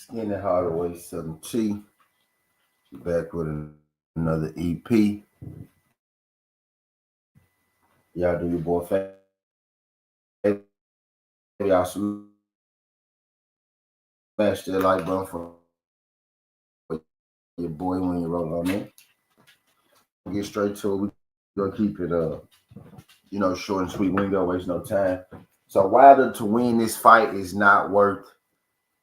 Skinny Hardaway 7T. Back with another EP. Y'all do your boy favor. Y'all smash that like button for your boy when you roll on in. Get straight to it. We gonna keep it short and sweet. We ain't gonna waste no time. So Wilder to win this fight is not worth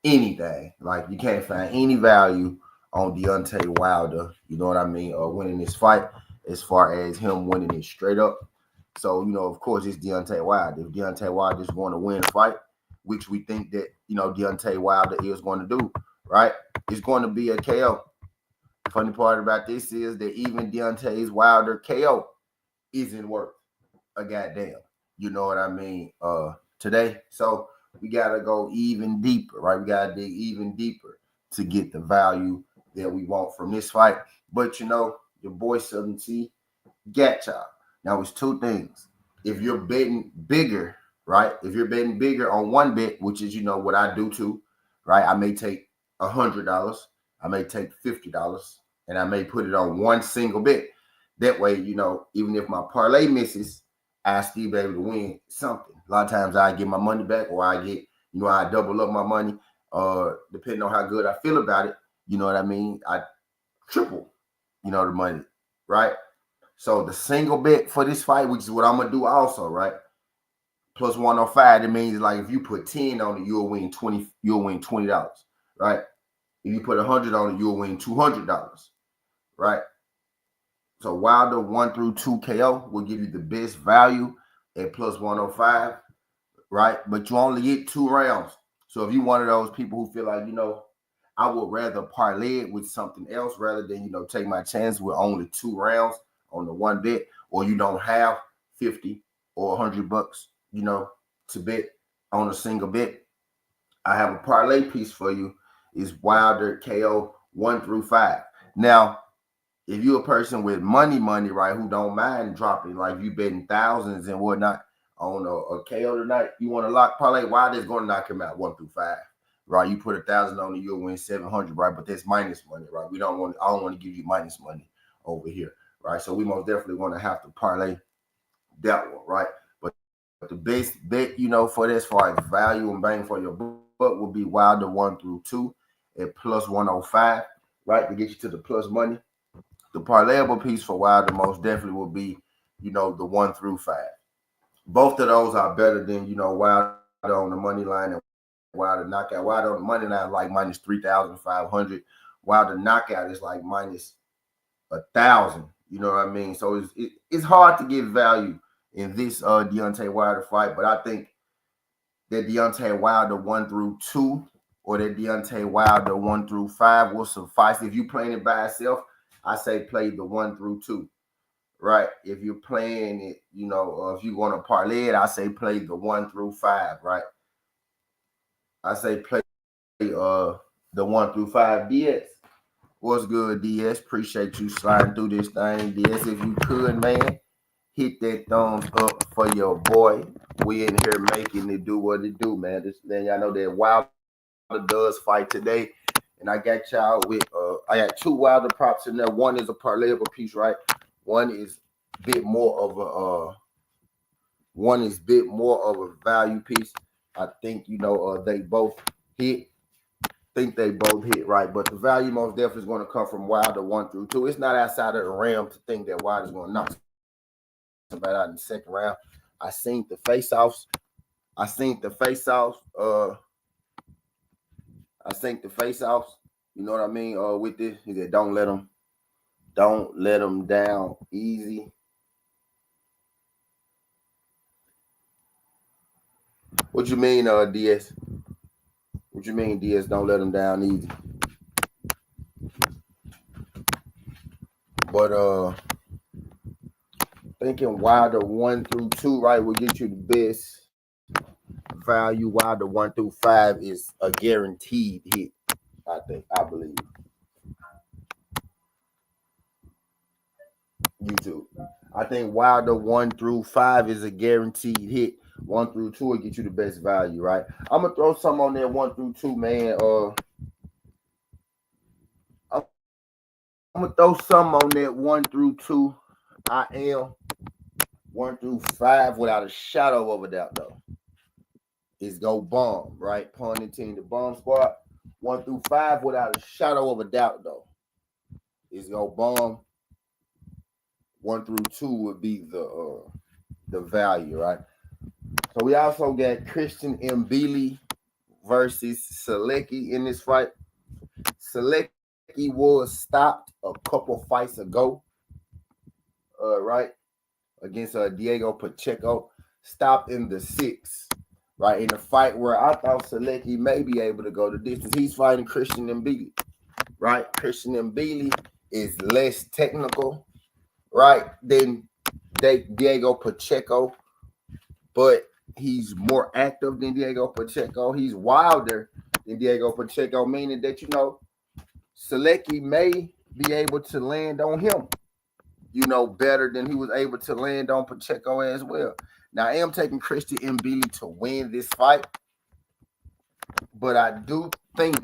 anything. Like you can't find any value on Deontay Wilder, you know what I mean, or winning this fight as far as him winning it straight up. So, of course, it's Deontay Wilder. If Deontay Wilder is going to win a fight, which we think that, Deontay Wilder is going to do, right? It's going to be a KO. Funny part about this is that even Deontay's Wilder KO isn't worth a goddamn. You know what I mean? Today. So we gotta go even deeper, right? We gotta dig even deeper to get the value that we want from this fight. But your boy 7T got y'all. Now it's two things. If you're betting bigger, right? If you're betting bigger on one bet, which is what I do too, right? I may take $100, I may take $50, and I may put it on one single bet. That way, even if my parlay misses, I still be able to win something. A lot of times I get my money back, or I get, I double up my money, depending on how good I feel about it. You know what I mean? I triple, the money, right? So the single bet for this fight, which is what I'm gonna do also, right? Plus 105, it means like if you put 10 on it, you'll win $20, right? If you put 100 on it, you'll win $200, right? So Wilder 1 through 2 KO will give you the best value at plus 105, right? But you only get 2 rounds. So if you're one of those people who feel like, I would rather parlay it with something else rather than, take my chance with only 2 rounds on the one bet, or you don't have 50 or $100, to bet on a single bet, I have a parlay piece for you. Is Wilder KO 1 through 5. Now, if you're a person with money, right, who don't mind dropping, like you betting thousands and whatnot on a KO tonight, you want to lock parlay, Wilder's going to knock him out 1 through 5, right? You put 1,000 on it, you'll win 700, right? But that's minus money, right? I don't want to give you minus money over here, right? So we most definitely want to have to parlay that one, right? But the best bet, for this, as far as value and bang for your buck, will be Wilder 1 through 2 at plus 105, right? To get you to the plus money. The parlayable piece for Wilder most definitely will be, the 1 through 5. Both of those are better than, Wilder on the money line and Wilder knockout. Wilder on the money line is like minus 3,500. Wilder knockout is like minus 1,000. You know what I mean? So it's hard to get value in this Deontay Wilder fight, but I think that Deontay Wilder 1 through 2 or that Deontay Wilder 1 through 5 will suffice. If you're playing it by itself, I say play the 1 through 2, right? If you're playing it, if you want to parlay it, I say play the 1 through 5, right? I say play the 1 through 5. DS, what's good, DS? Appreciate you sliding through this thing, DS. If you could, man, hit that thumbs up for your boy. We in here making it do what it do, man. Then y'all know that Wilder does fight today. And I got y'all with I got 2 Wilder props in there. One is a parlayable piece, right? One is a bit more of a value piece. I think they both hit. They both hit, right? But the value most definitely is going to come from Wilder 1 through 2. It's not outside of the realm to think that Wilder's going to knock somebody out in the second round. I seen the face-offs. You know what I mean? With this, he said, don't let them down easy. What you mean, DS? What you mean, DS? Don't let them down easy. But thinking Wilder 1 through 2, right, will get you the best value. Wilder 1 through 5 is a guaranteed hit. I believe. YouTube. I think Wilder 1 through 5 is a guaranteed hit. 1 through 2 will get you the best value, right? I'm gonna throw some on there 1 through 2, man. gonna throw some on that 1 through 2. I am 1 through 5 without a shadow of a doubt though. Is go bomb, right? Pun intended, the bomb squad. 1 through 5 without a shadow of a doubt though. Is go bomb. 1 through 2 would be the value, right? So we also got Christian Mbili versus Selecki in this fight. Selecki was stopped a couple fights ago, right, against Diego Pacheco. Stopped in the 6th, right, in a fight where I thought Selecki may be able to go the distance. He's fighting Christian Mbili, right? Christian Mbili is less technical, right, than Diego Pacheco, but he's more active than Diego Pacheco. He's wilder than Diego Pacheco, meaning that, Selecki may be able to land on him, better than he was able to land on Pacheco as well. Now, I am taking Christian Mbili to win this fight, but I do think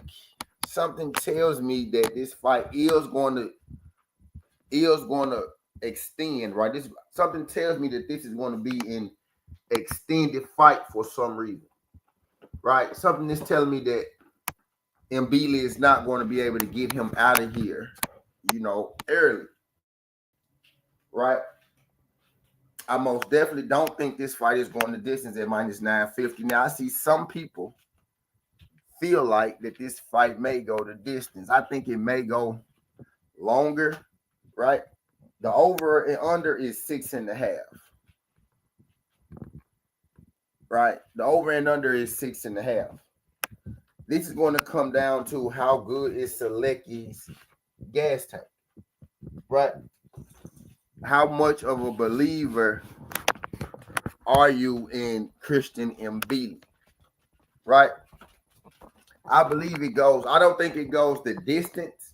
something tells me that this fight is going to extend, right? Something tells me that this is going to be an extended fight for some reason, right? Something is telling me that Mbili is not going to be able to get him out of here, early, right? I most definitely don't think this fight is going the distance at -950. Now, I see some people feel like that this fight may go the distance. I think it may go longer, right? The over and under is 6.5, right? The over and under is 6.5. This is going to come down to how good is Selecki's gas tank, right? How much of a believer are you in Christian Mbili, right? I believe it goes. I don't think it goes the distance,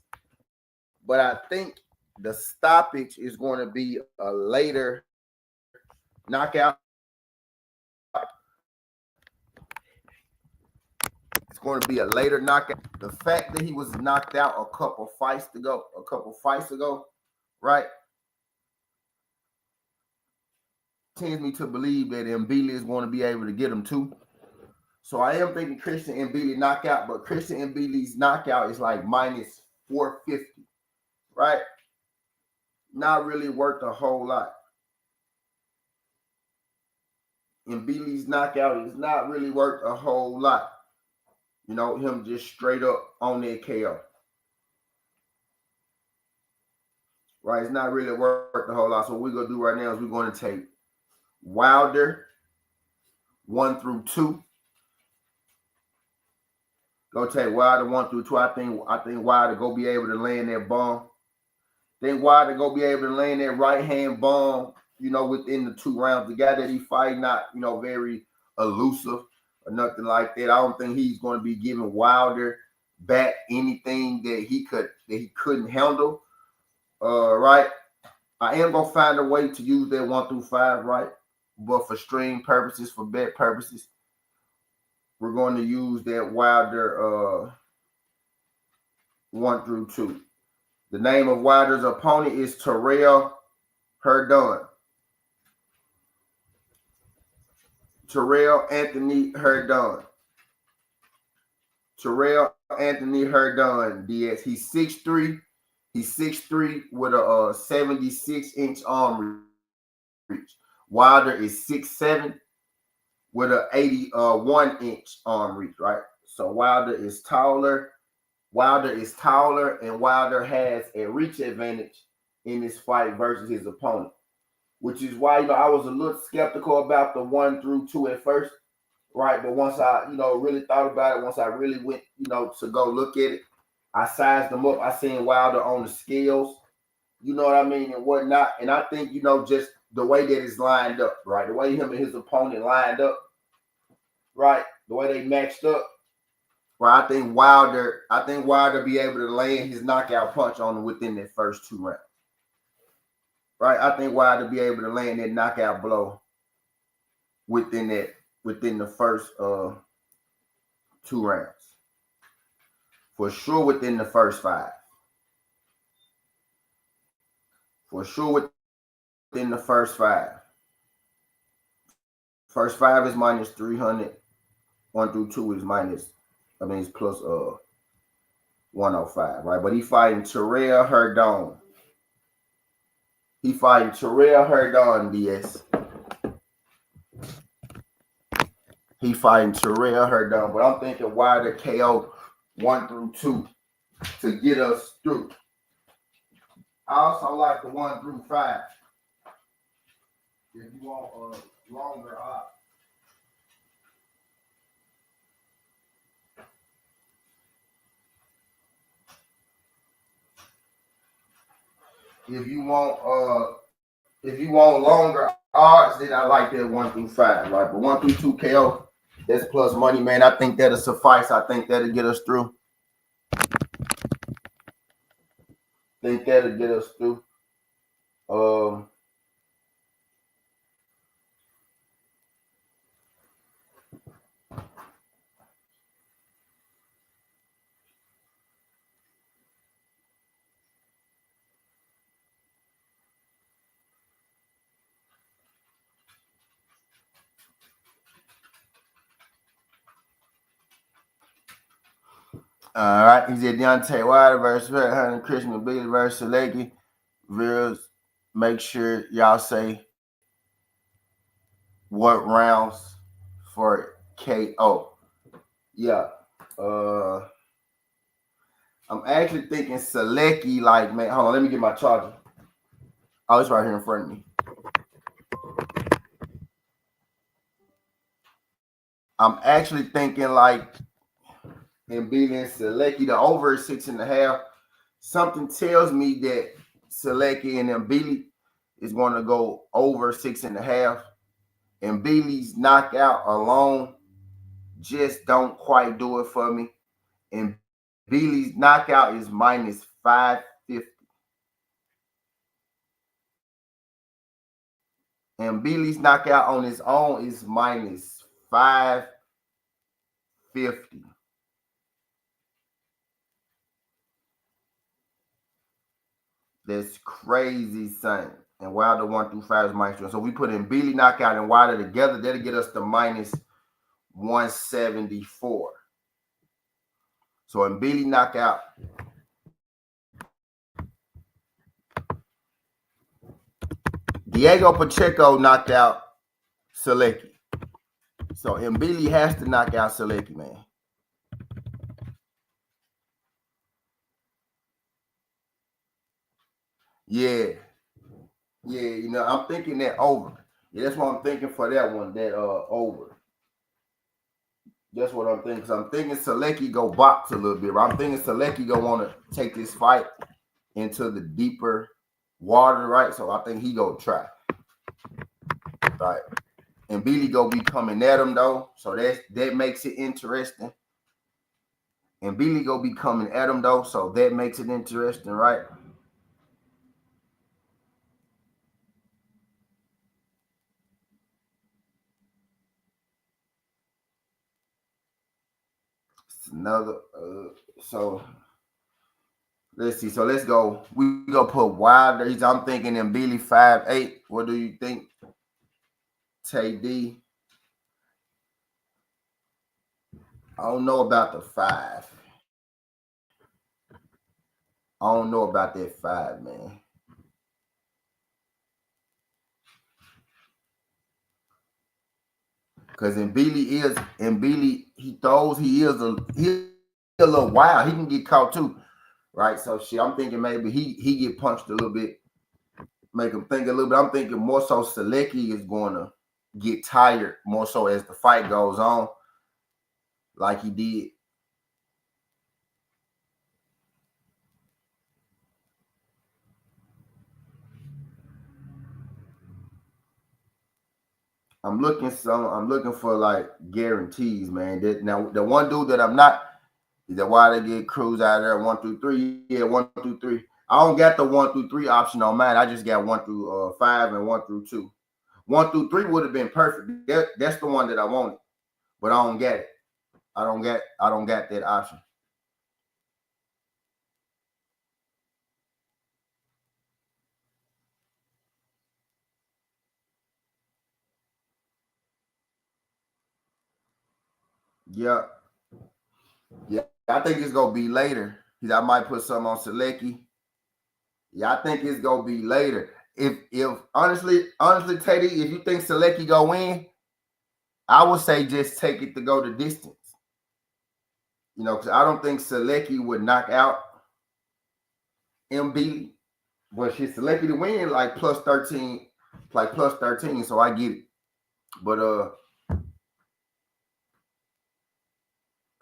but I think the stoppage is going to be a later knockout. It's going to be a later knockout. The fact that he was knocked out a couple fights ago, right, tends me to believe that Mbili is going to be able to get him too. So I am thinking Christian Mbili knockout, but Christian Mbili's knockout is like -450, right? Not really worth a whole lot. Mbili's knockout is not really worth a whole lot. Him just straight up on that KO. Right? It's not really worth a whole lot. So what we're going to do right now is we're going to take Wilder 1 through 2. Go take Wilder 1 through 2. I think Wilder go be able to land that bomb. Think Wilder go be able to land that right hand bomb, within the 2 rounds. The guy that he fight not, very elusive or nothing like that. I don't think he's going to be giving Wilder back anything that he couldn't handle. Right. I am gonna find a way to use that 1 through 5, right? But for stream purposes, for bet purposes, we're going to use that Wilder 1 through 2. The name of Wilder's opponent is Terrell Herndon. Terrell Anthony Herndon. Terrell Anthony Herndon, DS. He's 6'3". He's 6'3" with a 76-inch arm reach. Wilder is 6'7" with a 81-inch arm reach, right? So Wilder is taller. And Wilder has a reach advantage in this fight versus his opponent, which is why, I was a little skeptical about the 1 through 2 at first, right? But once I, really thought about it, once I really went, to go look at it, I sized them up. I seen Wilder on the scales, you know what I mean, and whatnot. And I think, just the way that it's lined up, right? The way him and his opponent lined up, right? The way they matched up, right? I think Wilder be able to land his knockout punch on him within that first 2 rounds. Right? I think Wilder be able to land that knockout blow within the first 2 rounds. For sure within the first 5. for sure within the first five. First five is minus 300. 1 through 2 is it's plus 105, right? But he fighting Terrell Herdon. DS. He fighting Terrell Herdon. But I'm thinking why the KO 1 through 2 to get us through. I also like the 1 through 5. If you want a longer odds. If you want longer odds, then I like that 1 through 5, right? But 1 through 2 KO, that's plus money, man. I think that'll suffice. I think that'll get us through. All right, he said Deontay Wilder versus Hunter, Christian McBealy versus Selecki. Viewers, make sure y'all say what rounds for KO. Yeah. I'm actually thinking Selecki, like, man, hold on, let me get my charger. Oh, it's right here in front of me. I'm actually thinking like Mbili and Selecki, the over is 6.5. Something tells me that Selecki and Mbili is going to go over 6.5. Mbili's knockout alone just don't quite do it for me. And Mbili's knockout is minus 550. And Mbili's knockout on his own is minus 550. That's crazy, son. And Wilder 1 through 5 is minus 1. So we put in Mbili's knockout and Wilder together, that'll get us to minus 174. So Mbili's knockout. Diego Pacheco knocked out Selecki. So Mbili has to knock out Selecki, man. Yeah. Yeah, I'm thinking that over. Yeah, that's what I'm thinking for that one, that over. That's what I'm thinking. Because I'm thinking Selecki go box a little bit. Right? I'm thinking Selecki go want to take this fight into the deeper water, right? So I think he go try. Right. And Billy go be coming at him though. So that makes it interesting. And Billy go be coming at him though. So that makes it interesting, right? Another so let's see. So let's go. We go put Wilder. I'm thinking in Billy 5'8". What do you think? Tay D. I don't know about the 5. I don't know about that 5, man. Because Mbili, he throws, he is a little wild. He can get caught too. Right. So shit, I'm thinking maybe he get punched a little bit, make him think a little bit. I'm thinking more so Selecki is going to get tired more so as the fight goes on, like he did. I'm looking for like guarantees, man. Now the one dude that I'm not is that why they get Cruz out of there 1 through 3. Yeah, 1 through 3. I don't got the 1 through 3 option on mine. I just got 1 through 5 and 1 through 2. 1 through 3 would have been perfect. That's the one that I wanted, but I don't get it. I don't got that option. Yeah. Yeah. I think it's gonna be later. I might put something on Selecki. Yeah, I think it's gonna be later. If honestly, Teddy, if you think Selecki go win, I would say just take it to go the distance. You know, because I don't think Selecki would knock out MB, but she's Selecki to win like plus 13, like plus 13. So I get it. But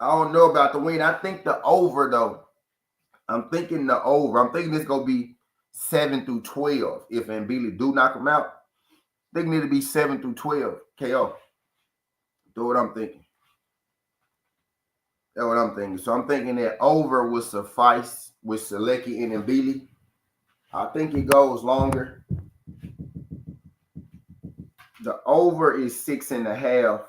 I don't know about the win. I think the over though. I'm thinking the over. I'm thinking it's gonna be 7 through 12. If Mbili do knock him out, I think it need to be 7 through 12 KO. That's what I'm thinking. That's what I'm thinking. So I'm thinking that over will suffice with Selecki and Mbili. I think it goes longer. The over is 6.5.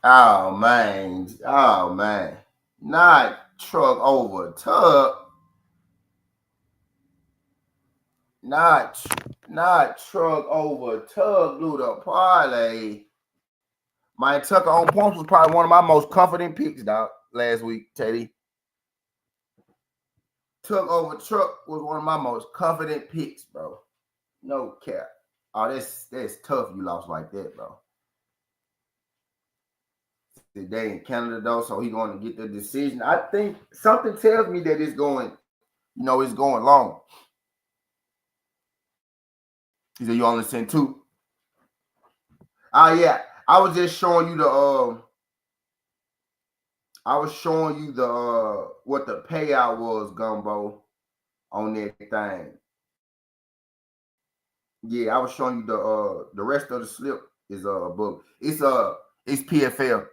Oh man. Oh man. Not truck over tug. Not truck over tug through the parlay. My Tucker on points was probably one of my most confident picks, dog, last week, Teddy. Tuck over truck was one of my most confident picks, bro. No cap. Oh, that's tough. You lost like that, bro. Today in Canada though, so he going to get the decision. I think something tells me that it's going, it's going long. He said you only sent two. Yeah. I was just showing you the what the payout was, Gumbo, on that thing. Yeah, I was showing you the rest of the slip is a book. It's PFL.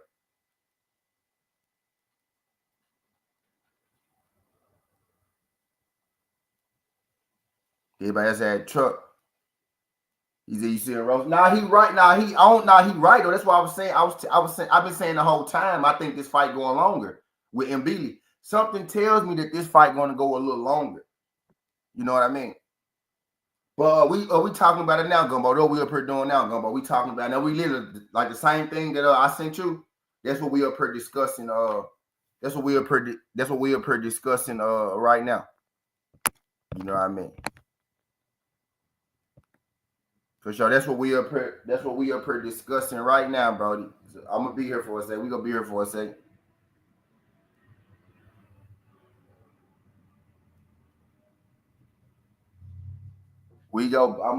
Everybody else had truck. He said you see a Rose. Nah, he right. He right though. That's why I was saying. I've been saying the whole time. I think this fight going longer with Mbili. Something tells me that this fight going to go a little longer. You know what I mean? But we talking about it now, Gumbo. Though we up here doing now, Gumbo. We talking about it now. We literally like the same thing that I sent you. That's what we up here discussing. That's what we up here discussing. Right now. You know what I mean? For sure. That's what we up here discussing right now, Brody. So I'm gonna be here for a second. We gonna be here for a second. I'm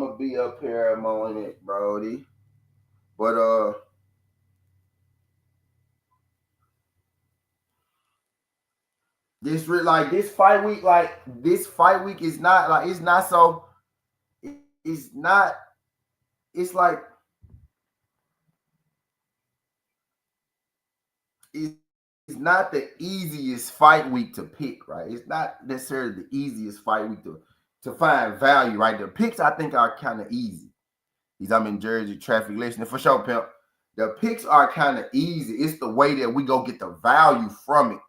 gonna be up here a moment, Brody. But this fight week is not like it's not so it's not it's like it's not the easiest fight week to pick, right? It's not necessarily the easiest fight week to find value, right? The picks I think are kind of easy. I'm in Jersey, traffic listening for sure, pimp. The picks are kind of easy. It's the way that we go get the value from it.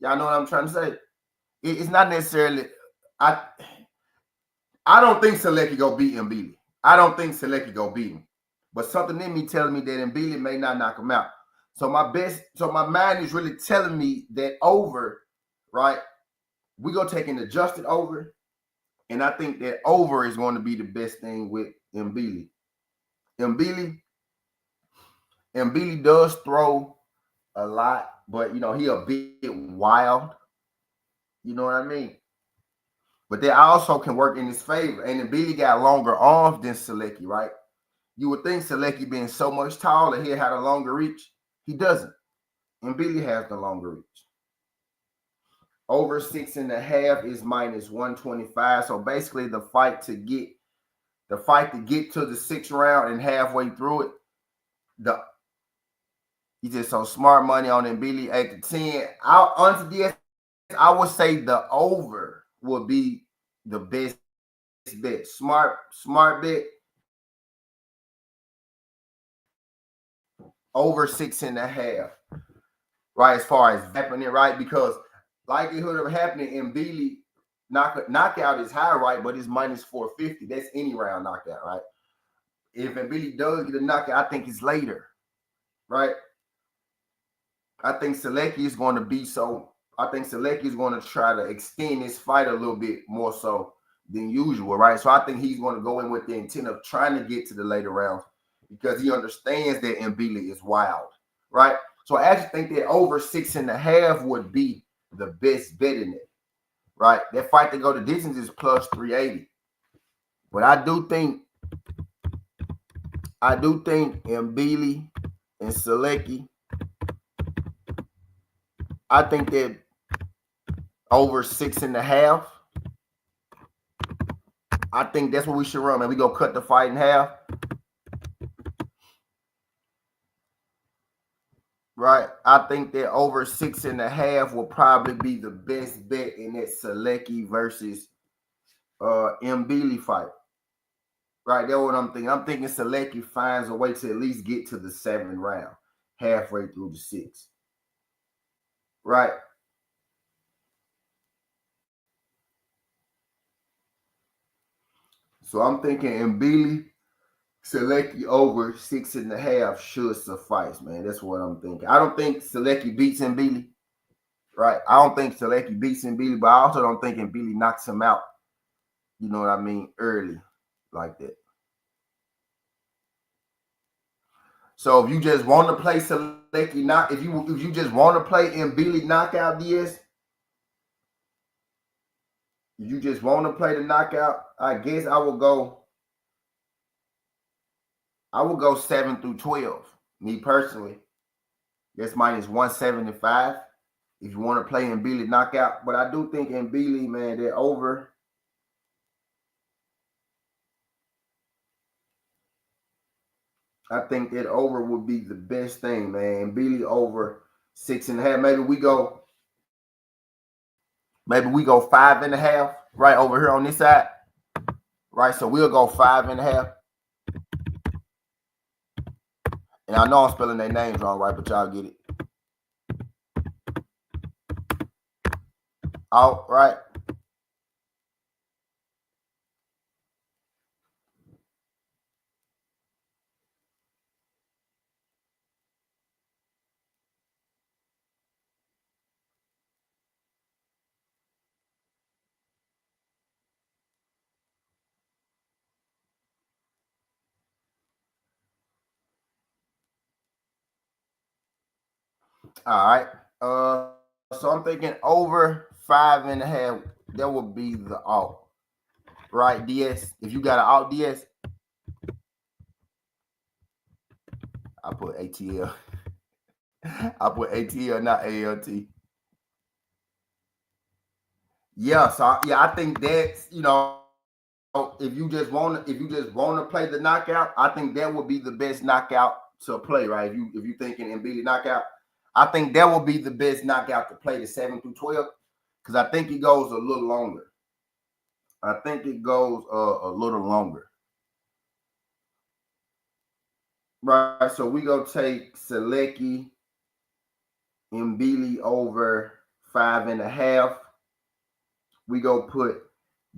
Y'all know what I'm trying to say? It's not necessarily. I don't think Selecki go beat Mbili. I don't think Selecki go beat him. But something in me telling me that Mbili may not knock him out. So my mind is really telling me that over, right? We go take an adjusted over, and I think that over is going to be the best thing with Mbili. Mbili does throw a lot, but he a bit wild. You know what I mean? But they also can work in his favor. And Mbili got longer arms than Selecki, right? You would think Selecki being so much taller, he had a longer reach. He doesn't. Mbili has the longer reach. Over 6.5 is minus 125. So basically the fight to get to the sixth round and halfway through it, you just so smart money on Mbili 8 to 10. I would say the over would be the best bet. Smart bet. Over 6.5. right? As far as happening, right? Because likelihood of happening in Billy knockout is high, right? But it's minus 450. That's any round knockout, right? If Billy does get a knockout, I think it's later, right? I think Selecki is going to be so. I think Selecki is going to try to extend this fight a little bit more so than usual, right? So I think he's going to go in with the intent of trying to get to the later rounds because he understands that Mbili is wild, right? So I actually think that over 6.5 would be the best bet in it, right? That fight to go to distance is plus 380, but I do think Mbili and Selecki. I think that over 6.5. I think that's what we should run, man. We go cut the fight in half. Right. I think that over 6.5 will probably be the best bet in that Selecki versus Mbili fight. Right. That's what I'm thinking. I'm thinking Selecki finds a way to at least get to the 7th round, halfway through the 6th. Right. So I'm thinking Mbili, Selecki over 6.5 should suffice, man. That's what I'm thinking. I don't think Selecki beats Mbili. Right. I don't think Selecki beats Mbili, but I also don't think Mbili knocks him out. You know what I mean? Early like that. So if you just want to play Selecki knock, if you just want to play Mbili knockout DS, you just want to play the knockout, I guess I will go 7 through 12. Me personally. That's minus 175. If you want to play Mbili knockout. But I do think Mbili, man, they're over. I think that over would be the best thing, man. Mbili over 6.5. Maybe we go 5.5 right over here on this side. Right, so we'll go 5.5. And I know I'm spelling their names wrong, right? But y'all get it. All right. All right. So I'm thinking over 5.5. That would be the alt. Right, DS. If you got an alt DS, I put ATL. I put ATL, not ALT. Yeah, so I think that's if you just want to play the knockout, I think that would be the best knockout to play, right? If you thinking Mbili knockout, I think that will be the best knockout to play the 7 through 12 because I think it goes a little longer. I think it goes a little longer. Right, so we go take Selecki Mbili over 5.5. We go put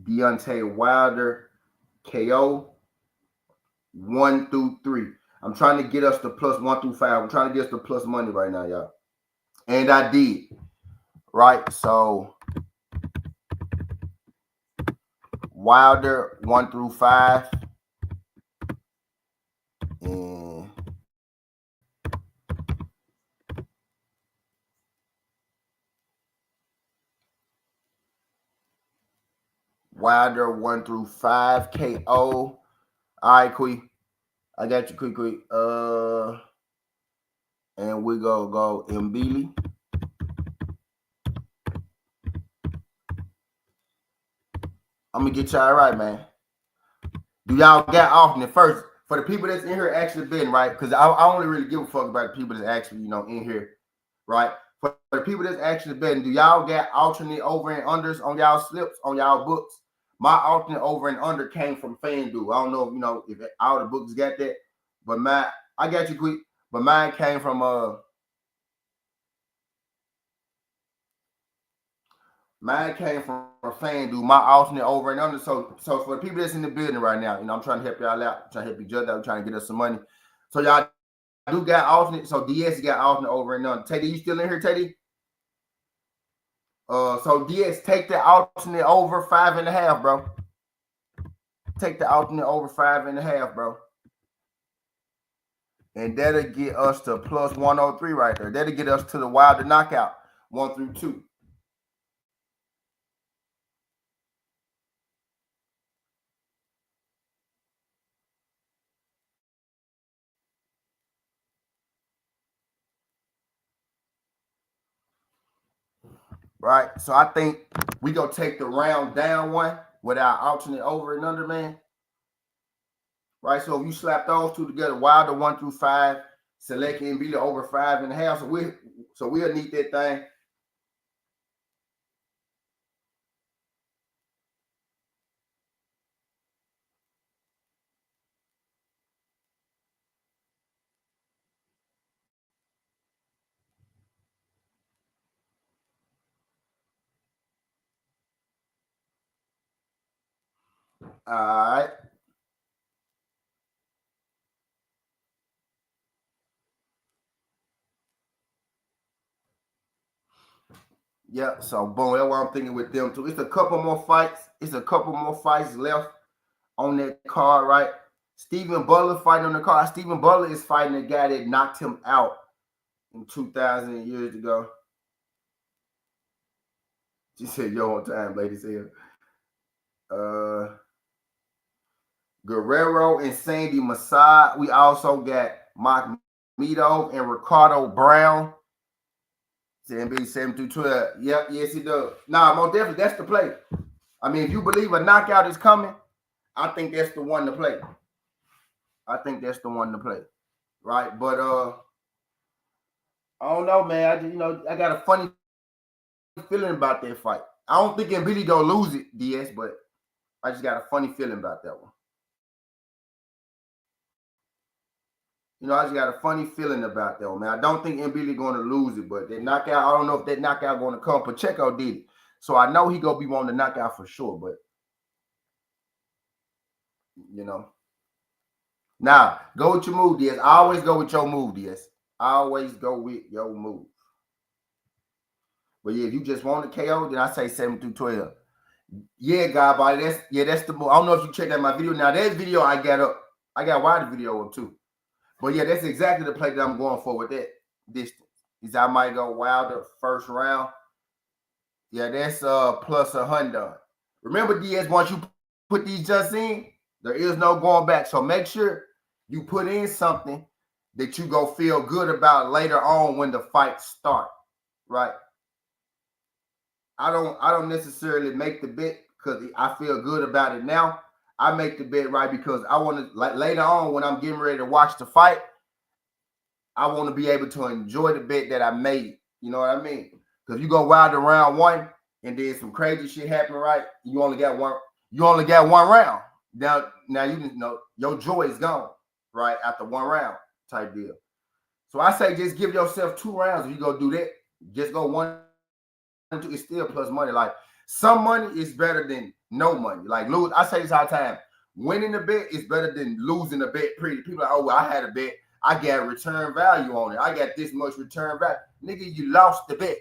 Deontay Wilder KO 1 through 3. I'm trying to get us to plus 1 through 5. I'm trying to get us to plus money right now, y'all. And I did. Right, so Wilder 1 through 5. And Wilder 1 through 5 KO. All right, quick. I got you quick. And we go Mbili. I'm gonna get y'all right, man. Do y'all got alternate first for the people that's in here actually been right? Because I only really give a fuck about the people that's actually in here, right? For the people that's actually been, do y'all got alternate over and unders on y'all slips on y'all books? My alternate over and under came from FanDuel. I don't know if all the books got that, but I got you quick. But mine came from Mine came from a fan, dude. My alternate over and under. So for the people that's in the building right now, I'm trying to help y'all out. I'm trying to help each other out. I'm trying to get us some money. So y'all do got alternate. So DS got alternate over and under. Teddy, you still in here, Teddy? So DS, take the alternate over 5.5, bro. Take the alternate over 5.5, bro. And that'll get us to plus 103 right there. That'll get us to the Wilder knockout 1 through 2. Right. So I think we gonna take the round down one with our alternate over and under, man. Right. So if you slap those two together, Wilder 1 through 5, select and be the over 5.5. So we'll need that thing. All right. Yeah, so boom, that's what I'm thinking with them too. It's a couple more fights. It's a couple more fights left on that card, right? Stephen Butler fighting on the card. Stephen Butler is fighting a guy that knocked him out in 2,000 years ago. She said, yo, on time, lady said. Guerrero and Sandy Masai. We also got Mark Meadow and Ricardo Brown. CMB 7 through 12. Yep, yes, he does. Nah, most definitely, that's the play. I mean, if you believe a knockout is coming, I think that's the one to play. I think that's the one to play. Right? But I don't know, man. I got a funny feeling about that fight. I don't think Mbili gonna lose it, DS, but I just got a funny feeling about that one. I just got a funny feeling about that one, man. I don't think Mbili going to lose it, but that knockout, I don't know if that knockout going to come. Pacheco did it. So I know he going to be wanting to knock out for sure, but, Now, go with your move, DS. I always go with your move, DS. I always go with your move. But yeah, if you just want the KO, then I say 7 through 12. Yeah, God, body. That's the move. I don't know if you checked out my video. Now, that video I got Wilder video up too. But yeah, that's exactly the play that I'm going for with that distance. Is I might go Wilder first round. Yeah, that's plus 100. Remember, DS, once you put these just in, there is no going back. So make sure you put in something that you go feel good about later on when the fight start, right? I don't necessarily make the bet because I feel good about it now. I make the bet right because I want to, like, later on when I'm getting ready to watch the fight, I want to be able to enjoy the bet that I made. You know what I mean? Because you go wild round one and then some crazy shit happen, right? You only got one round. Now you know your joy is gone, right? After one round type deal. So I say just give yourself 2 rounds. If you go do that, just go 1 and 2. It's still plus money. Like, some money is better than no money. Like, lose. I say this all the time. Winning a bet is better than losing a bet. People are like, oh, well, I had a bet. I got return value on it. I got this much return value. Nigga, you lost the bet.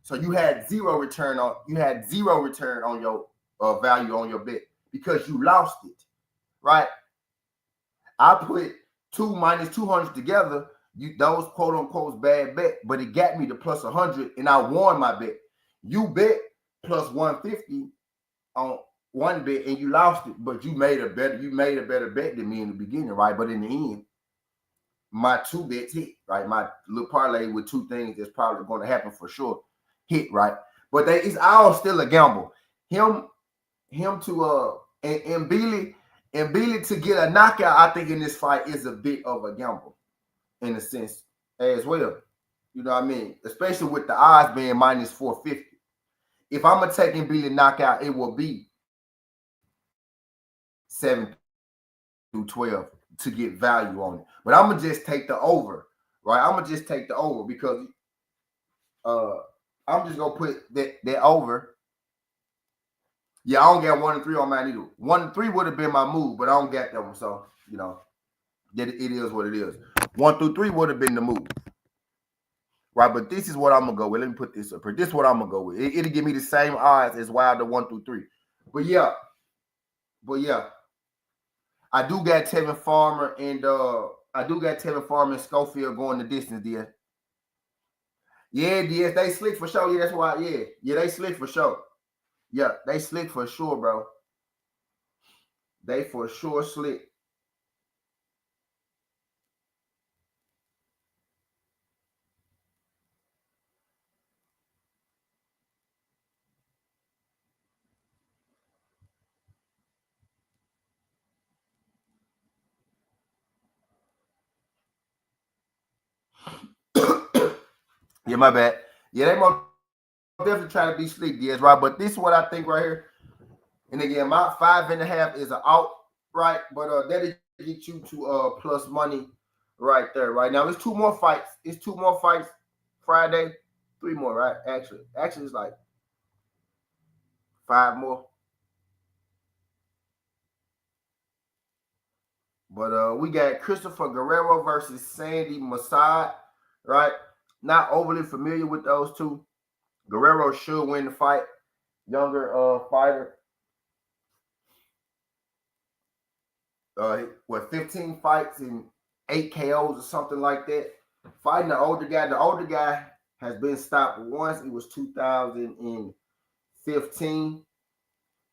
So you had zero return on your value on your bet because you lost it, right? I put 2 minus 200 together. Those quote unquote bad bet, but it got me to plus 100, and I won my bet. You bet plus 150 on one bet, and you lost it, but you made a better bet than me in the beginning, right? But in the end, my 2 bets hit, right? My little parlay with 2 things that's probably going to happen for sure hit, right? But it's all still a gamble. Him to and Billy to get a knockout, I think in this fight is a bit of a gamble in a sense as well. You know what I mean? Especially with the odds being minus 450. If I'm gonna take Billy knockout, it will be 7 through 12 to get value on it. But I'm gonna just take the over, right? I'm gonna just take the over because I'm just gonna put that over Yeah, I don't get 1 and 3 on mine either. 1 and 3 would have been my move, but I don't get that one. So, you know, it is what it is. 1 through 3 would have been the move. Right, but this is what I'm gonna go with. Let me put this up here. This is what I'm gonna go with. It'll give me the same odds as Wilder 1 through 3. But yeah, I do got Tevin Farmer and Schofield going the distance, DS. Yeah, DS, they slick for sure. Yeah, that's why. Yeah, they slick for sure. Yeah, they slick for sure, bro. They for sure slick. Yeah, my bad. Yeah, they most definitely try to be slick, DS, right? But this is what I think right here. And again, my 5.5 is an out, right? But that'll get you to plus money right there, right? Now it's 2 more fights. It's 2 more fights Friday, 3 more, right? Actually, it's like 5 more. But we got Christopher Guerrero versus Sandy Masad, right? Not overly familiar with those two. Guerrero should win the fight. Younger fighter. What 15 fights and 8 KOs or something like that. Fighting the older guy. The older guy has been stopped once. It was 2015.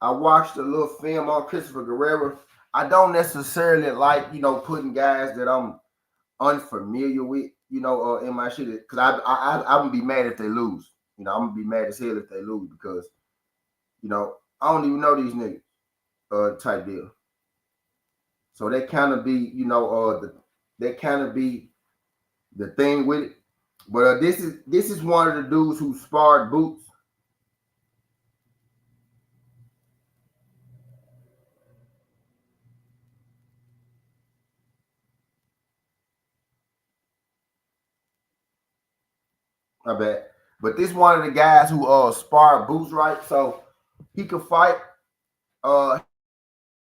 I watched a little film on Christopher Guerrero. I don't necessarily like, putting guys that I'm unfamiliar with, in my shit. Because I'm going to be mad if they lose. I'm going to be mad as hell if they lose because, I don't even know these niggas type deal. So that kind of be, that kind of be the thing with it. But this is one of the dudes who sparred Boots. I bet. But this one of the guys who sparred Boots, right? So he could fight.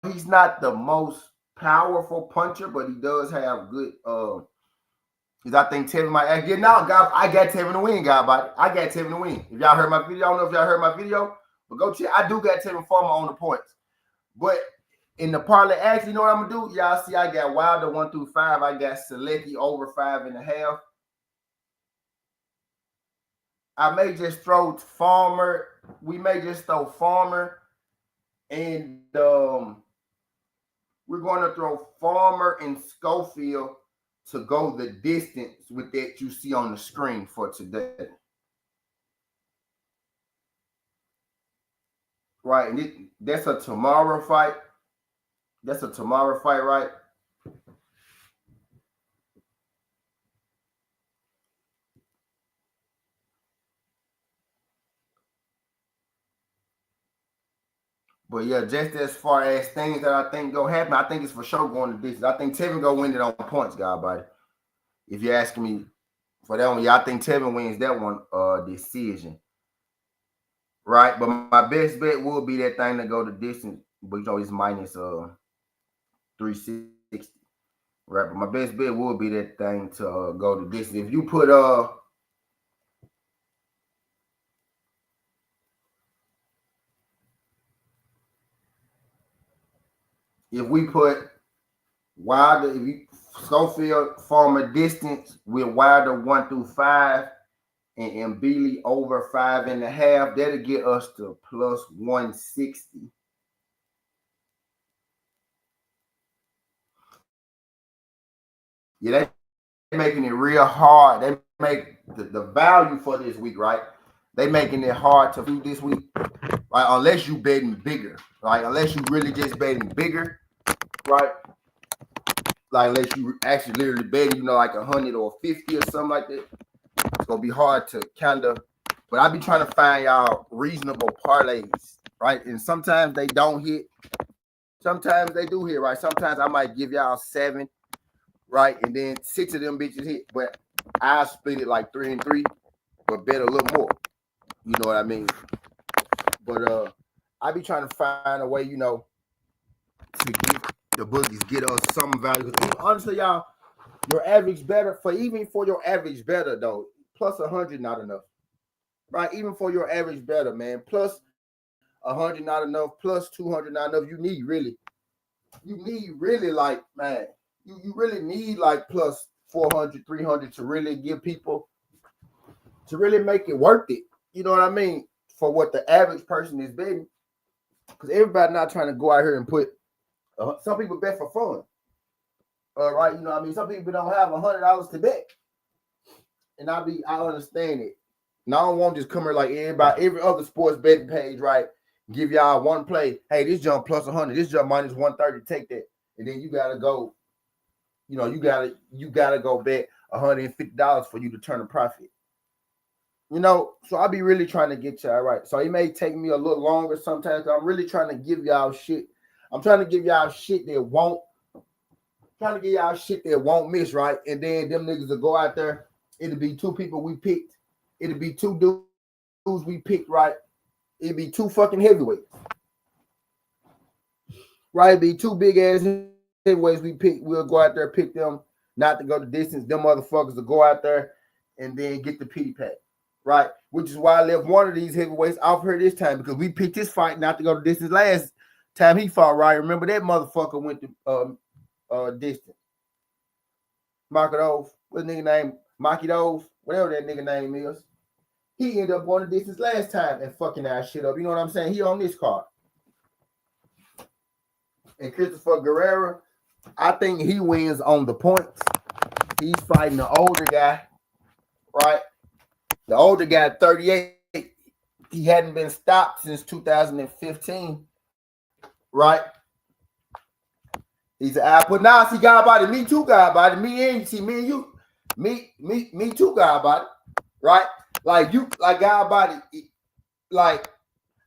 He's not the most powerful puncher, but he does have good. Because I think Tevin might get now. God, I got Tevin to win, God. But I got Tevin to win. If y'all heard my video, I don't know if y'all heard my video, but go check. I do got Tevin Farmer on the points. But in the parlay action, you know what I'm gonna do? Y'all see, I got Wilder 1 through 5. I got Selecki over 5.5. I may just throw Farmer. We may just throw Farmer, and we're going to throw Farmer and Schofield to go the distance with that you see on the screen for today. Right, and that's a tomorrow fight. That's a tomorrow fight, right? But yeah, just as far as things that I think gonna happen, I think it's for sure going to distance. I think Tevin gonna win it on points, God, buddy. If you're asking me for that one, yeah, I think Tevin wins that one decision. Right, but my best bet will be that thing to go the distance, but it's minus 360. Right, but my best bet will be that thing to go the distance. If you put if we put Wilder, if you Schofield Farmer distance with Wilder 1 through 5 and Beasley over 5.5, that'll get us to plus 160. Yeah, they making it real hard. They make the value for this week, right? They making it hard to do this week, right? Unless you betting bigger, right? Unless you really just betting bigger, right? Like unless you actually literally betting, like 100 or 50 or something like that. It's gonna be hard to kind of, but I be trying to find y'all reasonable parlays, right? And sometimes they don't hit, sometimes they do hit, right? Sometimes I might give y'all 7, right? And then 6 of them bitches hit, but I split it like 3 and 3, but bet a little more. You know what I mean? But I be trying to find a way, you know, to get the boogies, get us some value. Honestly, y'all, your average better even for your average better though, plus 100 not enough, right? Even for your average better, man, plus 100 not enough, plus 200 not enough. You need really like, man, you really need like plus 400, 300 to really give people to really make it worth it. You know what I mean? For what the average person is betting, because everybody not trying to go out here and put. Some people bet for fun. Right, you know what I mean? Some people don't have $100 to bet. And I understand it. And I don't want to just come here like every other sports betting page, right? Give y'all one play. Hey, this jump plus 100, this jump minus 130, take that. And then you gotta go, you know, you gotta go bet $150 for you to turn a profit. You know, so I be really trying to get y'all right. So it may take me a little longer sometimes. I'm really trying to give y'all shit. I'm trying to give y'all shit that won't miss, right? And then them niggas will go out there. It'll be two people we picked. It'll be two dudes we picked, right? It'll be two fucking heavyweights. Right? It'll be two big ass heavyweights we picked. We'll go out there, pick them not to go the distance. Them motherfuckers will go out there and then get the pity pack. Right? Which is why I left one of these heavyweights off here this time, because we picked this fight not to go the distance last time he fought, right? Remember that motherfucker went to distance. Markadov, what's the nigga name? Makidov, whatever that nigga name is. He ended up going the distance last time and fucking that shit up. You know what I'm saying? He on this card. And Christopher Guerrero, I think he wins on the points. He's fighting the older guy, right? The older guy, 38. He hadn't been stopped since 2015, right? He's an apple. Now see God body, me too, God body. Me and see me and you, me too, God body, right? Like you, like God body, like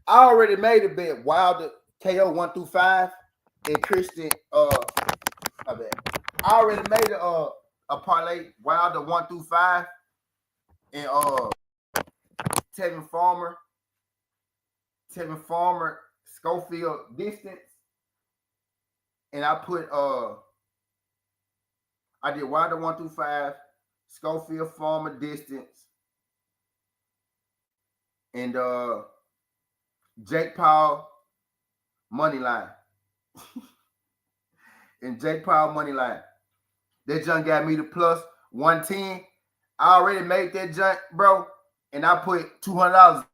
I already made a bet. Wilder KO 1 through 5, and Christian. My bad. I already made a parlay Wilder 1 through 5, and Tevin Farmer, Schofield distance. And I put I did Wilder 1 through 5, Schofield Farmer distance, and Jake Paul money line. And Jake Paul money line. That junk got me to plus 110. I already made that junk, bro, and I put $200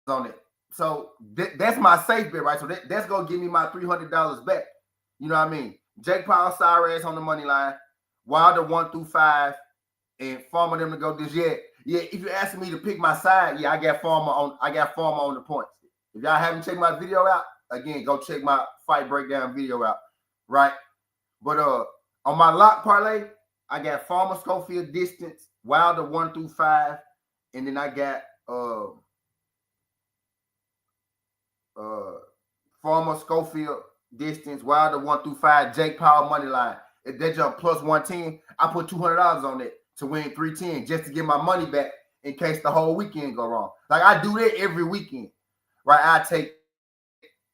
on it. So that's my safe bet, right? So that's gonna give me my $300 back. You know what I mean? Jake Paul, Cyrus on the money line, Wilder 1 through 5, and Farmer them to go this year. Yeah, if you're asking me to pick my side, yeah, I got Farmer on the points. If y'all haven't checked my video out, again, go check my fight breakdown video out, right? But on my lock parlay, I got Farmer Schofield distance, Wilder 1 through 5, and then I got Farmer Schofield distance, Wilder 1 through 5, Jake Paul money line. If they jump plus 110, I put $200 on it to win 310 just to get my money back in case the whole weekend go wrong. Like I do that every weekend, right? I take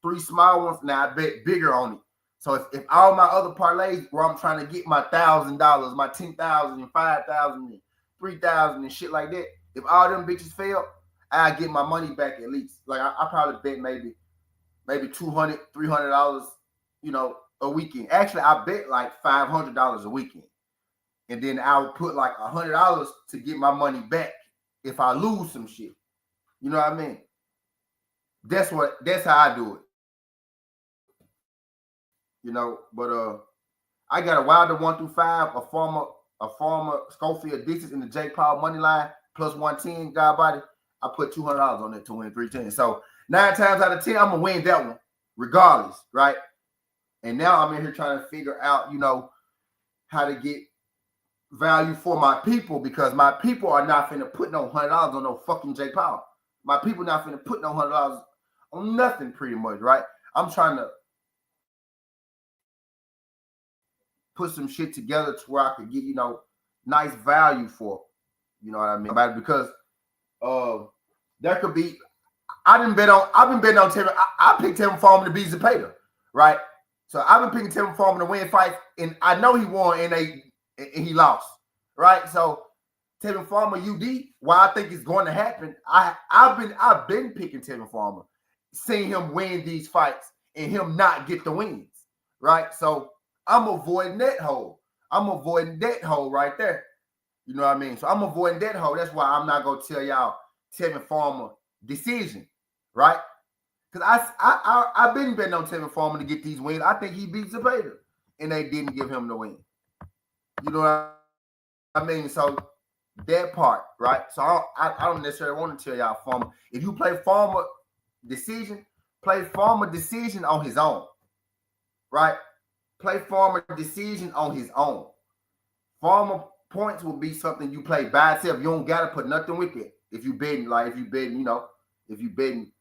3 small ones, now I bet bigger on it. So if all my other parlays where I'm trying to get my $1,000, my 10,000 and 5,000 and 3,000 and shit like that, if all them bitches fail, I get my money back at least. Like I probably bet maybe $200, $300, you know, a weekend. Actually, I bet like $500 a weekend. And then I would put like $100 to get my money back if I lose some shit. You know what I mean? That's how I do it. You know, but I got a Wilder 1 through 5, a Farmer Schofield distance in the Jake Paul money line, plus 110, God body. I put $200 on it to win 310. So 9 times out of 10, I'm gonna win that one, regardless, right? And now I'm in here trying to figure out, you know, how to get value for my people, because my people are not finna put no $100 on no fucking Jake Paul. My people not finna put no $100 on nothing, pretty much, right? I'm trying to put some shit together to where I could get, you know, nice value for, you know what I mean? Because there could be, I've been betting on Tevin. I picked Tevin Farmer to beat Zepeda, right? So I've been picking Tevin Farmer to win fights, and I know he won and he lost, right? So Tevin Farmer UD, why I think it's going to happen. I've been picking Tevin Farmer, seeing him win these fights and him not get the wins, right? So I'm avoiding that hole. I'm avoiding that hole right there. You know what I mean? So I'm avoiding that hole. That's why I'm not gonna tell y'all Tevin Farmer decision, right? Because I've been betting on Tevin Farmer to get these wins. I think he beat Zepeda, and they didn't give him the win. You know what I mean? So that part, right? So I don't necessarily want to tell y'all Farmer. If you play Farmer decision, play Farmer decision on his own, right? Play Farmer decision on his own. Farmer points will be something you play by itself. You don't gotta put nothing with it. If you betting, if you betting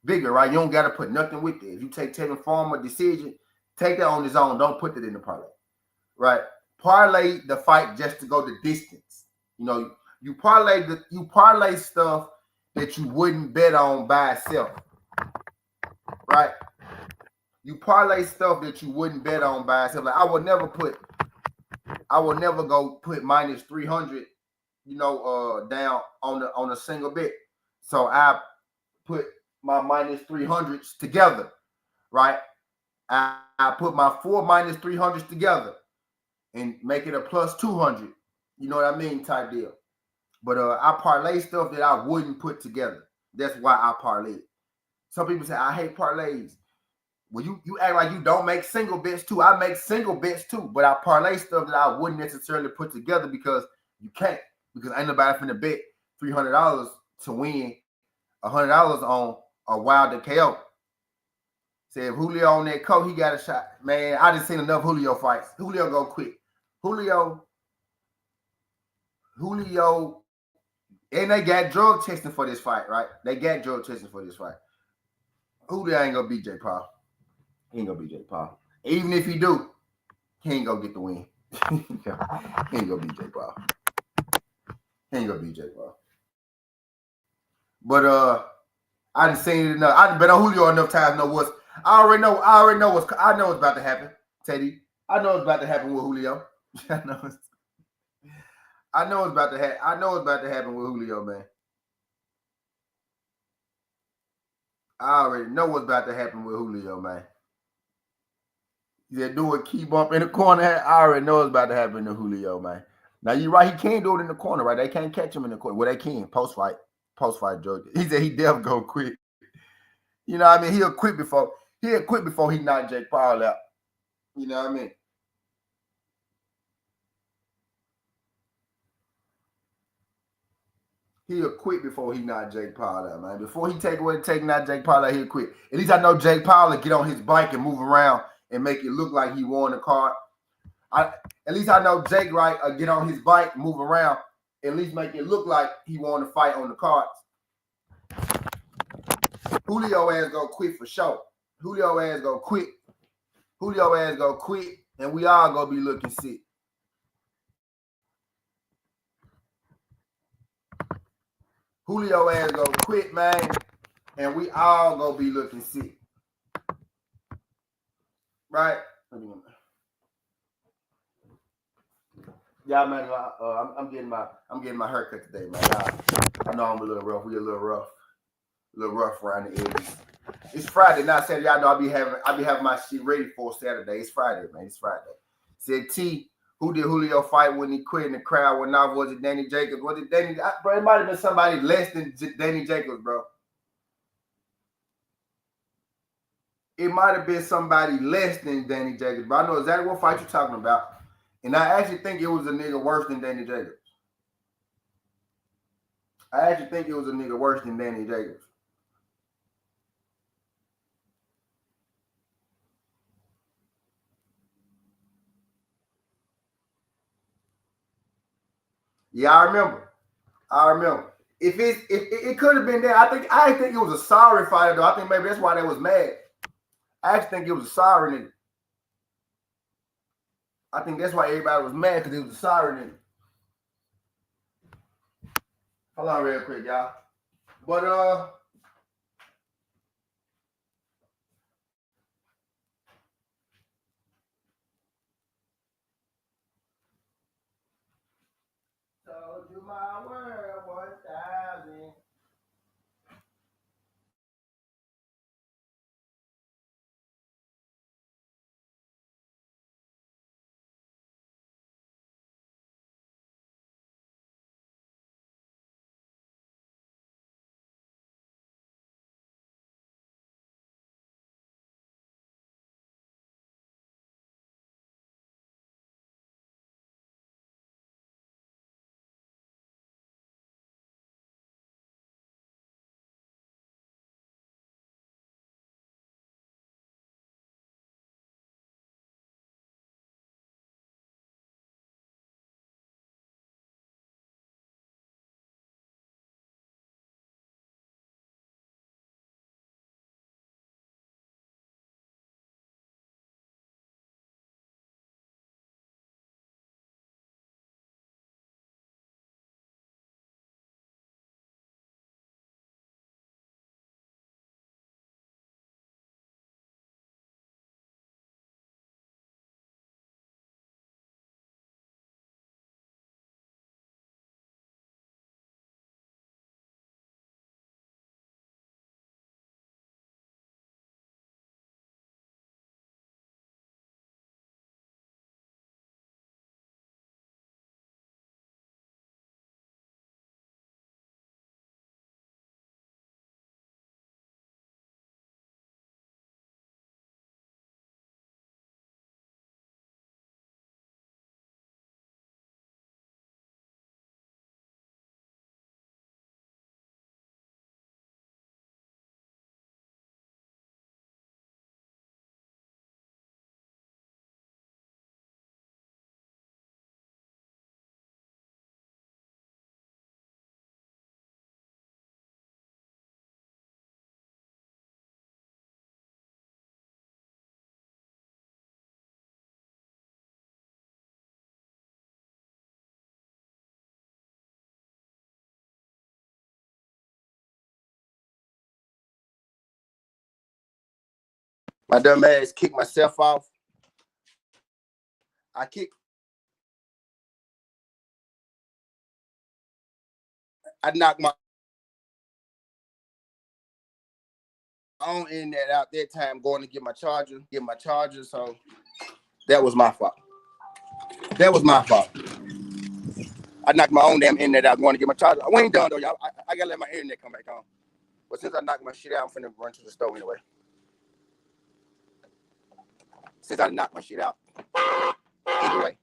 bigger, right? You don't gotta put nothing with it. If you take Tevin Farmer decision, take that on his own. Don't put it in the parlay, right? Parlay the fight just to go the distance. You know, you parlay stuff that you wouldn't bet on by itself, right? You parlay stuff that you wouldn't bet on by itself. Like I will never go put minus 300, down on a single bet. So I put my minus 300s together, right? I put my 4 minus 300s together and make it a plus 200. You know what I mean? Type deal. But I parlay stuff that I wouldn't put together. That's why I parlay. Some people say I hate parlays. Well, you act like you don't make single bets too. I make single bets too, but I parlay stuff that I wouldn't necessarily put together because you can't. Because ain't nobody finna bet $300 to win $100 on a Wilder KO. Say if Julio on that coat, he got a shot. Man, I just seen enough Julio fights. Julio go quick. Julio, and they got drug testing for this fight, right? They got drug testing for this fight. Julio ain't gonna beat Jake Paul. He ain't gonna beat Jake Paul. Even if he do, he ain't gonna get the win. He ain't gonna beat Jake Paul. He ain't gonna beat Jake Paul. But I done seen it enough. I done been on Julio enough times. I already know what's about to happen, Teddy. I know it's about to happen with Julio. I know it's about to happen with Julio, man. I already know what's about to happen with Julio, man. They're doing key bump in the corner. I already know it's about to happen to Julio, man. Now you're right. He can't do it in the corner, right? They can't catch him in the corner. Well, they can post fight drug. He said he definitely go quick. You know what I mean? He'll quit before he knocked Jake Paul out. You know what I mean? He'll quit before he knocked Jake Paul out, man. Before he knock Jake Paul out, he'll quit. At least I know Jake Paul will get on his bike and move around and make it look like he won the card. At least I know Jake get on his bike, move around, at least make it look like he won the fight on the cards. Julio ass go quit for sure. Julio ass go quit, and we all gonna be looking sick. Julio ass go quit, man, and we all gonna be looking sick. Right? Yeah, man. I'm getting my haircut today, man. I know I'm a little rough. We a little rough around the edges. It's Friday, not Saturday. Y'all know I'll be having my shit ready for Saturday. It's Friday, man. It's Friday. Said T, who did Julio fight when he quit in the crowd? When not was it Danny Jacobs? Was it Danny? Bro, it might have been somebody less than Danny Jacobs, bro. It might have been somebody less than Danny Jacobs, but I know exactly what fight you're talking about. And I actually think it was a nigga worse than Danny Jacobs. Yeah, I remember. If it could have been there, I think it was a sorry fighter though. I think maybe that's why they was mad. I actually think it was a sorry nigga. I think that's why everybody was mad because it was a sorry nigga. Hold on real quick, y'all. But my world 1,000. My dumb ass kicked myself off. I kicked. I knocked my own internet out that time going to get my charger. So that was my fault. That was my fault. I knocked my own damn internet out going to get my charger. We ain't done though, y'all. I gotta let my internet come back on. But since I knocked my shit out, I'm finna run to the store anyway. Since I knocked my shit out. Anyway.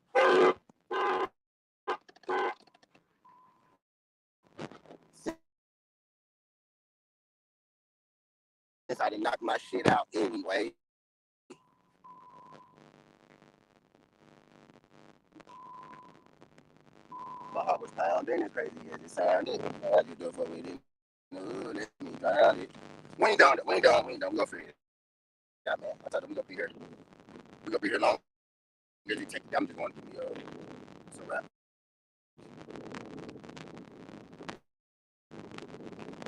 Since I didn't knock my shit out anyway. My heart was pounding as crazy as it sounded. I just do it for me. Let me drown it. We ain't done. We go for it. Yeah, man. I thought we gonna be here. We gonna be here long. Really take. I'm just going to give me a wrap.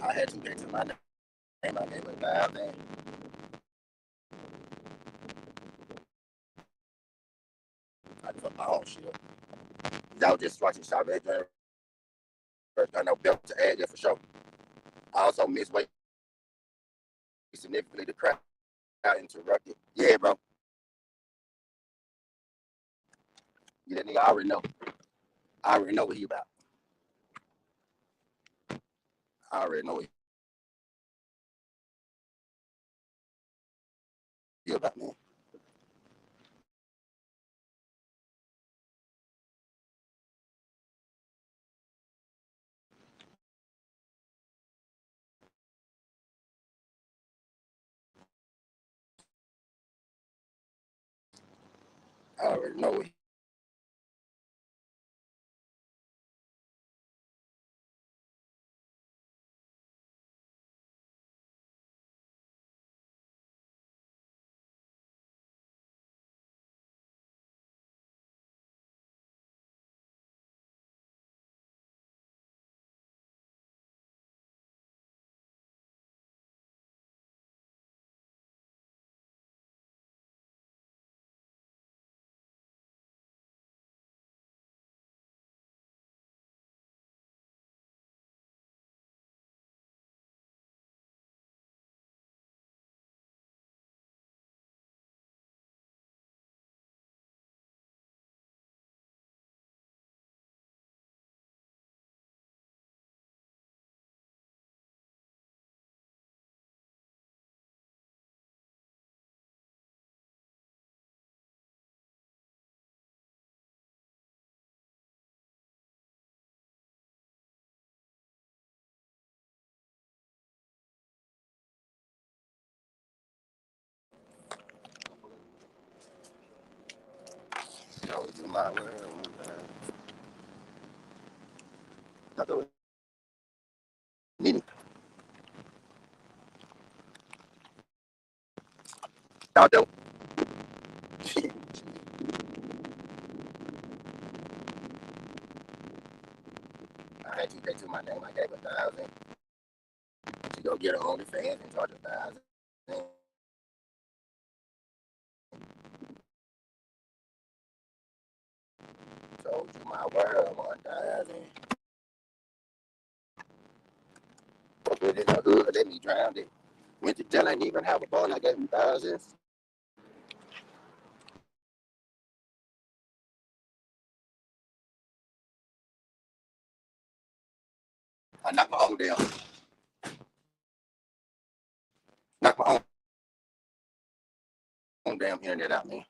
I had 2 days in my name. I gave it 5 days. I just fucked my own shit up. I was just watching Chavez first got no belt to add there for sure. I also missed weight significantly. The crowd interrupted. Yeah, bro. Yeah, that nigga I already know. I already know what he about. I already know what he about, man. I already know what my world. I thought it was needed. Y'all do. I had to to my name. I gave 1,000 to go get her OnlyFans and charge 1,000. Told you my world 1,000. Put it in the hood, let me drown it. Went to jail, I didn't even have a ball. I gave him thousands. I knocked my own down. Knocked my own damn internet out, man.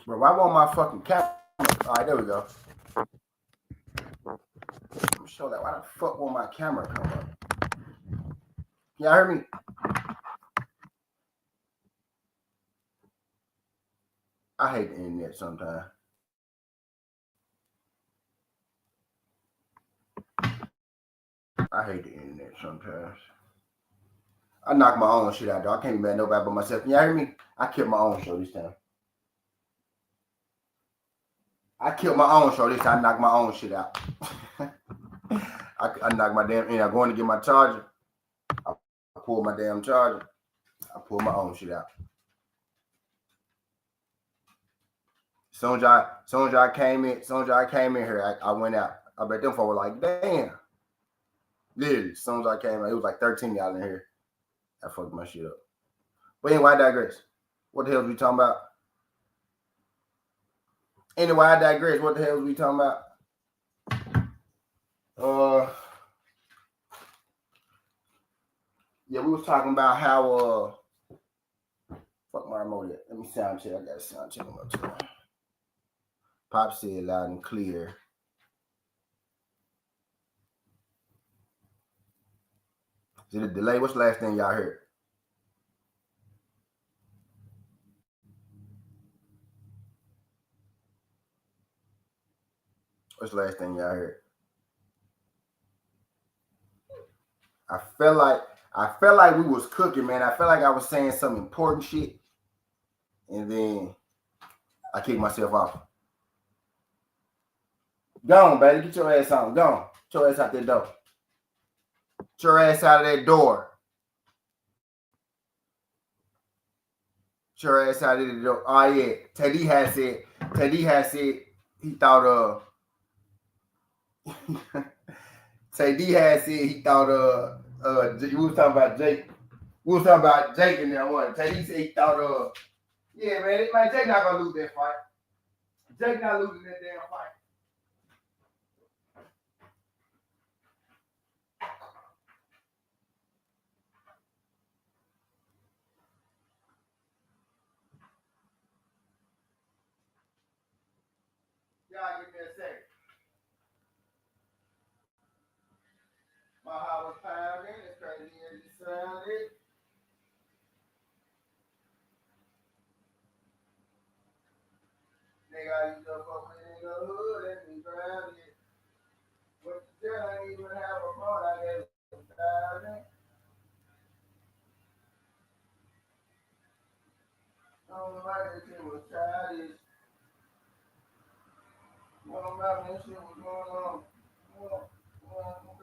Bro, why won't my fucking camera? All right, there we go. I'm show that. Why the fuck won't my camera come up? Y'all hear me? I hate the internet sometimes. I hate the internet sometimes. I knock my own shit out, though. I can't be mad at nobody but myself. Y'all hear me? I killed my own show this time. I killed my own show this time. I knocked my own shit out. I knocked my damn in. I'm going to get my charger. I pulled my damn charger. I pulled my own shit out. Soon as I came in here, I went out. I bet them folks were like, damn. Literally, as soon as I came in, it was like 13 y'all in here. I fucked my shit up. But anyway, I digress. What the hell are we talking about? Anyway, I digress. What the hell are we talking about? Yeah, we was talking about how fuck my remote yet. Let me sound check. I got a sound check on my too. Pop said loud and clear. Is it a delay? What's the last thing y'all heard? What's the last thing y'all heard? I felt like we was cooking, man. I felt like I was saying some important shit, and then I kicked myself off. Go on, baby. Get your ass on. Go on. Get your ass out that door. Get your ass out of that door. Get your ass out of the door. Oh yeah. Teddy had said he thought Say D had said he thought we was talking about Jake. We was talking about Jake in there one. Tay D said he thought yeah man, Jake not gonna lose that fight. Jake not losing that damn fight. Y'all give me a second. My heart was pounding, as crazy as it sounded. Nigga, I used to fuck with in the hood and be grounded. But still ain't even have a phone, I guess. I don't know why that shit was childish. I don't know that shit was going on.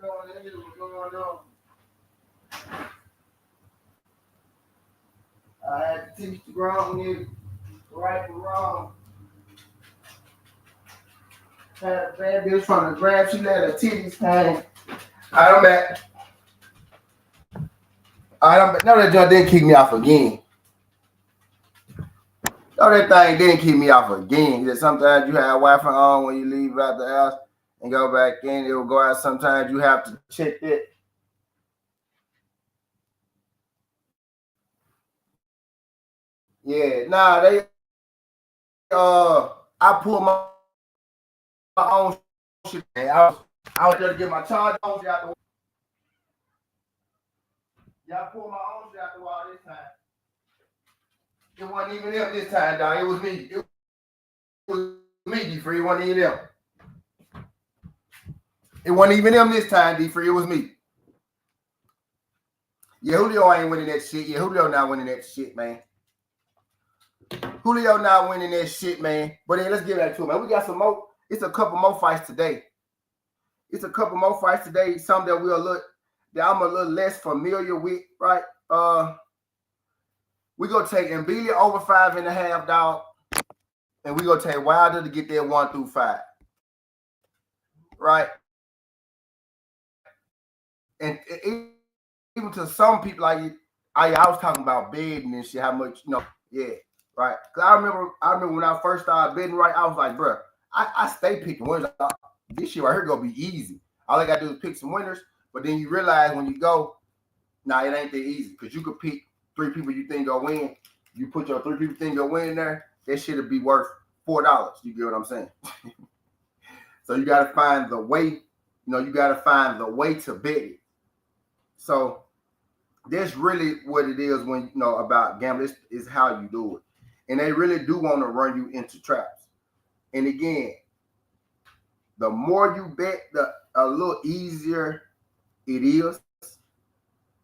That shit was going on. I had to teach the grown niggas right from wrong. Had a bad bitch from the grab, she let her titties hang. I don't bet. No, that joint didn't kick me off again. No, that thing didn't keep me off again. Because sometimes you have Wi-Fi on when you leave out the house and go back in. It will go out. Sometimes you have to check it. Yeah, nah, they I pulled my own shit. I was just to get my charge on out the wall. Yeah, I pulled my own shit out the wall this time. It wasn't even them this time, dog. It was me. It was me, D-Free. It wasn't even them. It wasn't even them this time, D-Free. It was me. Yeah, Julio ain't winning that shit. Yeah, Julio not winning that shit, man. Julio not winning that shit, man. But then let's get back to it, man. We got some more. It's a couple more fights today. Some that I'm a little less familiar with, right? We gonna take Mbelia over 5.5, dog, and we gonna take Wilder to get that 1 through 5, right? And even to some people, like I was talking about betting and shit, how much, yeah, right. Cause I remember when I first started betting, right, I was like, bro, I stay picking winners. This shit right here gonna be easy. All I gotta do is pick some winners. But then you realize when you go, nah, it ain't that easy. Because you could pick 3 people you think go win. You put your 3 people you think go win in there, that shit'll be worth $4. You get what I'm saying? So you gotta find the way, to bet it. So that's really what it is when about gambling. Is how you do it. And they really do want to run you into traps. And again, the more you bet, a little easier it is,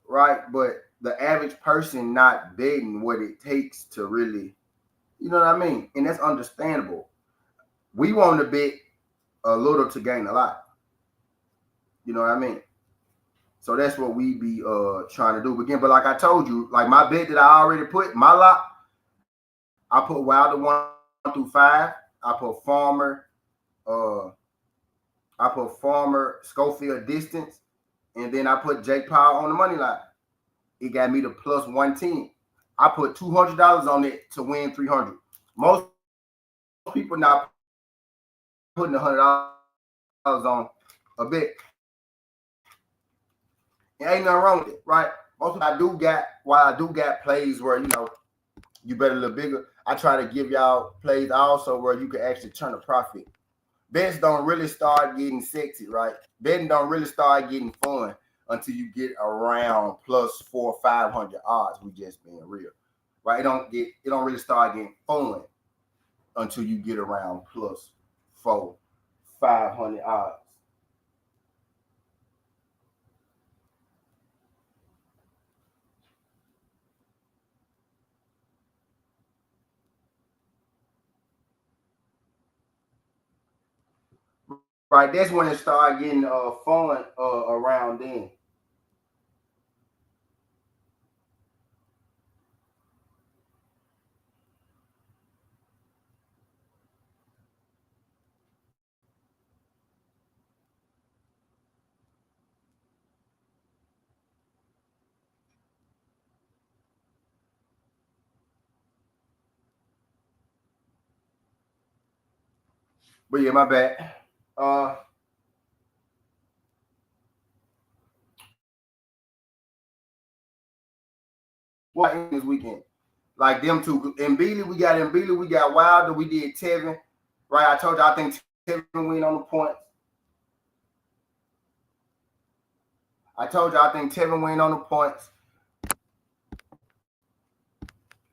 right? But the average person not betting what it takes to really, you know what I mean? And that's understandable. We want to bet a little to gain a lot. You know what I mean? So that's what we be trying to do again. But like I told you, like my bet that I already put, my lock, I put Wilder 1 through 5. I put Farmer, Schofield distance, and then I put Jake Paul on the money line. It got me to plus 110. I put $200 on it to win 300. Most people not putting $100 on a bet. It ain't nothing wrong with it, right? Most of I do got plays where you bet a little bigger. I try to give y'all plays also where you can actually turn a profit. Bets don't really start getting sexy, right? Betting don't really start getting fun until you get around plus 400 or 500 odds. We just being real, right? It don't really start getting fun until you get around plus 400, 500 odds. Right, that's when it started getting fun around then. But yeah, my bad. What in this weekend? Like them two. In Beasley, we got Wilder, we did Tevin. Right? I told you I think Tevin win on the points. I told you I think Tevin win on the points.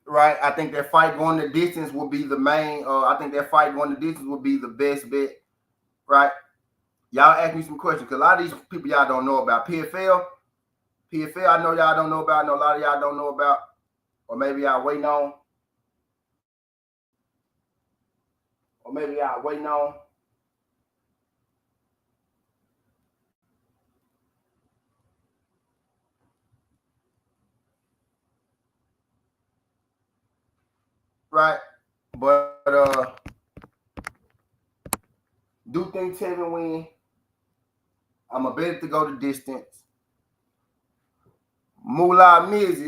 Right? I think that fight going the distance will be the main. I think that fight going the distance will be the best bet. Right? Y'all ask me some questions because a lot of these people y'all don't know about. PFL, I know y'all don't know about. I know a lot of y'all don't know about. Or maybe y'all waiting on. Right? But do think Tevin win. I'm a bet to go the distance. Moolah Mizzy,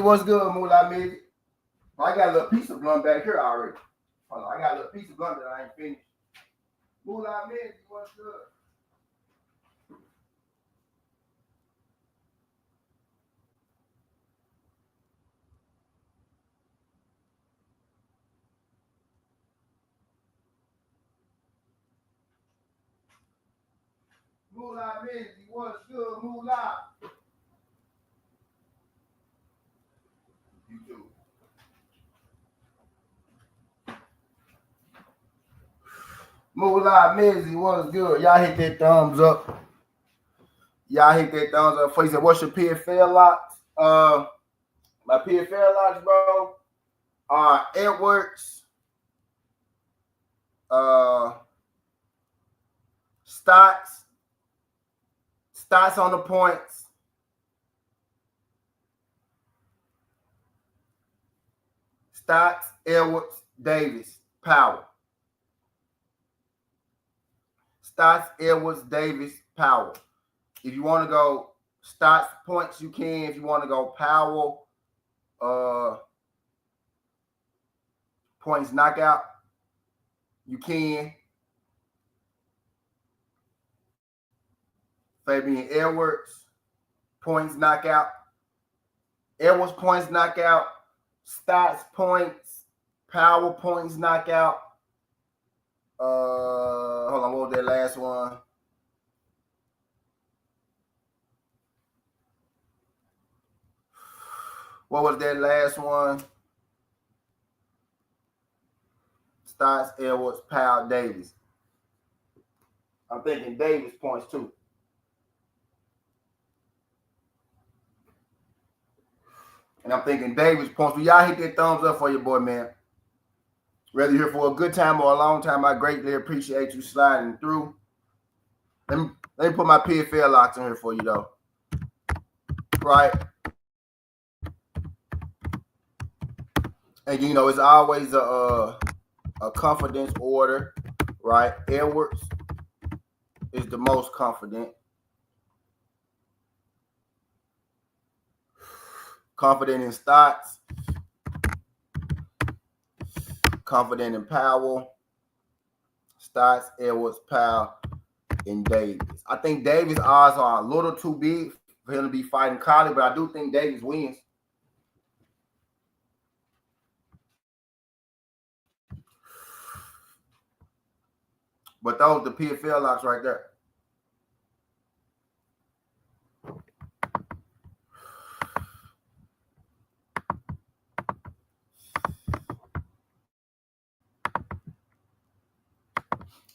what's good, Moolah Mizzy? I got a little piece of blunt back here already. Hold on, I got a little piece of blunt that I ain't finished. Moolah Mizzy, what's good? Moolah Mizzy, what's good, Moolah? You too. Moolah Mizzy, what's good? Y'all hit that thumbs up. For you said, what's your PFL locks? My PFL locks, bro, are Edwards, Stotts on the points. Stotts, Edwards, Davis, Power. Stotts, Edwards, Davis, Power. If you want to go Stotts points, you can. If you want to go Power, points knockout, you can. Fabian Edwards, points knockout. Edwards points knockout. Stotts points. Power points knockout. Hold on, what was that last one? Stotts, Edwards, Powell, Davis. I'm thinking Davis points too. And I'm thinking Davis points. Y'all hit that thumbs up for your boy, man. Whether you're here for a good time or a long time, I greatly appreciate you sliding through. Let me put my PFL locks in here for you, though. Right? And, you know, it's always a confidence order, right? Edwards is the most confident. Confident in Stotts. Confident in Powell. Stotts, Edwards, Powell, and Davis. I think Davis' odds are a little too big for him to be fighting Collie, but I do think Davis wins. But those the PFL locks right there.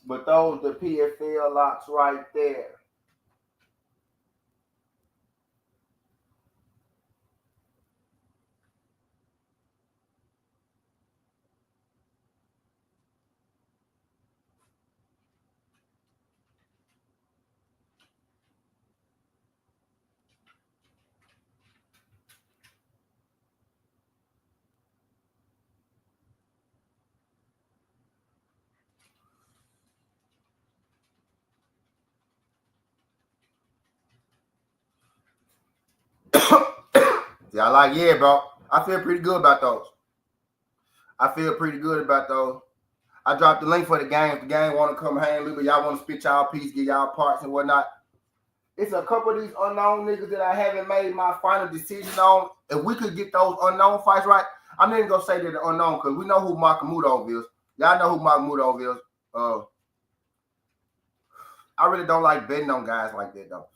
But those the PFL locks right there. Yeah, bro. I feel pretty good about those. I dropped the link for the gang. If the gang want to come hang a little bit, y'all want to spit y'all piece, get y'all parts and whatnot. It's a couple of these unknown niggas that I haven't made my final decision on. If we could get those unknown fights right, I'm not even gonna say they're the unknown because we know who Makamudov is. Y'all know who Makamudov is. I really don't like betting on guys like that though.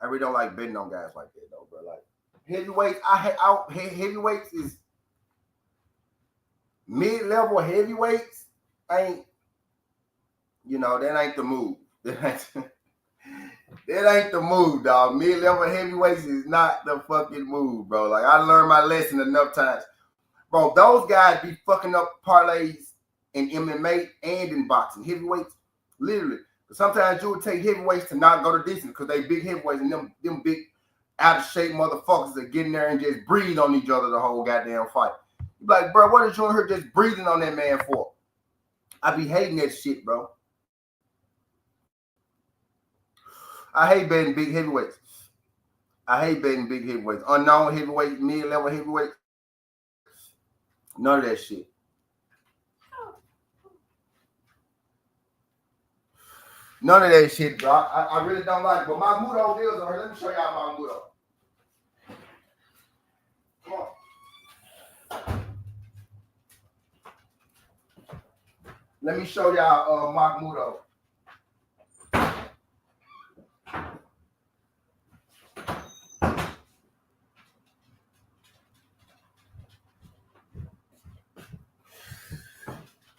I really don't like betting on guys like that though, bro. Like heavyweights, heavyweights is mid-level heavyweights ain't, that ain't the move. That ain't the move, dog. Mid-level heavyweights is not the fucking move, bro. Like, I learned my lesson enough times. Bro, those guys be fucking up parlays in MMA and in boxing. Heavyweights, literally. Sometimes you would take heavyweights to not go the distance because they big heavyweights and them big out-of-shape motherfuckers that get in there and just breathe on each other the whole goddamn fight. You be like, bro, what is you in here just breathing on that man for? I be hating that shit, bro. I hate betting big heavyweights. Unknown heavyweights, mid-level heavyweights. None of that shit. None of that shit, bro. I really don't like it. But my Mudo deals on here. Let me show y'all my Mudo. Come on. Let me show y'all Mark Mudo.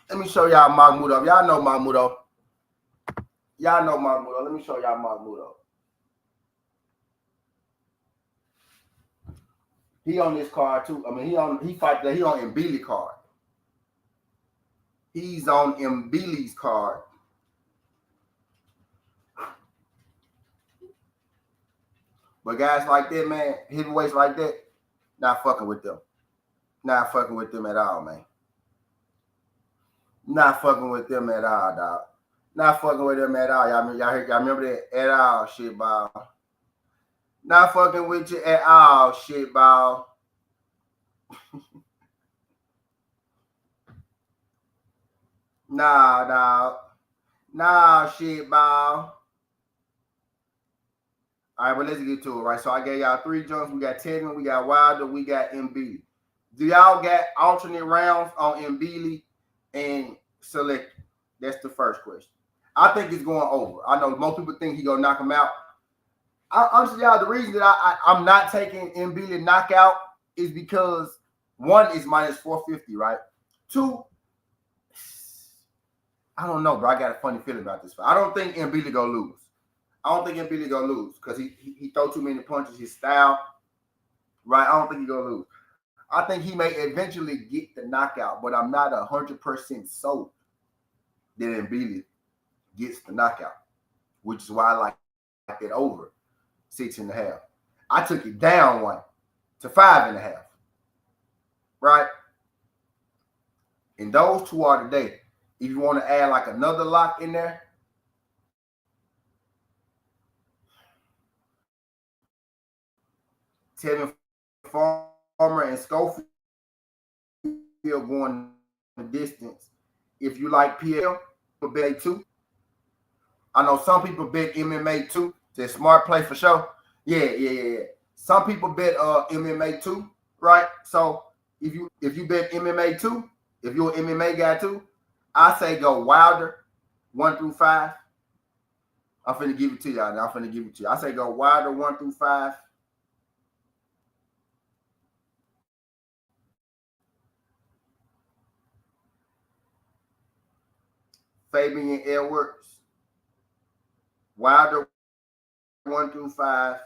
Let me show y'all Mahmudo. Y'all know Mahmudo. Let me show y'all Mahmudo. He on this card too. I mean, he on Mbili card. He's on Mbili's card. But guys like that, man, heavyweights like that, not fucking with them. Not fucking with them at all, man. Not fucking with them at all, dog. Not fucking with them at all. Y'all remember that at all, shit ball. Not fucking with you at all, shit ball. Nah, dog. Nah, shit ball. All right, but let's get to it, right? So I gave y'all 3 jumps. We got Tedman, we got Wilder, we got Mbili. Do y'all got alternate rounds on Mbili and Select? That's the first question. I think it's going over. I know most people think he's going to knock him out. Honestly, y'all, the reason that I'm not taking Mbili knockout is because 1 is minus 450, right? 2, I don't know, bro. I got a funny feeling about this fight. I don't think Mbili going to lose. I don't think Mbili going to lose because he throw too many punches, his style, right? I don't think he's going to lose. I think he may eventually get the knockout, but I'm not 100% sold that Mbili gets the knockout, which is why I like it over 6.5. I took it down 1 to 5.5, right? And those 2 are today. If you want to add like another lock in there, Tevin Farmer and Schofield going the distance. If you like PFL, bet 2. I know some people bet MMA 2. It's a smart play for sure. Yeah. Some people bet MMA 2, right? So if you bet MMA 2, if you're an MMA guy too, I say go Wilder 1 through 5. I'm finna give it to y'all. I say go Wilder 1 through 5. Fabian Edwards, Wilder 1 through 5.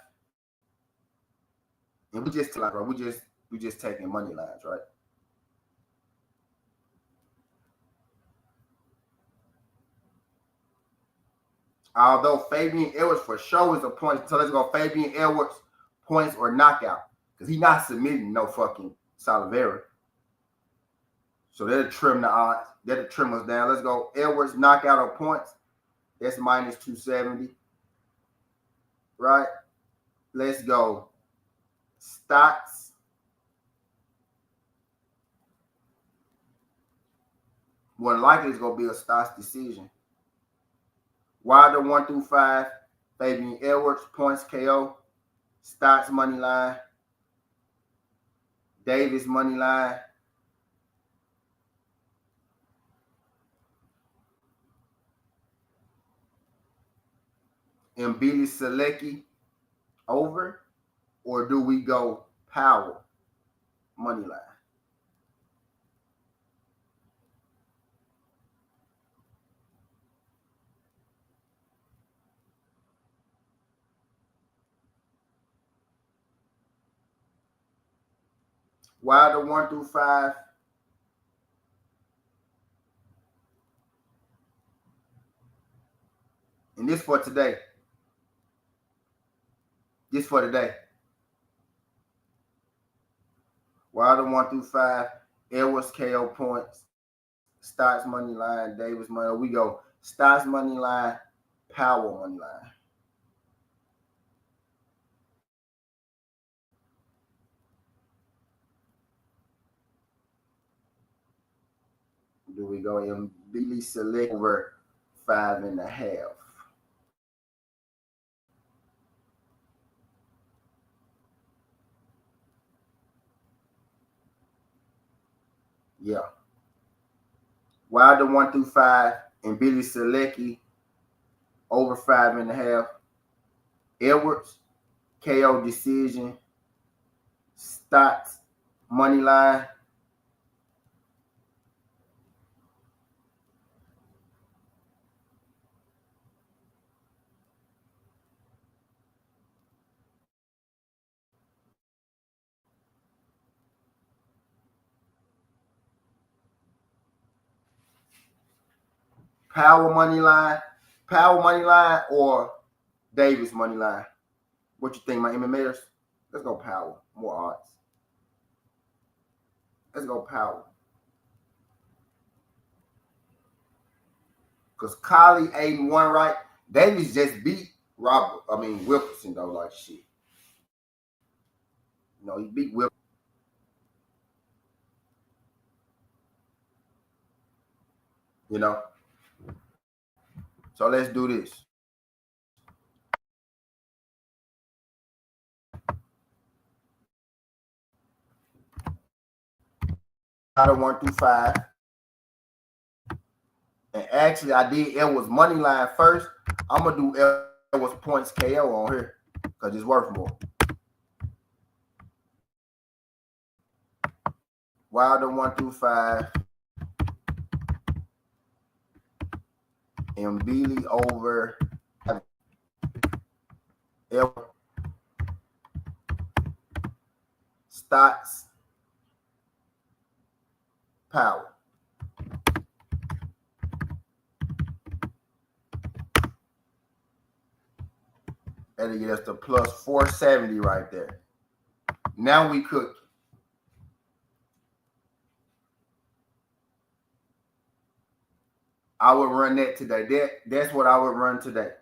And we just taking money lines, right? Although Fabian Edwards for sure is a point. So let's go Fabian Edwards points or knockout. Because he's not submitting no fucking Salivera. So that'll trim the odds. That'll trim us down. Let's go Edwards knockout or points. That's minus 270. Right? Let's go Stocks. more likely it's gonna be a Stotts decision. Wilder 1 through 5, Fabian Edwards, points KO. Stotts money line. Davis money line. And Billy Selecki over, or do we go Powell money line? Wilder 1 through 5. And this for today. This for today. Wilder 1 through 5. Edwards KO points. Stotts money line. Davis money. We go Stotts money line. Powell money line. Do we go in Billy Select over 5.5? Yeah. Wilder 1 through 5 and Billy Selecki over 5.5. Edwards KO decision. Stotts money line. Powell money line. Powell money line or Davis money line. What you think, my MMAers? Let's go Powell. More odds. Let's go Powell. Because Collie 8-1, right? Davis just beat Wilkerson, though, like shit. You know, he beat Wilkerson. You know? So let's do this. Out of 1 through 5. And actually, I did Edwards money line first. I'm going to do Edwards points KO on here because it's worth more. Wilder 1 through 5. And Billy over Edwards. Stotts. Powell. That'll get us to plus 470 right there. Now we cook. I would run that today. That's what I would run today.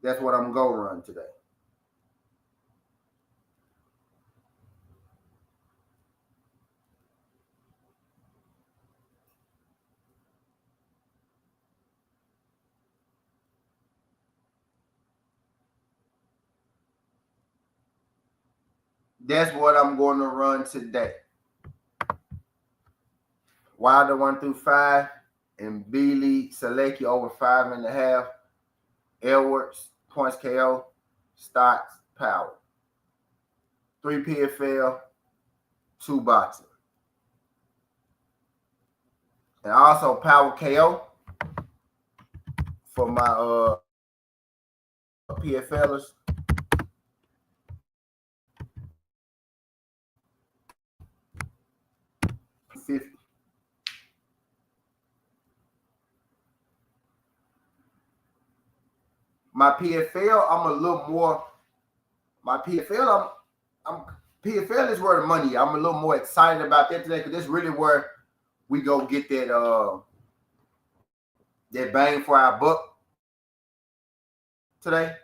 That's what I'm going to run today. That's what I'm going to run today. Wilder 1 through 5 and Billy Selecki over 5.5. Edwards points KO. Stotts Powell. 3 PFL, 2 boxing. And also Powell KO for my PFLers. $50. My PFL, I'm a little more. My PFL, PFL is where the money. I'm a little more excited about that today because that's really where we go get that that bang for our buck today.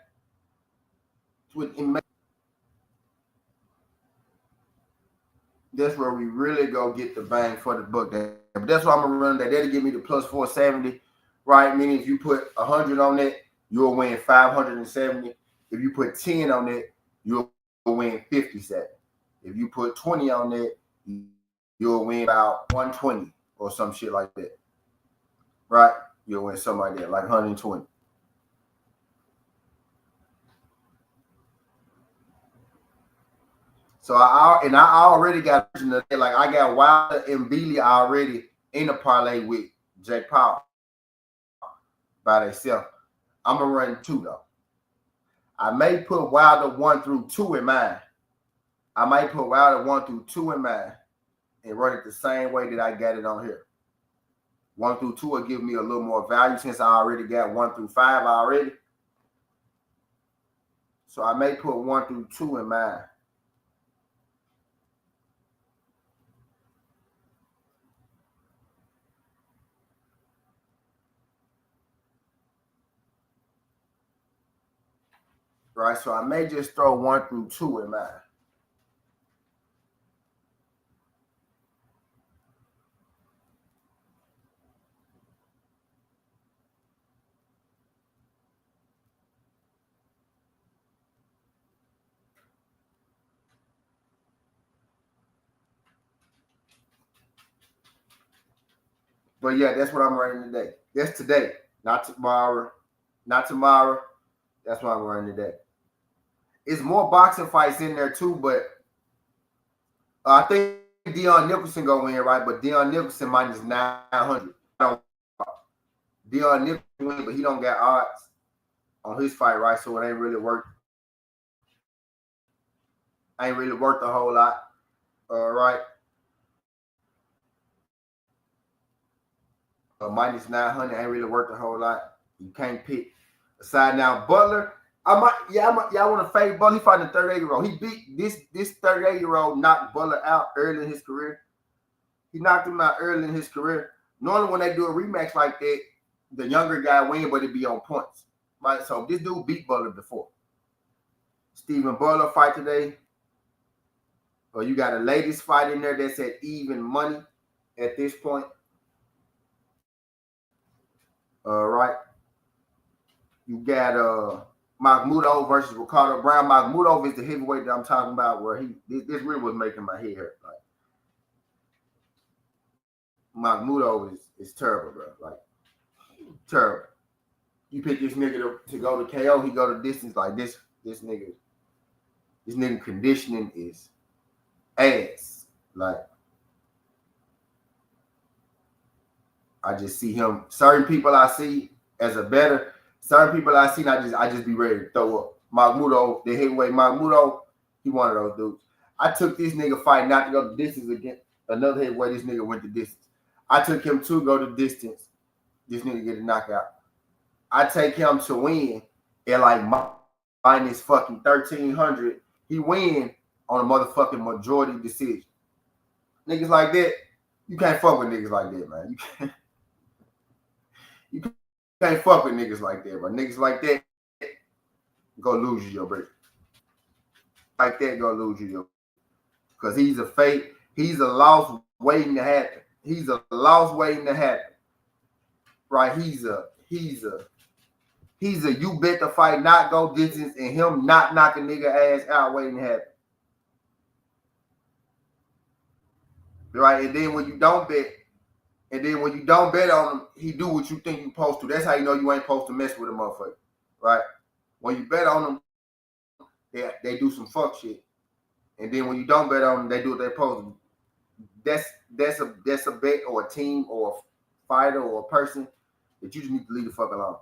That's where we really go get the bang for the buck. But that's why I'm gonna run that. That'll give me the plus 470, right? Meaning if you put 100 on it, you'll win 570. If you put 10 on it, you'll win 57. If you put 20 on it, you'll win about 120 or some shit like that, right? You'll win something like that, like 120. So I already got like I got Wilder and Beasley already in the parlay with Jake Paul by themselves. I'm gonna run 2 though. I may put Wilder 1 through 2 in mine. I might put Wilder 1 through 2 in mine and run it the same way that I got it on here. 1 through 2 will give me a little more value since I already got 1 through 5 already. So I may put 1 through 2 in mine. Right, so I may just throw 1 through 2 in mine. But yeah, that's what I'm running today. That's today, not tomorrow. Not tomorrow. That's what I'm running today. It's more boxing fights in there too, but I think Dion Nicholson gonna win, right? But Dion Nicholson minus 900. Dion Nicholson win, but he don't got odds on his fight, right? So it ain't really worth. Ain't really worth a whole lot, right? Minus 900 ain't really worth a whole lot. You can't pick. Aside now, Butler. Y'all want to fade Butler. He fighting a 38-year-old. He beat this 38-year-old, knocked Butler out early in his career. He knocked him out early in his career. Normally, when they do a rematch like that, the younger guy win, but it be on points, right? So this dude beat Butler before. Stephen Butler fight today. Or you got a ladies fight in there that's at even money at this point. Right. You got Mahmoudov versus Ricardo Brown. Mahmoudov is the heavyweight that I'm talking about, where this really was making my head hurt. Like Mahmoudov is terrible, bro. Like terrible. You pick this nigga to go to KO, he go to distance like this. This nigga conditioning is ass. Like I just see him. Certain people I see as a better. Certain people I seen, I just be ready to throw up. Mahmoudov, the heavyweight Mahmoudov, he one of those dudes. I took this nigga fight not to go the distance against another heavyweight. This nigga went the distance. I took him to go the distance. This nigga get a knockout. I take him to win at like minus fucking 1,300. He win on a motherfucking majority decision. Niggas like that, you can't fuck with niggas like that, man. You can't fuck with niggas like that, bro. Niggas like that, go lose you your break. Like that, go lose you your. Because he's a fake. He's a loss waiting to happen. He's a loss waiting to happen. Right? He's a you bet the fight not go distance and him not knocking nigga ass out waiting to happen. Right? And then when you don't bet on him, he do what you think you supposed to. That's how you know you ain't supposed to mess with a motherfucker. Right? When you bet on them, they do some fuck shit. And then when you don't bet on them, they do what they're supposed to. That's a bet or a team or a fighter or a person that you just need to leave the fuck alone.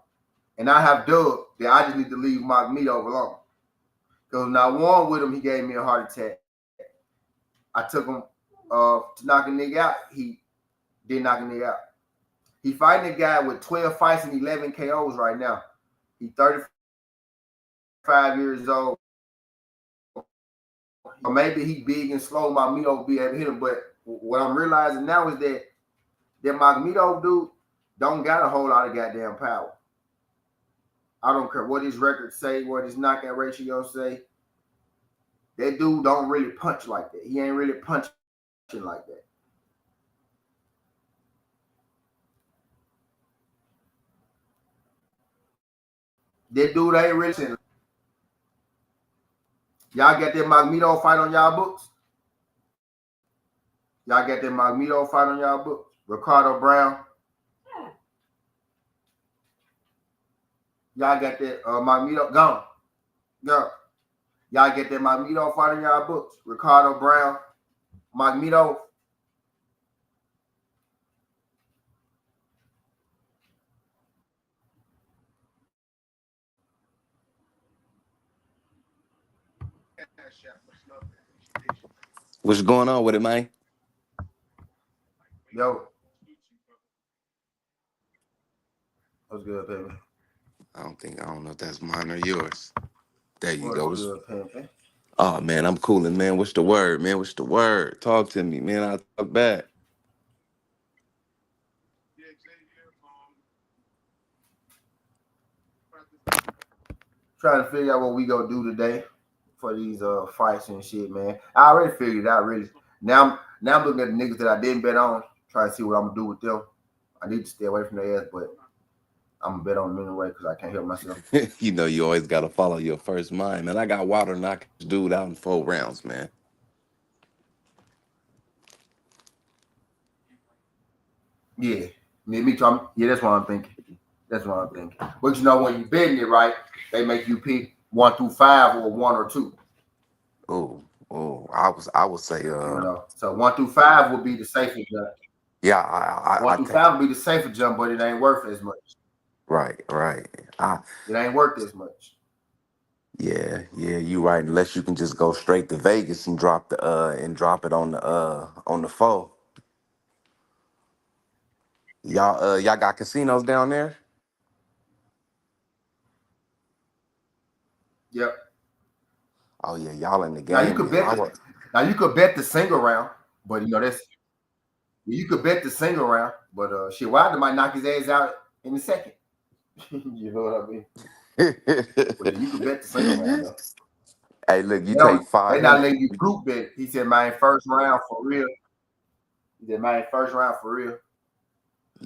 And I have Doug that I just need to leave Magomedov alone. Because when I won with him, he gave me a heart attack. I took him to knock a nigga out. He didn't knock a nigga out. He fighting a guy with 12 fights and 11 KOs right now. He's 35 years old. Or maybe he big and slow. Magomedov be able to hit him. But what I'm realizing now is that Magomedov dude don't got a whole lot of goddamn power. I don't care what his records say, what his knockout ratio say. That dude don't really punch like that. He ain't really punching like that. That dude ain't really. Y'all got that Magneto fight on y'all books? Y'all got that Magneto fight on y'all books? Ricardo Brown. Y'all got that Magneto gone. Go. Y'all get that Magneto fight on y'all books? Ricardo Brown. Magneto. What's going on with it, man? Yo. What's good, baby? I don't know if that's mine or yours. There you What's go. good, baby? Oh man, I'm cooling, man. What's the word, man? What's the word? Talk to me, man. I'll talk back. Trying to figure out what we gonna do today for these fights and shit, man. I already figured it out, really. Now I'm looking at the niggas that I didn't bet on, trying to see what I'm gonna do with them. I need to stay away from their ass, but I'm gonna bet on them anyway because I can't help myself. You know, you always gotta follow your first mind, man. I got Wilder knocking this dude out in 4 rounds, man. Yeah, me too. Yeah, that's what I'm thinking. That's what I'm thinking. But you know, when you betting it right, they make you pick 1 through 5 or 1 or 2. Oh, oh, I would say, You know, so 1 through 5 would be the safer jump. yeah, One I through think, five would be the safer jump, but it ain't worth as much. right, right. I, It ain't worth as much. yeah, yeah, you right. Unless you can just go straight to Vegas and drop it on the foe. Y'all got casinos down there? Yep. Oh yeah, y'all in the Now you game could then. bet the now you could bet the single round, but you know that's you could bet the single round, but shit, Wilder might knock his ass out in the second. You know what I mean? But yeah, you could bet the single round though. Hey, look, you They take don't. They not 500. letting you group bet. He said, "Man, first round for real." He said, "Man, first round for real."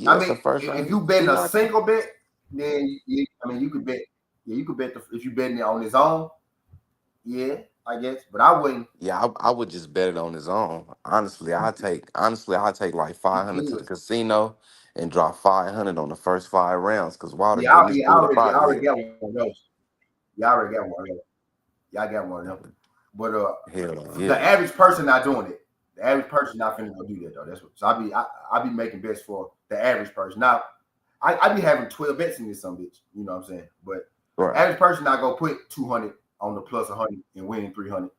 I Yes, mean, the first if round you betting a casino. single bet, then I mean you could bet. Yeah, you could bet if you betting it on his own. Yeah, I guess, but I wouldn't. Yeah, I would just bet it on his own. Honestly, I take like You 500 to could. the casino and drop 500 on the first 5 rounds because Wilder getting this dude up I out of already here. got one of those. Yeah, I already got one of those. Yeah, I got one of them. But Hell the yeah. average person not doing it. The average person not finna go do that though. That's what. So I be making bets for the average person. Now I be having 12 bets in this some bitch. You know what I'm saying? But Right. average person not gonna put 200 on the plus 100 and win 300.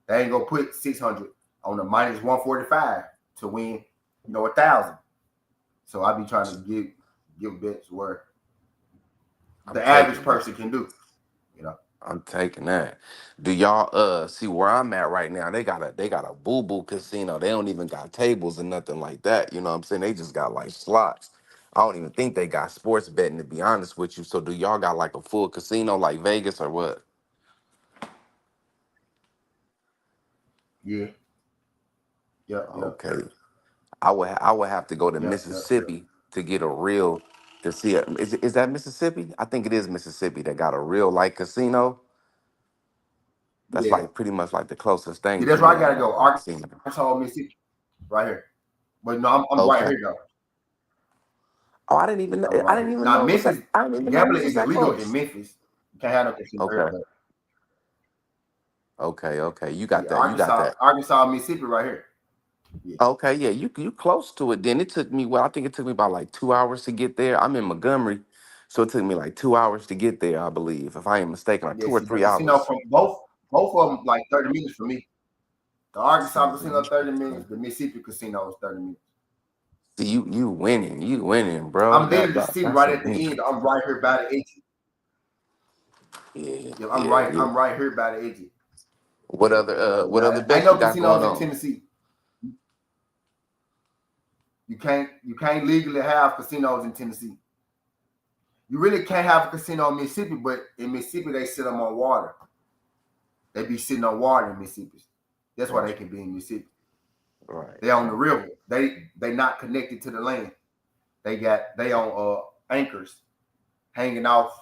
They ain't gonna put 600 on the minus 145 to win. 1,000. So I be trying to give bets where I'm the average taking that. person can do. You know. I'm taking that. Do y'all see where I'm at right now? They got a boo boo casino. They don't even got tables and nothing like that. You know what I'm saying? They just got like slots. I don't even think they got sports betting to be honest with you. So do y'all got like a full casino like Vegas or what? Yeah. Yep. Yep. Okay. I would have to go to Yep. Yep. Yep. Mississippi to get a real to see a, is that Mississippi? I think it is Mississippi that got a real like casino. That's Yeah. like pretty much like the closest thing Yeah, to that's where me I on gotta go. on casino. Arkansas, Mississippi, right here. But no, I'm right Okay. here though. Oh, I didn't even Yeah, know. I'm I right didn't here. even Now know it was that. Memphis, I didn't even know it gambling was is that illegal in close. Memphis. You can't have no casino here, Okay. but Okay. Okay. You got yeah, that. You got that. Mississippi, right here. Yeah, Okay. Yeah. You close to it. Then it took me. Well, I think it took me about like 2 hours to get there. I'm in Montgomery, so it took me like 2 hours to get there. I believe, if I ain't mistaken, like yeah. two or See, the three casino hours. from both of them like 30 minutes for me. The Arkansas casino 30 minutes. The Mississippi casino is 30 minutes. See, you winning, bro. I'm That literally that sitting that's right a at the win. end. I'm right here by the exit. Yeah, Yeah, I'm yeah, right. yeah. I'm right here by the exit. What other Ain't bets no you got casinos going in on? Tennessee. You can't legally have casinos in Tennessee. You really can't have a casino in Mississippi, but in Mississippi they sit them on water. They be sitting on water in Mississippi. That's why Right, they can be in Mississippi. right, They on the right. river. They not connected to the land. They on anchors hanging off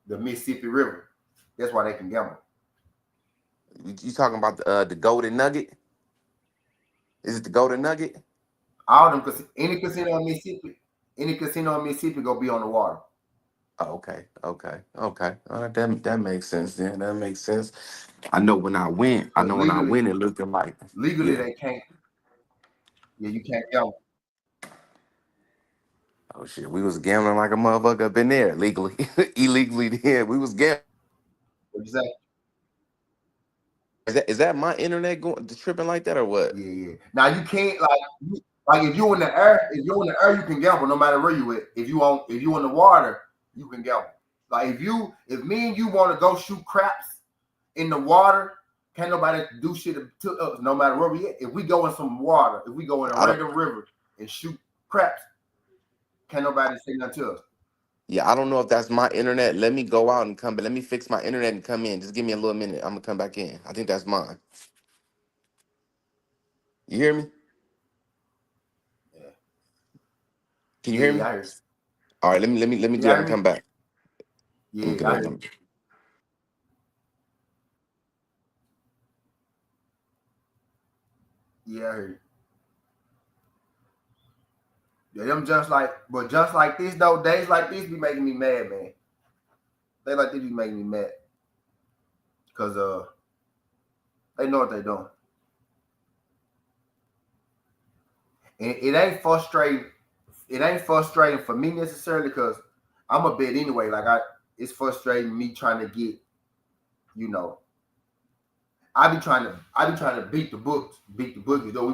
the Mississippi River. That's why they can gamble. You talking about the Golden Nugget? Is it the Golden Nugget? All them, any casino in Mississippi gonna be on the water. Oh, okay, okay, okay. That makes sense. Then that makes sense. I Cause know when I went, it looked like, legally yeah. they can't. Yeah, you can't gamble. Oh shit, we was gambling like a motherfucker up in there legally, illegally. Then we was gambling. Exactly. Is that my internet going tripping like that or what? Yeah, yeah. Now you can't like if you're in the air, you can gamble no matter where you at. If you in the water, you can gamble. Like if me and you want to go shoot craps in the water, can't nobody do shit to us no matter where we at. If we go in some water, if we go in a I don't. random river and shoot craps, can't nobody say nothing to us. Yeah, I don't know if that's my internet. Let me go out and come back. Let me fix my internet and come in. Just give me a little minute. I'm gonna come back in. I think that's mine. You hear me? Yeah, Can you yeah, hear yeah. me? I hear. All right, let me You do that hear and me? come back. Let me Yeah, get I that. hear. Yeah, I hear. Yeah, them just like this though. Days like this be making me mad, man. They like this be making me mad because they know what they doing, and it ain't frustrating. It ain't frustrating for me necessarily because I'm a bet anyway. It's frustrating me trying to get, you know, I be trying to beat the books, beat the bookies. Though we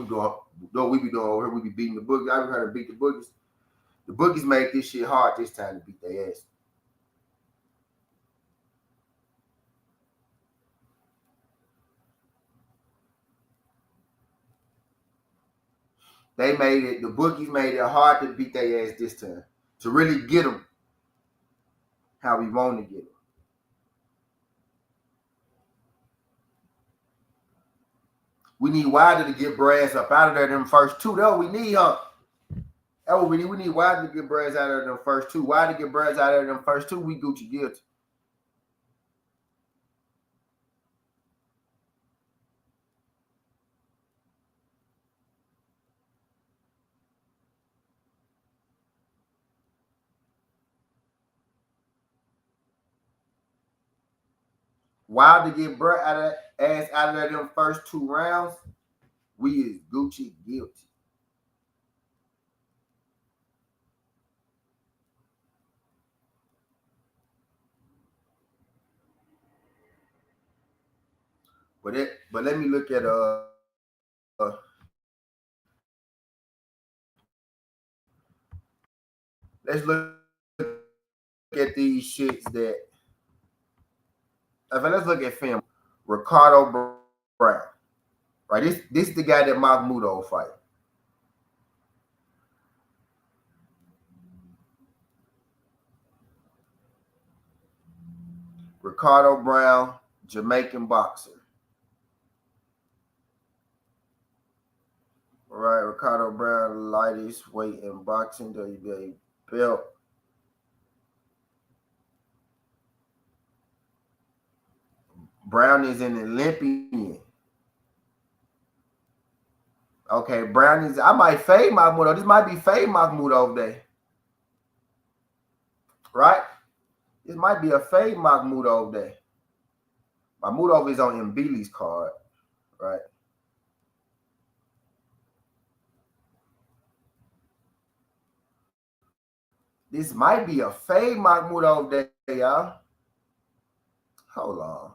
be doing over here, we be beating the bookies. I be trying to beat the bookies. The bookies made this shit hard this time to beat their ass. The bookies made it hard to beat their ass this time. To really get them how we want to get them. We need Wilder to get Brass up out of there them first two. Though we need her. That's what we need. We need Wilder to get Brass out of them first two. Wilder to get Brass out of them first two. We Gucci guilty. Wilder to get Brass out of there them first two rounds. We is Gucci guilty. But let me look at let's look at these shits that let's look at film. Ricardo Brown. Right? This is the guy that Mahmoudov fight. Ricardo Brown, Jamaican boxer. All right, Ricardo Brown, lightest weight in boxing, WBA belt. Brown is an Olympian. Okay, Brown is. I might fade Mahmoudov. This might be fade Mahmoudov day, right? This might be a fade Mahmoudov day. Mahmoudov is on Mbili's card, right? This might be a fade Mahmoudov day, y'all. Hold on.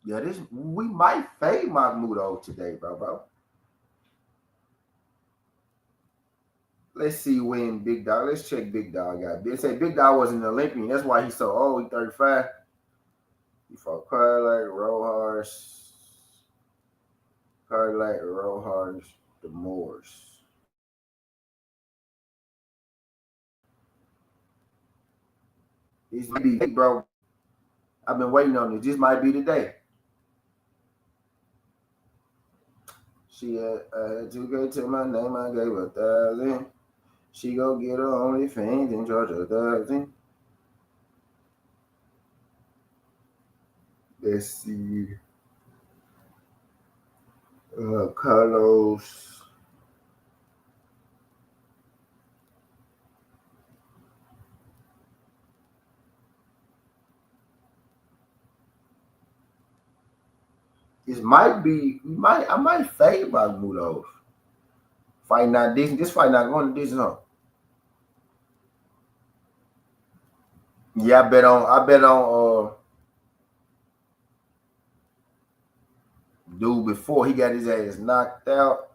Yeah, this we might fade Mahmoudov today, bro. Let's see when Big Dog. Let's check Big Dog out. They say Big Dog was an Olympian. That's why he's so old. He's 35. He fought Carlac, Rojas, the Moors. He's big, bro. I've been waiting on it. This might be the day. She had to go to my name. I gave her 1,000. She go get her only fans in charge of 1,000. Let's see. Carlos. This might be. I might fade Magmudo. Fight not decent. This fight not going to decent, huh? Yeah, I bet on. Dude before he got his ass knocked out.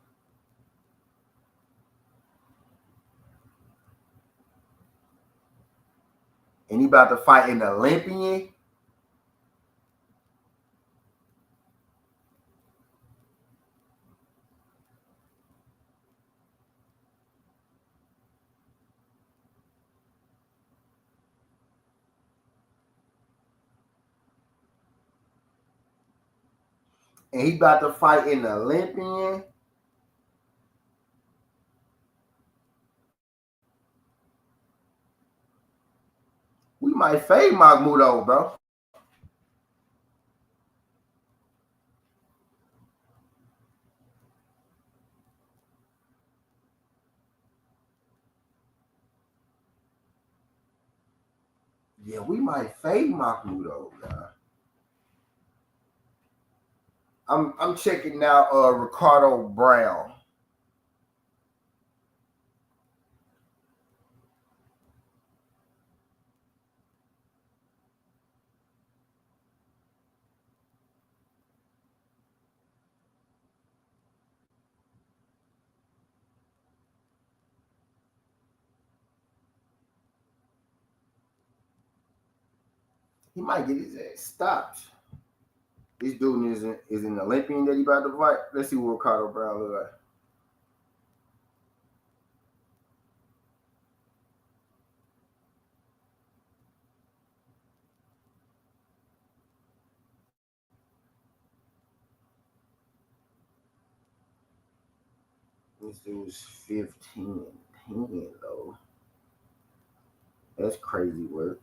And he about to fight an Olympian. And he about to fight an Olympian. We might fade Mahmoud, bro. Yeah, we might fade Mahmoud, guys. I'm checking now Ricardo Brown. He might get his ass stopped. This dude is an Olympian that he about to fight. Let's see what Ricardo Brown look like. This dude's 15-10 though. That's crazy work.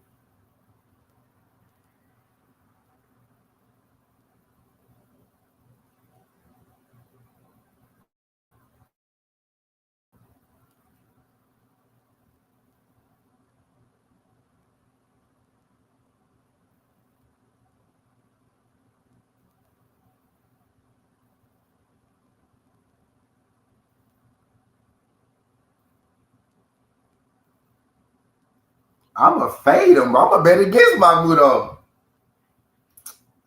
I'ma fade him. I'ma bet against Mahmoud.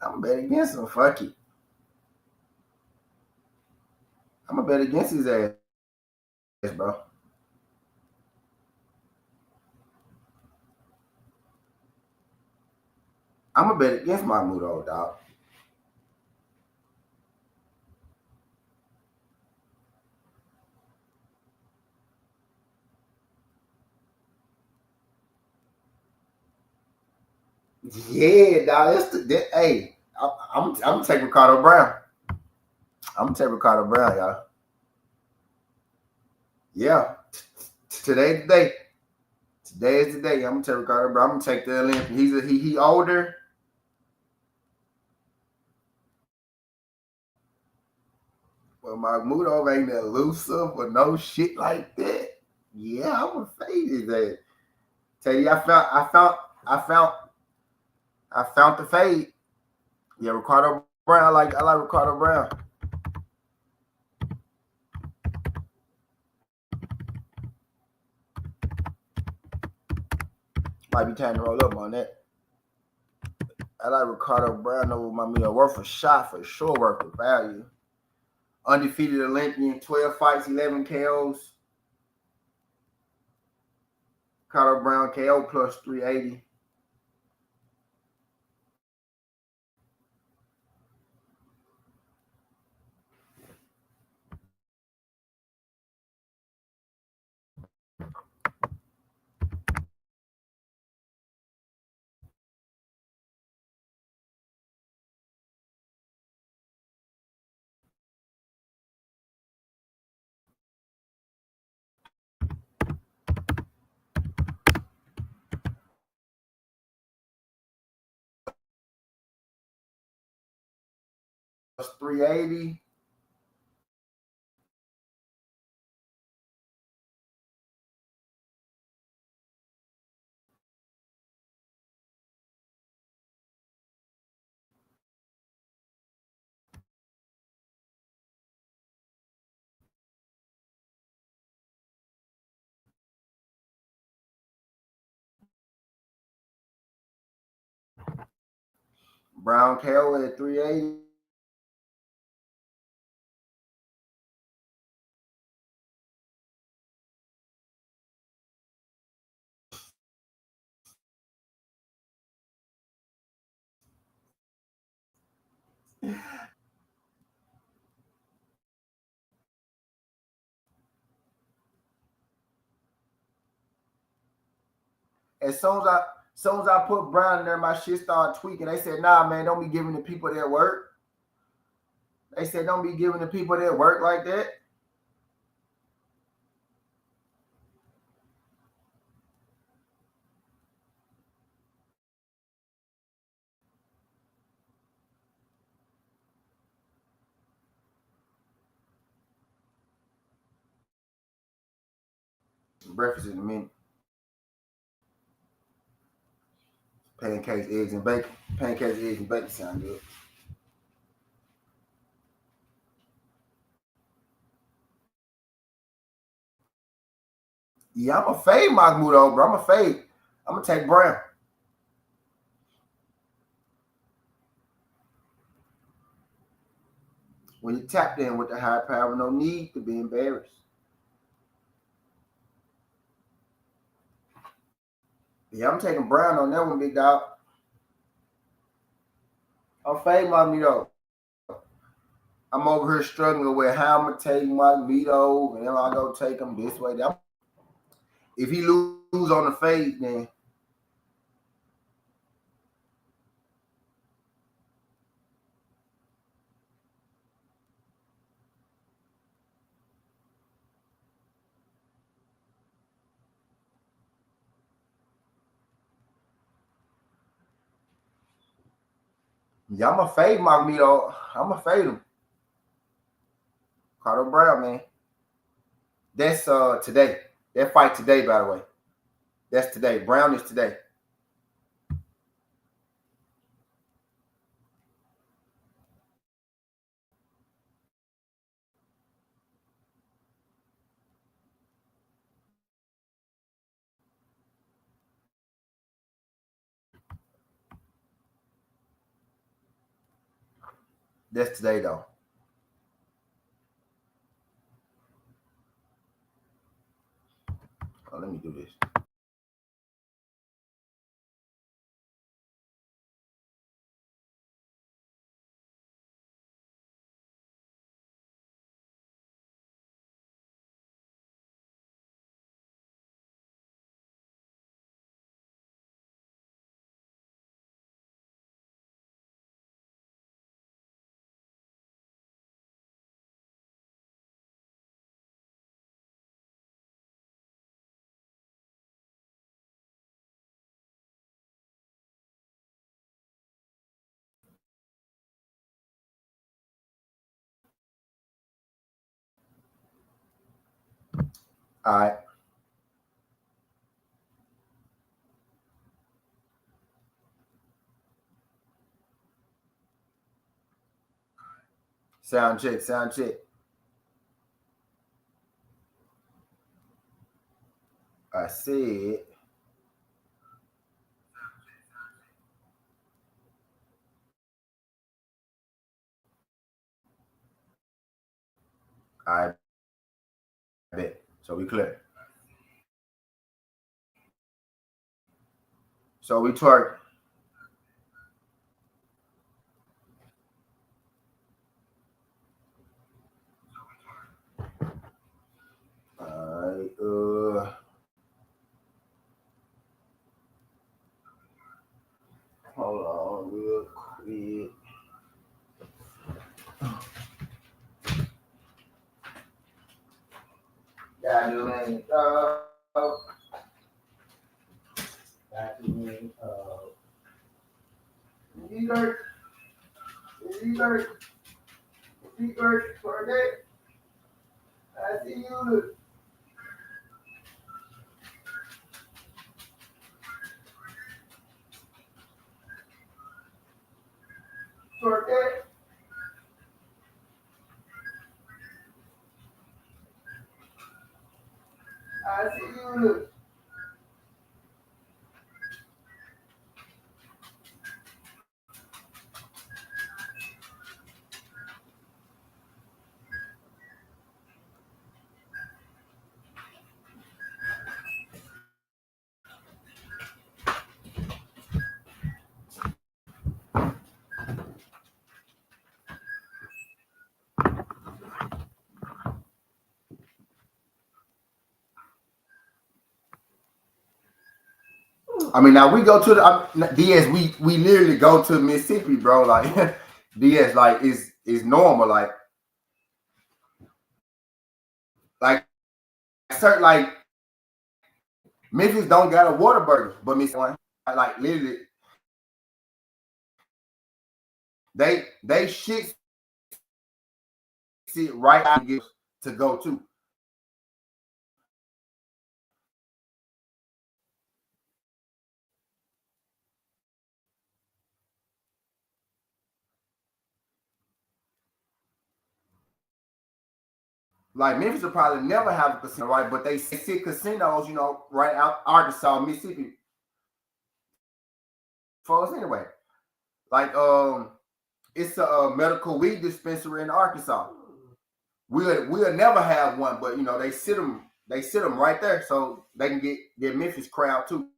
I'ma bet against him. Fuck it. I'ma bet against his ass, bro. I'ma bet against Mahmoud, dog. Yeah, dog. Hey, I'm taking Ricardo Brown. I'm taking Ricardo Brown, y'all. Yeah. Today's the day. Today is the day. I'm gonna take Ricardo Brown. I'm gonna take the Olympian. He older. But Mahmoudov ain't elusive or no shit like that. Yeah, I'm gonna fade his ass. Tell you, I found the fade. Yeah, Ricardo Brown. I like Ricardo Brown. Might be time to roll up on that. I like Ricardo Brown over my meal. Worth a shot for sure. Worth of value. Undefeated Olympian, 12 fights, 11 KOs. Ricardo Brown KO plus 380. 380. Brown KO at 380. As soon as I put Brown in there, my shit started tweaking. They said, nah, man, don't be giving the people that work. They said, don't be giving the people that work like that. Breakfast in a minute. Pancakes, eggs, and bacon. Pancakes, eggs, and bacon sound good. Yeah, I'm a fade Mahmoud, bro. I'm a fade. I'm gonna take Brown. When you tapped in with the high power, no need to be embarrassed. Yeah, I'm taking Brown on that one, big dog. I'm fade Magneto. I'm over here struggling with how I'm gonna take Magneto, and then I go take him this way. If he lose on the fade, then yeah, I'm gonna fade Magneto. I'm gonna fade him. Carter Brown, man. That's today. That fight today, by the way. That's today. Brown is today. That's today though. Oh, let me do this. All right. Sound check. Sound check. I said. I bet. So we clear. So we twerk. All right. Hold on real quick. Got to lane. Got to lane. Either. I see you. Forget. I see you. I mean, now we go to the DS. We literally go to Mississippi, bro. Like DS, like is normal. Like certain like Memphis don't got a water burger, but Mississippi like literally they shit sit right out to go to. Like Memphis will probably never have a casino, right? But they sit casinos, right out Arkansas, Mississippi for us anyway. Like it's a medical weed dispensary in Arkansas. We'll never have one, but they sit them right there so they can get Memphis crowd too.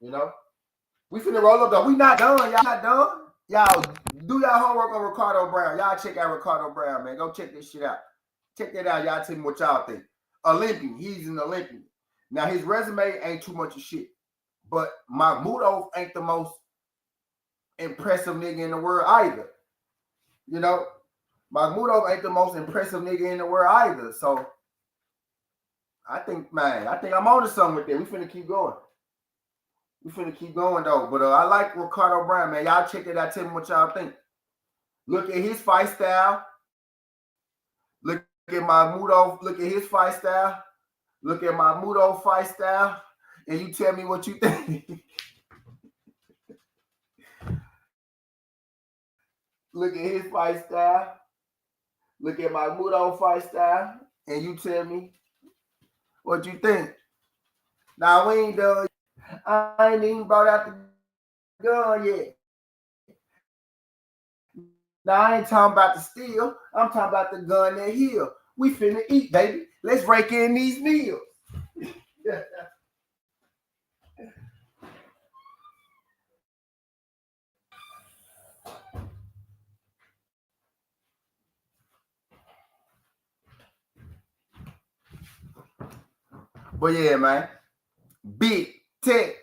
You know, we finna roll up though. We not done. Y'all not done. Y'all do y'all homework on Ricardo Brown. Y'all check out Ricardo Brown, man. Go check this shit out. Check that out. Y'all tell me what y'all think. Olympian. He's an Olympian. Now his resume ain't too much of shit, but Mahmoudov ain't the most impressive nigga in the world either. You know, Mahmoudov ain't the most impressive nigga in the world either. So I think I'm on to something with that. We finna keep going. We finna keep going though. But I like Ricardo Brown, man. Y'all check it out. Tell me what y'all think. Look at his fight style. Look at Mahmoudov. Look at his fight style. Look at Mahmoudov fight style. And you tell me what you think. Look at his fight style. Look at Mahmoudov fight style. And you tell me what you think. Now we ain't done. I ain't even brought out the gun yet. Now I ain't talking about the steel. I'm talking about the gun that heal. We finna eat, baby. Let's break in these meals. But yeah, man. Big Tex.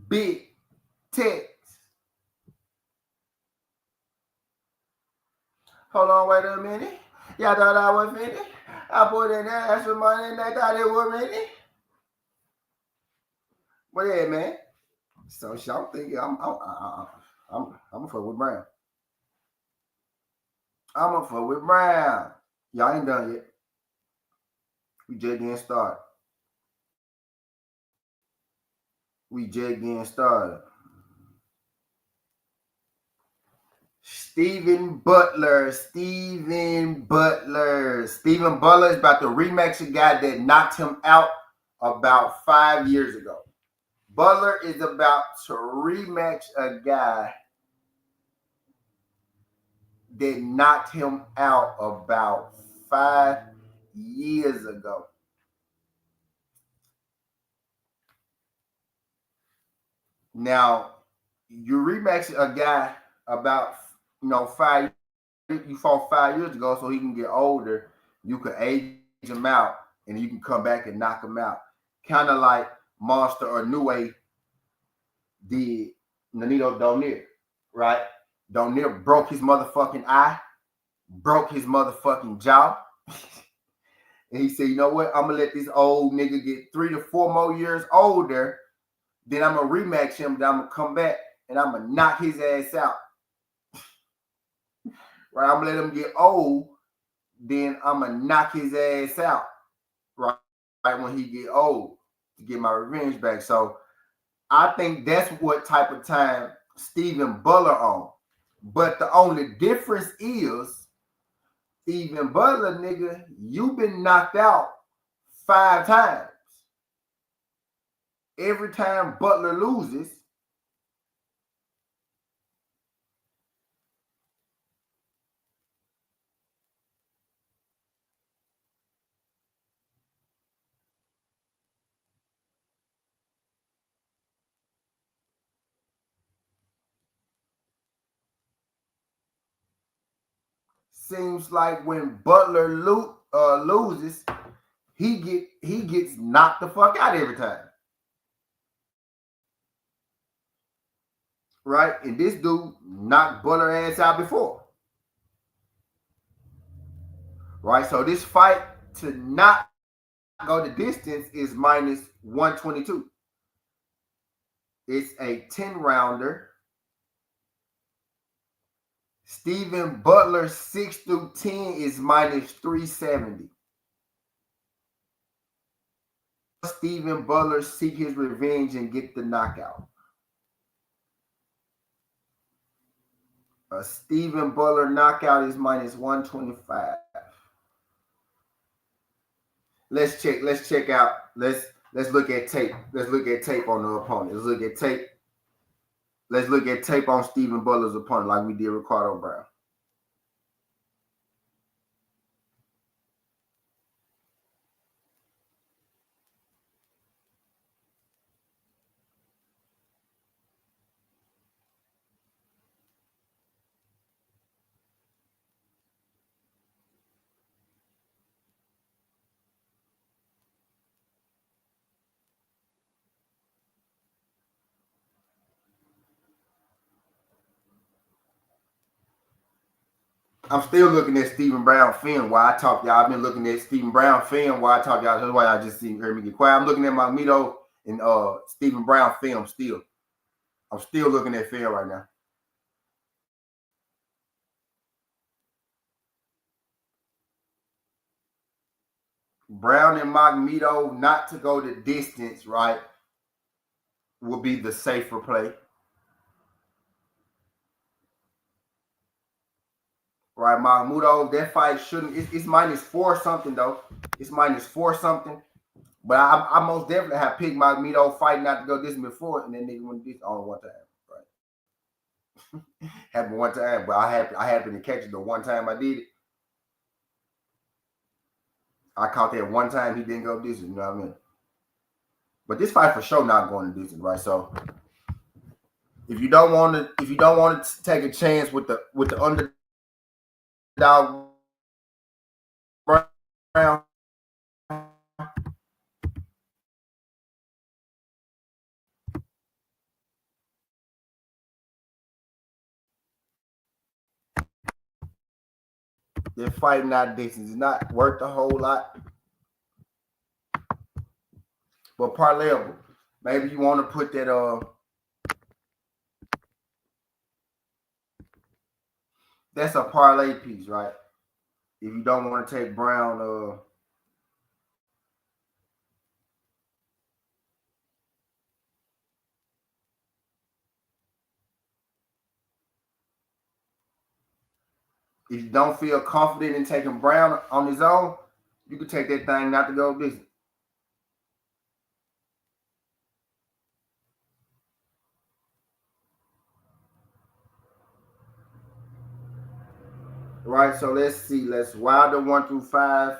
Big Tex. Hold on, wait a minute. Y'all thought I was finished? I put in that extra money and they thought it was finished. But yeah, man. So I'm thinking I'm a fuck with Brown. I'm a fuck with Brown. Y'all ain't done yet. We just getting started. We just getting started. Stephen Butler. Stephen Butler is about to rematch a guy that knocked him out about 5 years ago. Butler is about to rematch a guy that knocked him out about 5 years ago. Now, you rematch a guy about 5. You fought 5 years ago, so he can get older. You could age him out, and you can come back and knock him out. Kind of like Monster or Nue did Nonito Donaire, right? Donaire broke his motherfucking eye, broke his motherfucking jaw, And he said, you know what? I'm gonna let this old nigga get 3 to 4 more years older. Then I'm gonna rematch him. Then I'm gonna come back and I'm gonna knock his ass out. Right? I'm gonna let him get old. Then I'm gonna knock his ass out. Right? Right when he get old to get my revenge back. So I think that's what type of time Stephen Butler on. But the only difference is Stephen Butler, nigga, you been knocked out 5 times. Every time Butler loses, seems like when Butler loses, he gets knocked the fuck out every time. Right? And this dude knocked Butler ass out before. Right? So this fight to not go the distance is minus 122. It's a 10 rounder. Stephen Butler 6 through 10 is minus 370. Stephen Butler seek his revenge and get the knockout. A Stephen Butler knockout is minus 125. Let's check. Let's check out. Let's look at tape. Let's look at tape on the opponent. Let's look at tape. Let's look at tape on Stephen Butler's opponent, like we did Ricardo Brown. I'm still looking at Stephen Brown film while I talk y'all. I've been looking at Stephen Brown film while I talk y'all. That's why I just heard me get quiet. I'm looking at Magneto and Stephen Brown film still. I'm still looking at film right now. Brown and Magneto not to go the distance, right, would be the safer play. Right, Magneto, that fight shouldn't. It's minus 4 something though. It's minus 4 something. But I most definitely have picked Magneto fight not to go this before, and then nigga went this only one time. Right, happened one time, but I happened to catch it the one time I did it. I caught that one time he didn't go distance. You know what I mean? But this fight for sure not going to distance, right? So if you don't want to take a chance with the underdog round, they're fighting out distance. It's not worth a whole lot. But parlayable. Maybe you want to put that that's a parlay piece, right? If you don't want to take Brown, if you don't feel confident in taking Brown on his own, you can take that thing not to go distance. Right, so let's see. Let's Wilder 1 through 5.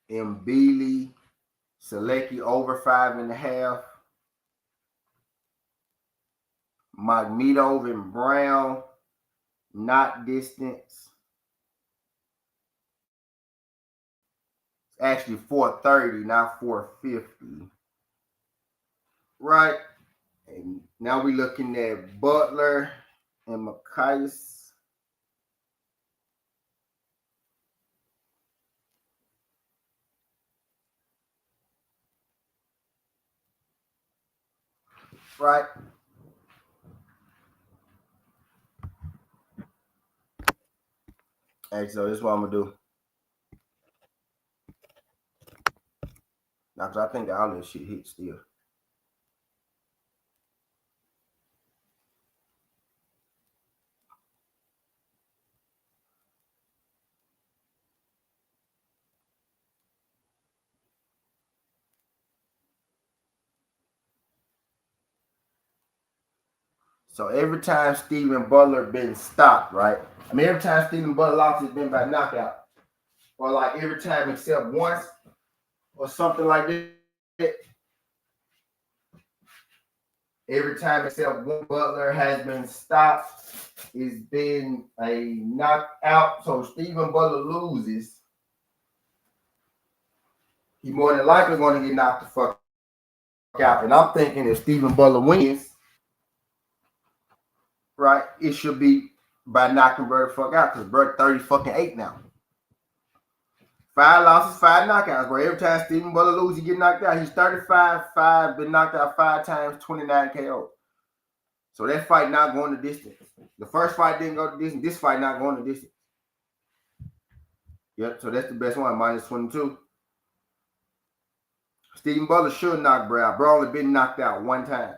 Mbili Selecki over 5.5. Magneto and Brown, not distance. It's actually 430, not 450. Right? And now we're looking at Butler and Macias. Right? Hey, so this is what I'm gonna do. Now, cause I think all this shit hits still. So every time Stephen Butler been stopped, right? I mean, every time Stephen Butler lost, it's been by knockout, or like every time except once, or something like that. Every time except one Butler has been stopped, it's been a knockout. So Stephen Butler loses, he more than likely going to get knocked the fuck out. And I'm thinking if Stephen Butler wins, right, it should be by knocking Bert the fuck out because Bert 30-8 now. 5 losses, 5 knockouts, bro. Every time Stephen Butler loses, he get knocked out. He's 35-5, been knocked out 5 times, 29 KO. So that fight not going the distance. The first fight didn't go the distance. This fight not going the distance. Yep, so that's the best one, -22. Stephen Butler should knock Bro out. Bro only been knocked out 1 time.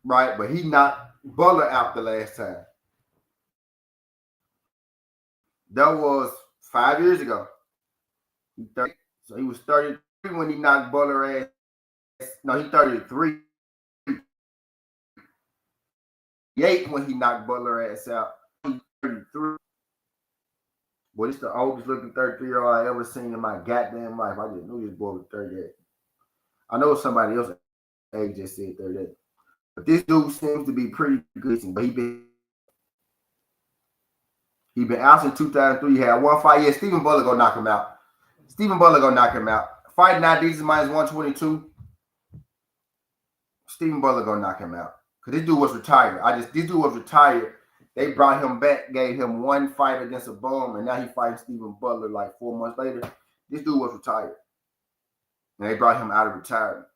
Right? But he knocked Butler out the last time. That was 5 years ago. So he was 33 when he knocked Butler ass. No, he 33. 8 when he knocked Butler ass out. He 33. Boy, this the oldest looking 33-year-old I ever seen in my goddamn life. I just knew this boy was 38. I know somebody else age just said 38. But this dude seems to be pretty good. But he been out since 2003. He had 1 fight. Yeah, Stephen Butler gonna knock him out. Stephen Butler gonna knock him out. Fight not decent -122. Stephen Butler gonna knock him out. Cause this dude was retired. This dude was retired. They brought him back, gave him 1 fight against a bum, and now he fighting Stephen Butler like 4 months later. This dude was retired. And they brought him out of retirement.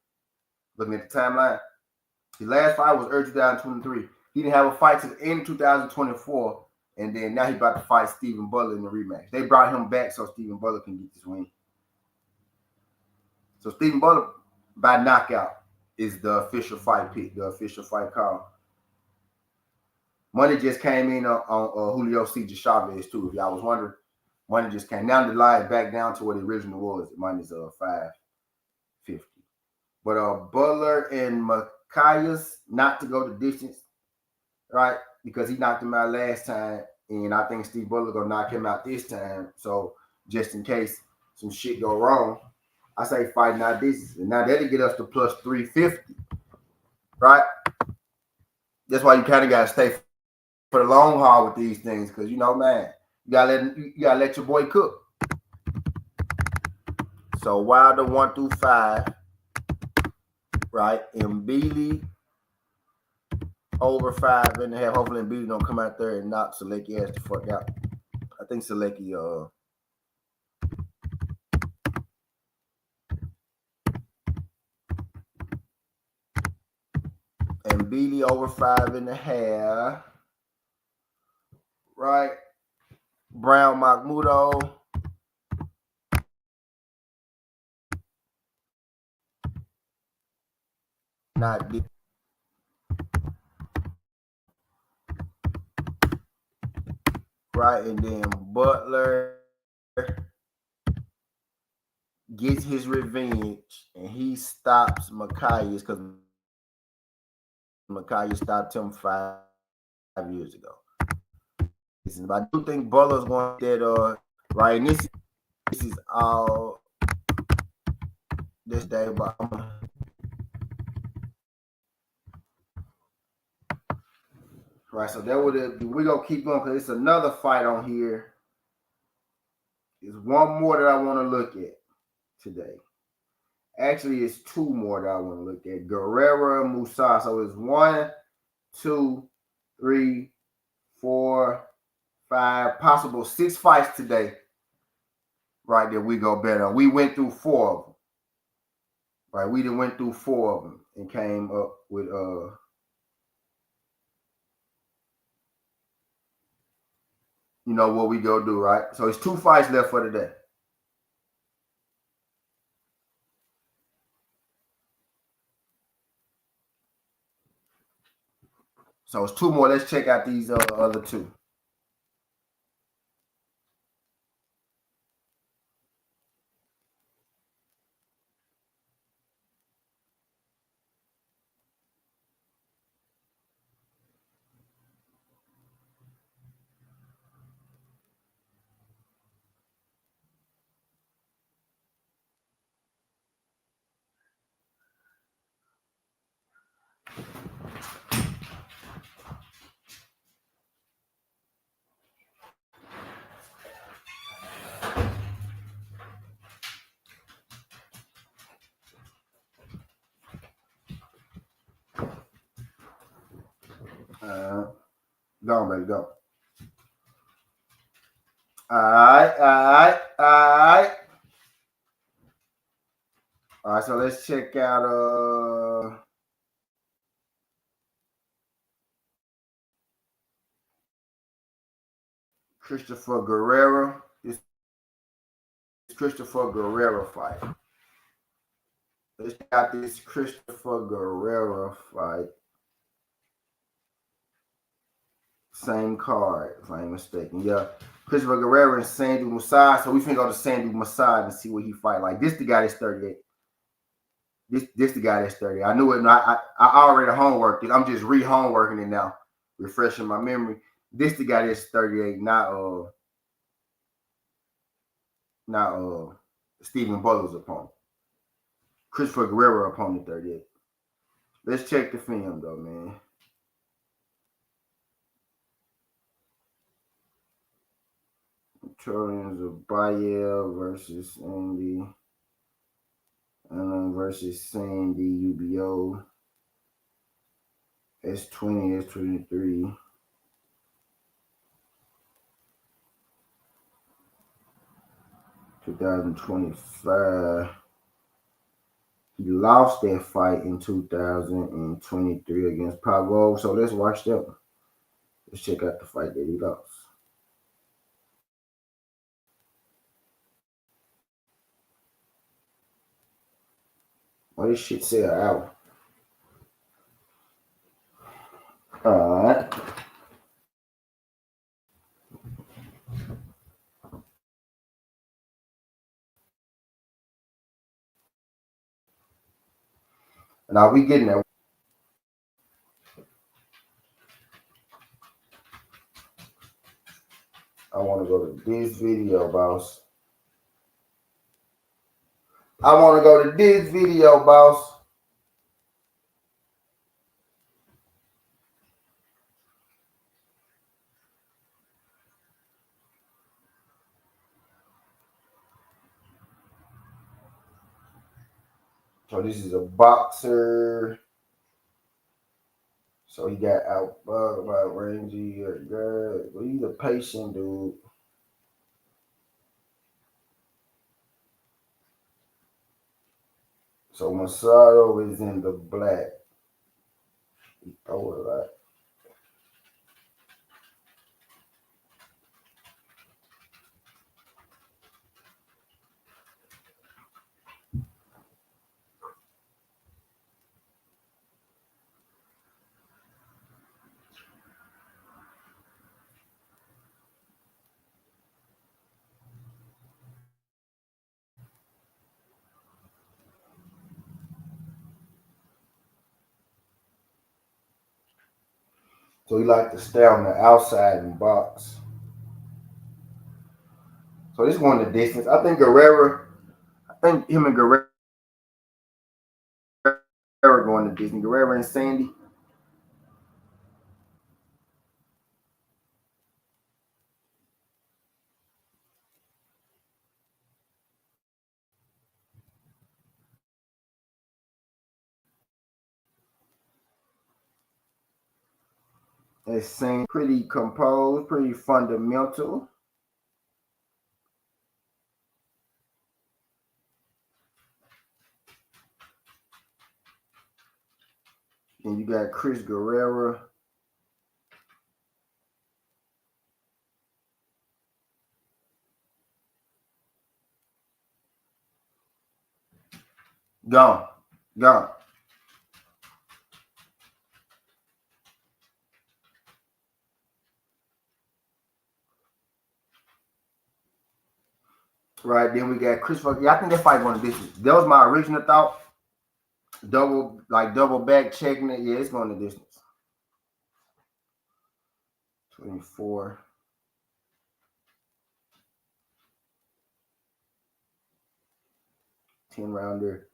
Looking at the timeline, his last fight was early 2023. He didn't have a fight to the end of 2024, and then now he's about to fight Stephen Butler in the rematch. They brought him back so Stephen Butler can get this win. So Stephen Butler by knockout is the official fight pick, the official fight call. Money just came in on Julio Cesar Chavez too. If y'all was wondering, money just came. Now the line back down to what the original was. Money's $550. But Butler and Macias not to go the distance, right? Because he knocked him out last time, and I think Steve Butler gonna knock him out this time. So just in case some shit go wrong, I say fight not distance, and now that'll get us to plus 350, right? That's why you kind of gotta stay for the long haul with these things, because you know, man, you gotta let your boy cook. So Wilder 1 through 5, right? Mbili over 5.5. Hopefully Mbili don't come out there and knock Selecki ass the fuck out. I think Selecki Mbili over 5.5. Right? Brown Mahmudo. Not big. Right, and then Butler gets his revenge and he stops Macias because Macias stopped him 5 years ago. But I do think Butler's going to get right. And this is all this day, but right. So that would we gonna keep going because it's another fight on here. There's one more that I want to look at today. Actually, it's two more that I want to look at. Guerrero and Musa. So it's 1, 2, 3, 4, 5, possible 6 fights today. Right, that we go bet on. We went through 4 of them. Right, we done went through 4 of them and came up with what we go do, right? So it's 2 fights left for today. So it's 2 more. Let's check out these other 2. Go on, baby, go. All right, all right, all right. All right, so let's check out Christopher Guerrero. This Christopher Guerrero fight. Let's check out this Christopher Guerrero fight. Same card, if I ain't mistaken. Yeah. Christopher Guerrero and Sandu Masai. So we finna go to Sandu Masai and see what he fight like. This the guy that's 38. This the guy that's 30. I knew it. I already homeworked it. I'm just re-homeworking it now, refreshing my memory. This the guy that's 38, not Stephen Butler's opponent. Christopher Guerrero opponent 38. Let's check the film though, man. Trillions of Bayel versus Andy. Versus Sandy UBO. S20, S23. $2025. He lost that fight in 2023 against Pavo. So let's watch that one. Let's check out the fight that he lost. Oh, this shit say an hour. All right. Now we getting there. I want to go to this video, boss. I want to go to this video, boss. So this is a boxer. So he got out by rangy or good. Well, he's a patient dude. So Masato is in the black. He throw it a lot. So he like to stay on the outside and box. So this going the distance. I think him and Guerrero going to Disney. Guerrero and Sandy. It seems pretty composed, pretty fundamental. And you got Chris Guerrero. Gone. Gone. Right, then we got Chris. Yeah, I think that fight going to distance. That was my original thought. Double back checking it. Yeah, it's going to distance. 24. Rounder.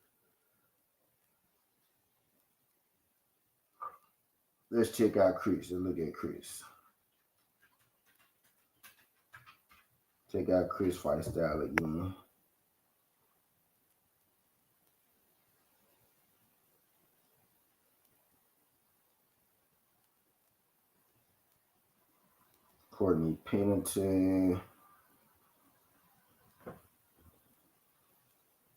Let's check out Chris. Let's look at Chris. Check out Chris fight style again. Courtney Pennington.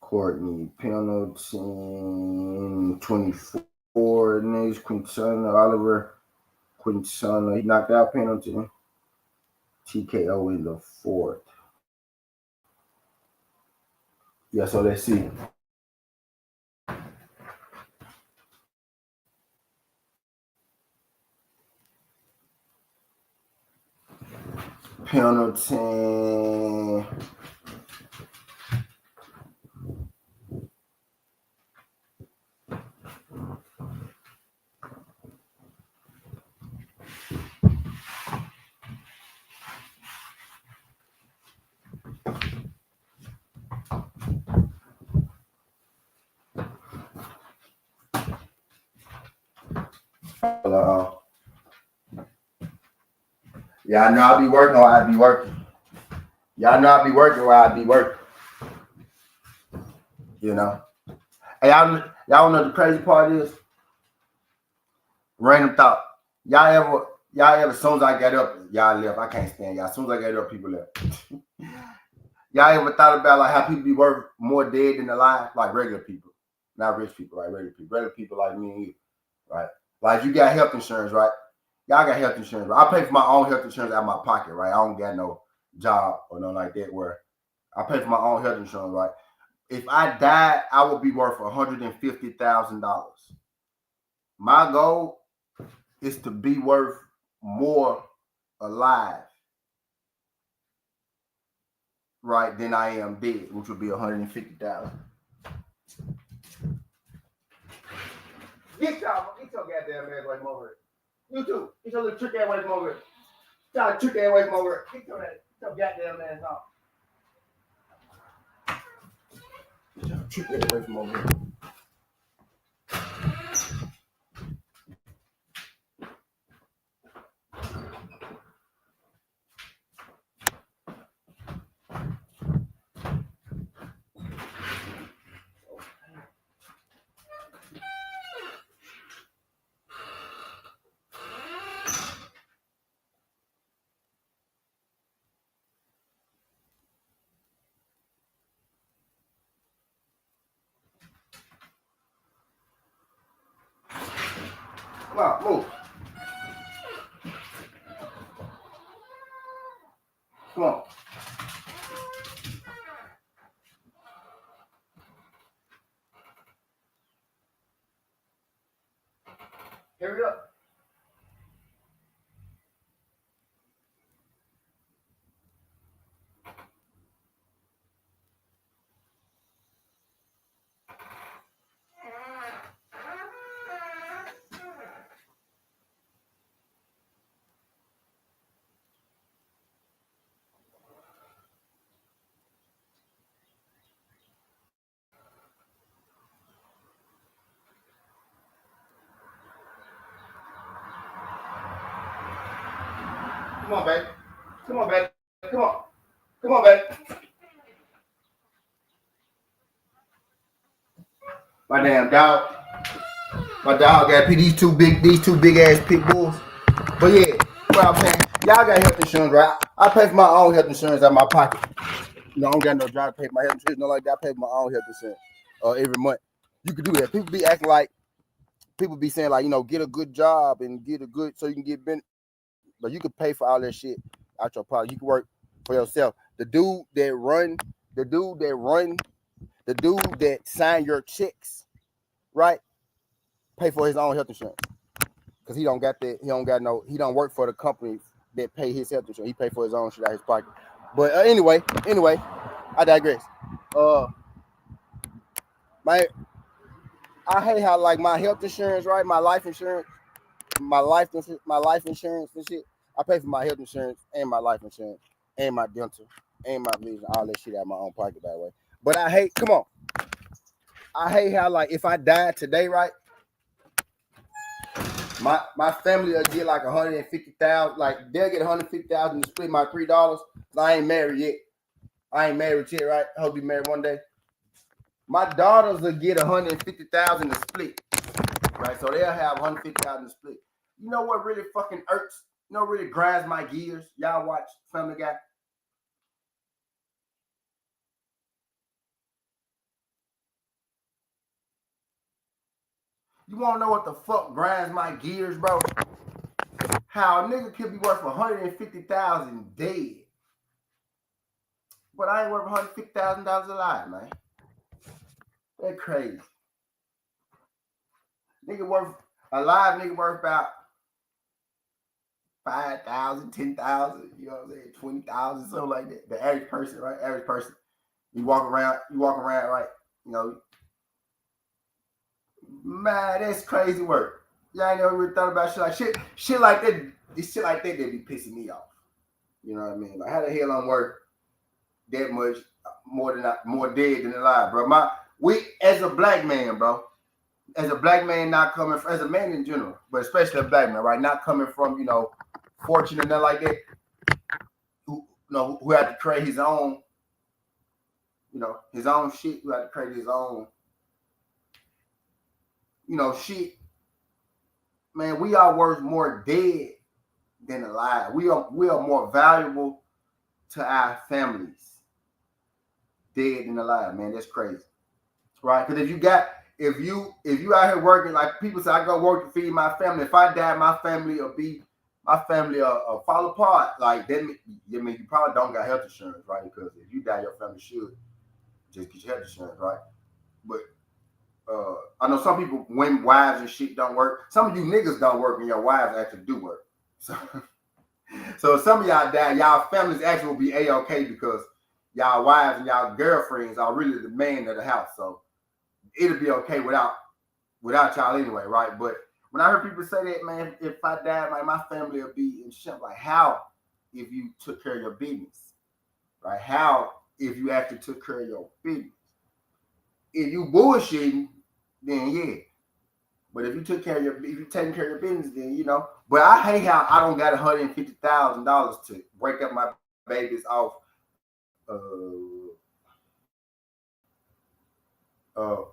Courtney Pennington, 24. Names Quintana Oliver. Quintana, he knocked out Pennington. TKO in the fourth. Yeah, so let's see. Pendleton. Y'all know I be working or I be working. Y'all know I be working or I be working. You know. Hey, y'all know the crazy part is? Random thought. Y'all ever, as soon as I got up, y'all left. I can't stand y'all. As soon as I got up, people left. Y'all ever thought about like how people be worth more dead than alive? Like regular people. Not rich people, right? Regular people. Regular people like me and you, right? Like you got health insurance, right? Y'all got health insurance, right? I pay for my own health insurance out of my pocket, right? I don't got no job or nothing like that where I pay for my own health insurance, right? If I died, I would be worth $150,000. My goal is to be worth more alive, right, than I am dead, which would be $150,000. Get your goddamn ass away from over it. You too. Get your little trick ass away from over it. Y'all trick ass away from over it. Get your goddamn ass off. Get your trick ass away from over it. Come on, move. Come on. Hurry up. Come on, baby. Come on, baby. Come on. Come on, baby. My damn dog. My dog got these two big ass pit bulls. But yeah, what I'm saying, y'all got health insurance, right? I pay for my own health insurance out of my pocket. You know, I don't got no job to pay for my health insurance, no like that. I pay for my own health insurance every month. You can do that. People be acting like people be saying like, you know, get a good job and get a good so you can get but you can pay for all that shit out your pocket. You can work for yourself. The dude that sign your checks, right? Pay for his own health insurance. Because he don't work for the company that pay his health insurance. He pay for his own shit out of his pocket. But anyway, I digress. Uh my I hate how like my health insurance, right? My life insurance, my life insurance and shit. I pay for my health insurance and my life insurance and my dental and my vision, all that shit out of my own pocket, by the way. But I hate how like if I died today, right? My family will get like 150,000, like they'll get 150,000 to split my $3. I ain't married yet. I ain't married yet, right? I hope be married one day. My daughters will get 150,000 to split, right? So they'll have 150,000 to split. You know what really fucking irks? You know, really grinds my gears. Y'all watch Family Guy. You want to know what the fuck grinds my gears, bro? How a nigga could be worth 150,000 dead, but I ain't worth $150,000 alive, man. That crazy. Nigga worth alive. Nigga worth about 5,000, 10,000. You know what I'm saying? 20,000, something like that. The average person, right? Average person. You walk around, right? You know, man, that's crazy work. Y'all ain't never really thought about shit like that. This shit like that be pissing me off. You know what I mean? Like how the hell I'm worth that much more dead than alive, bro. We as a black man, bro. As a black man, not coming from, as a man in general, but especially a black man, right? Not coming from, you know, fortune and nothing like that. Who had to create his own, you know, his own shit. Who had to create his own, you know, shit. Man, we are worth more dead than alive. We are more valuable to our families dead than alive, man. That's crazy, right? Because if you out here working, like people say, I go work to feed my family. If I die, my family will fall apart. Like then, I mean, you probably don't got health insurance, right? Because if you die, your family should just get your health insurance, right? But I know some people, when wives and shit don't work. Some of you niggas don't work, and your wives actually do work. So, so some of y'all die, y'all families actually will be a-okay because y'all wives and y'all girlfriends are really the man of the house. So it'll be okay without y'all anyway, right? But when I heard people say that, man, if I died, like my family will be in shit. Like how if you took care of your business, right? How if you actually took care of your business? If you bullshitting, then yeah. But if you taking care of your business, then you know. But I hate how I don't got $150,000 to break up my babies off. Uh,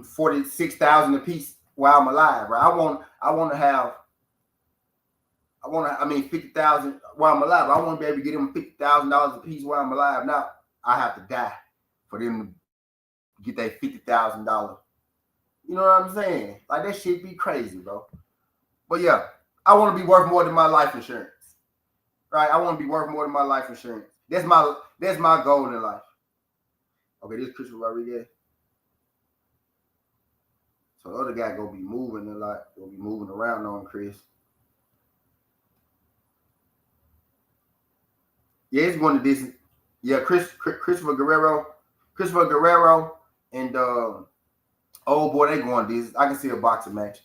46,000 a piece while I'm alive, right? I mean 50,000 while I'm alive. I want to be able to get them $50,000 a piece while I'm alive. Now I have to die for them to get that $50,000. You know what I'm saying? Like that shit be crazy, bro. But yeah, I want to be worth more than my life insurance, right? I want to be worth more than my life insurance. That's my goal in life. Okay, this is Christopher Rodriguez. So the other guy gonna be moving a lot. Gonna be moving around on Chris. Yeah, it's going to this. Yeah, Christopher Guerrero, and oh boy, they going this. I can see a boxing match.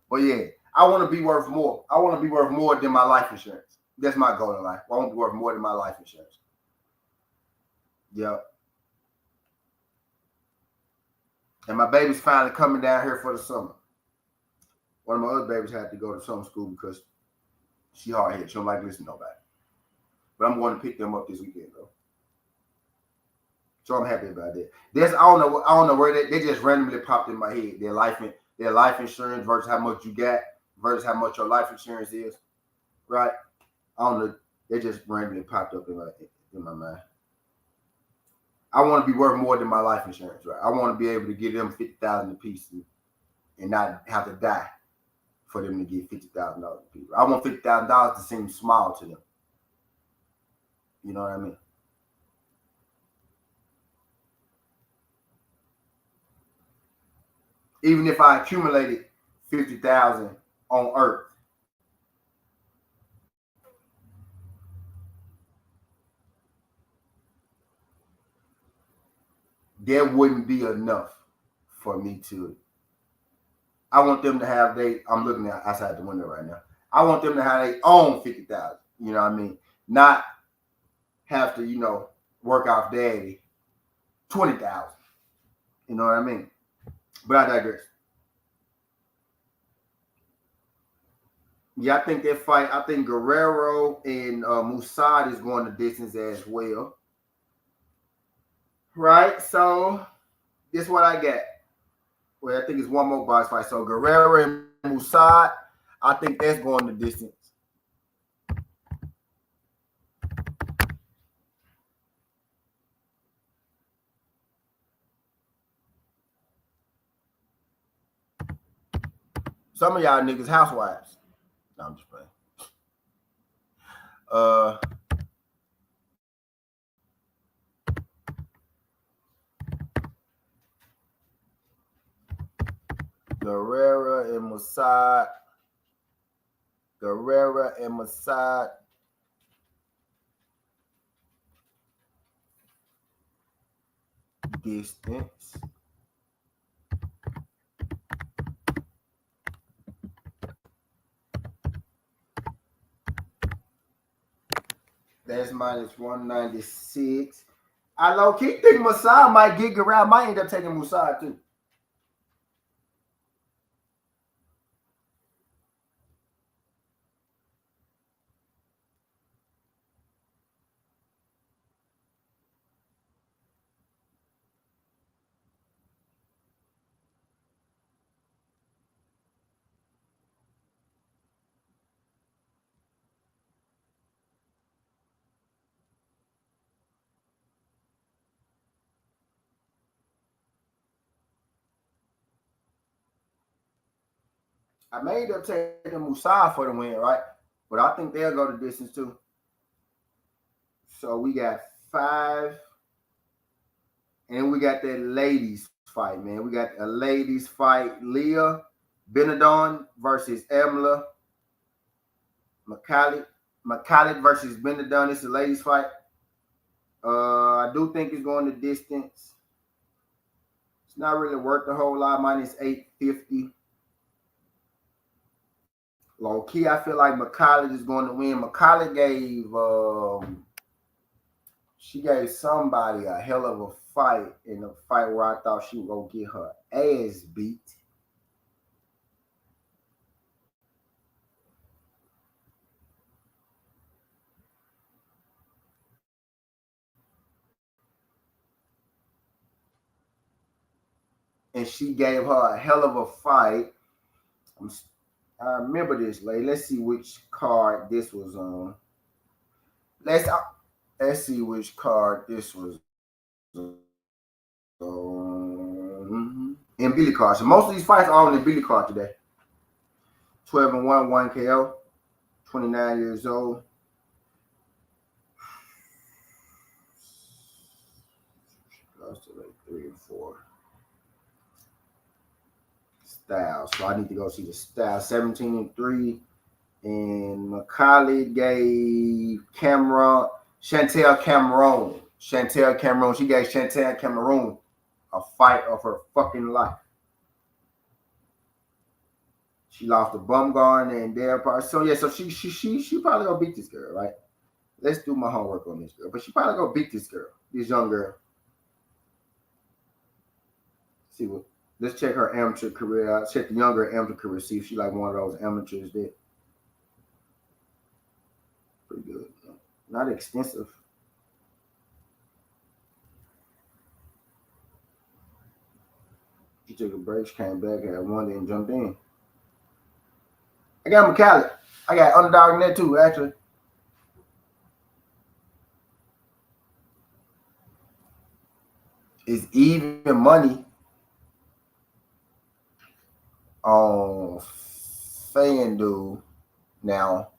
But yeah, I want to be worth more. I want to be worth more than my life insurance. That's my goal in life. I want to be worth more than my life insurance. Yeah. And my baby's finally coming down here for the summer. One of my other babies had to go to summer school because she hard headed. She don't like listening to nobody. but I'm going to pick them up this weekend though. So I'm happy about that. I don't know where they just randomly popped in my head. Their life insurance versus how much you got versus how much your life insurance is, right? I don't know. They just randomly popped up in my mind. I want to be worth more than my life insurance, right? I want to be able to give them 50,000 a piece and not have to die for them to get $50,000 a piece. I want $50,000 to seem small to them. You know what I mean? Even if I accumulated 50,000 on Earth, there wouldn't be enough for me to. I want them to have they. I'm looking at outside the window right now. I want them to have their own 50,000. You know what I mean? Not have to work off daddy 20,000. You know what I mean? But I digress. Yeah, I think that fight. I think Guerrero and Musad is going the distance as well. Right. So this is what I got. Well, I think it's one more box fight. So Guerrero and Musad, I think that's going the distance. Some of y'all niggas housewives. No, I'm just playing. Uh, Guerrera and Musad. Guerrera and Musad. Distance. That's minus 196. I low key think Musad might get Guerrero. I might end up taking Musad too. I may end up taking Musad for the win, right? But I think they'll go the distance too. So we got five, and we got that ladies fight, man. We got a ladies fight: Leah Benadon versus Emla McCallie. McCallie versus Benadon. It's a ladies fight. I do think it's going the distance. It's not really worth the whole lot. Minus 850. Low key, I feel like McCallie is going to win. McCallie she gave somebody a hell of a fight in a fight where I thought she was gonna get her ass beat. And she gave her a hell of a fight. I remember this lady. Let's see which card this was on. Let's see which card this was on. In Billy card. So most of these fights are on the Billy card today. 12-1, 1 KO, 29 years old. Lost to like 3 and 4. Styles. So I need to go see the style. 17-3. And McCauley gave Chantel Cameron. She gave Chantel Cameron a fight of her fucking life. She lost to Bumgarner and Dare Park. So yeah, so she probably gonna beat this girl, right? Let's do my homework on this girl. But she probably gonna beat this girl, this young girl. See what? Let's check her amateur career out. Check the younger amateur career. See if she like one of those amateurs that pretty good. Not extensive. She took a break, she came back, had one, then jumped in. I got McCallum. I got underdog in there too, actually. It's even money on FanDuel now.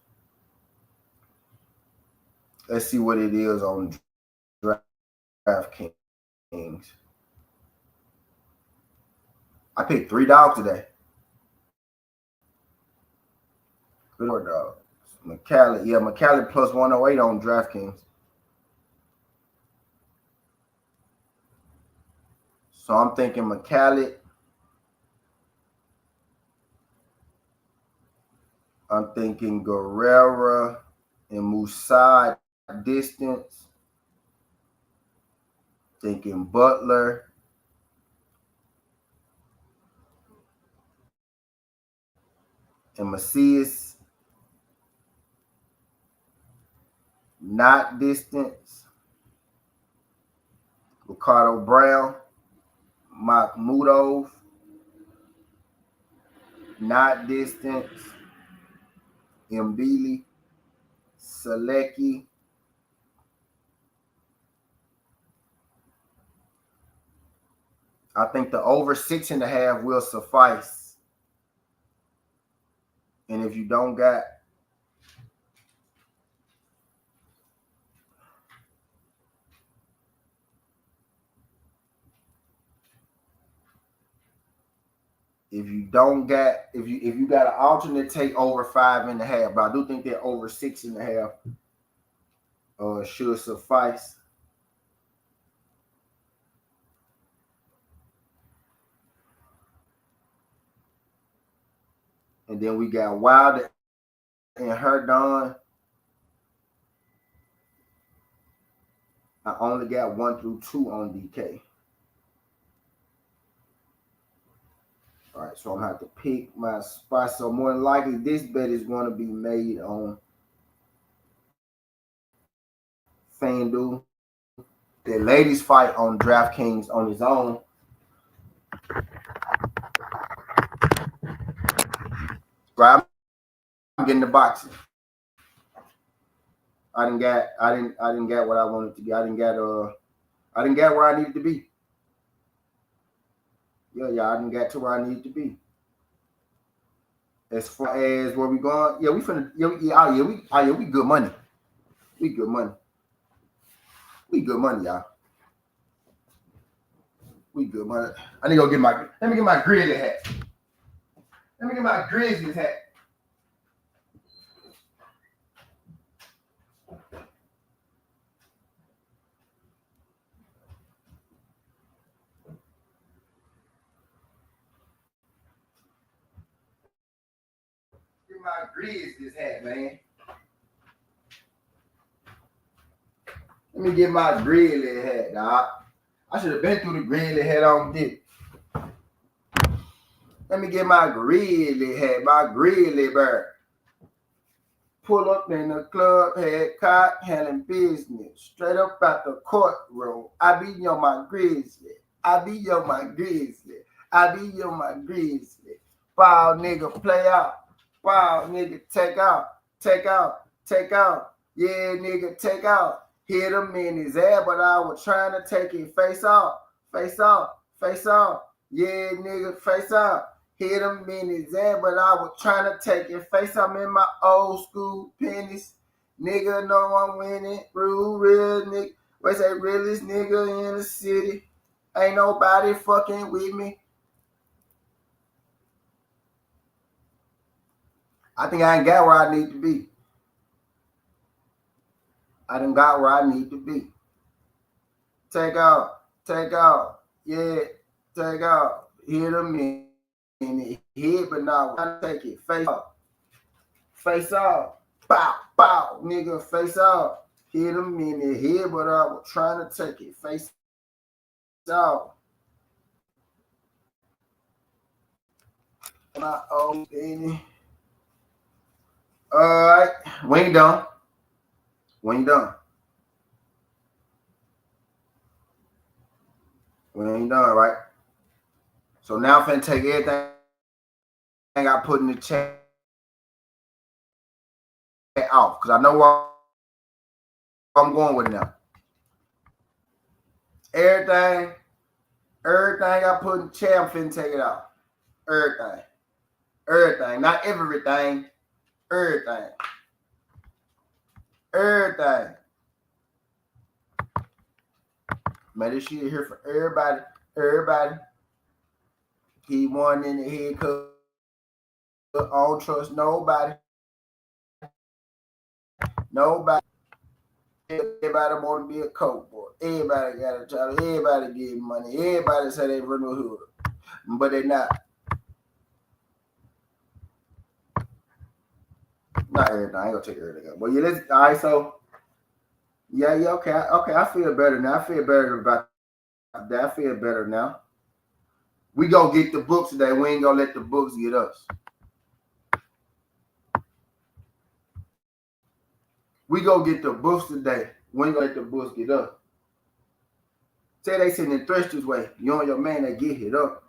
Let's see what it is on DraftKings. I picked $3 today. Good Lord, dog. McCallum, yeah, McCallum plus 108 on DraftKings. So I'm thinking McCallum. I'm thinking Guerrera and Musa distance. Thinking Butler. And Macias. Not distance. Ricardo Brown. Mahmudov. Not distance. Mbili. Selecki. I think the over 6.5 will suffice. And if you don't got if you got an alternate, take over 5.5. But I do think that over 6.5 should suffice. And then we got Wilder and Herdon. I only got 1 through 2 on DK. All right, so I'm gonna have to pick my spot. So more than likely, this bet is going to be made on FanDuel. The ladies fight on DraftKings on his own. Right, I'm getting the boxing. I didn't get what I wanted to get. I didn't get where I needed to be. Yeah, I didn't get to where I needed to be. As far as where we going, yeah, we finna, we good money. We good money. We good money, y'all. We good money. I need to go let me get my Grizzly hat. Let me get my Grizzlies hat. Get my Grizzlies hat, man. Let me get my Grizzly hat, dog. I should have been through the Grizzly hat on this. Let me get my Grizzly hat, my Grizzly bird. Pull up in the club, head caught, handling business. Straight up out the courtroom. I be on my Grizzly. I be on my Grizzly. I be on my Grizzly. Foul nigga play out. Foul nigga take out. Take out. Take out. Yeah, nigga take out. Hit him in his ass, but I was trying to take it face off. Face off. Face off. Yeah, nigga face off. Hit him in his ass, but I was trying to take it face. I'm in my old school pennies. Nigga know I'm winning. Real nigga. What's that realest nigga in the city? Ain't nobody fucking with me. I think I ain't got where I need to be. I done got where I need to be. Take out. Take out. Yeah. Take out. Hit him in the head, but now I take it face off. Face off. Bow, bow, nigga, face off. Hit him in the head, but I was trying to take it face off. My old baby. All right, we ain't done. When you done. When you done, right? So now I'm finna take everything I put in the chat off because I know where I'm going with it now. Everything, everything I put in the chat, I'm finna take it off. Everything. Everything. Not everything. Everything. Everything. Man, this shit here for everybody. Everybody. He won in the head cause I don't trust nobody. Nobody. Everybody want to be a coke boy. Everybody got a job. Everybody getting money. Everybody say they run the hood, but they not. Not everything. I ain't gonna take everything. But yeah, let's. All right. So yeah, okay, okay. I feel better now. I feel better about that. I feel better now. We gonna get the books today. We ain't gonna let the books get us. We gonna get the books today. We ain't gonna let the books get us. Say they sitting in Threster's way. You and your man that get hit up.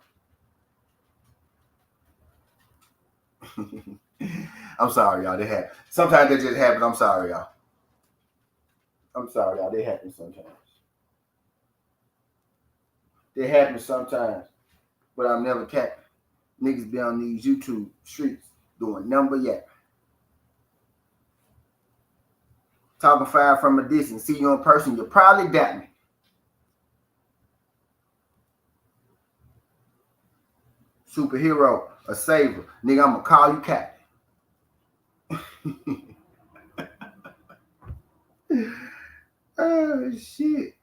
I'm sorry, y'all. They happen. Sometimes they just happen. I'm sorry, y'all. I'm sorry, y'all. They happen sometimes. They happen sometimes. But I'm never capping. Niggas be on these YouTube streets doing number yet. Talking fire from a distance. See you in person, you probably doubt me. Superhero, a saver. Nigga, I'm gonna call you captain. Oh shit.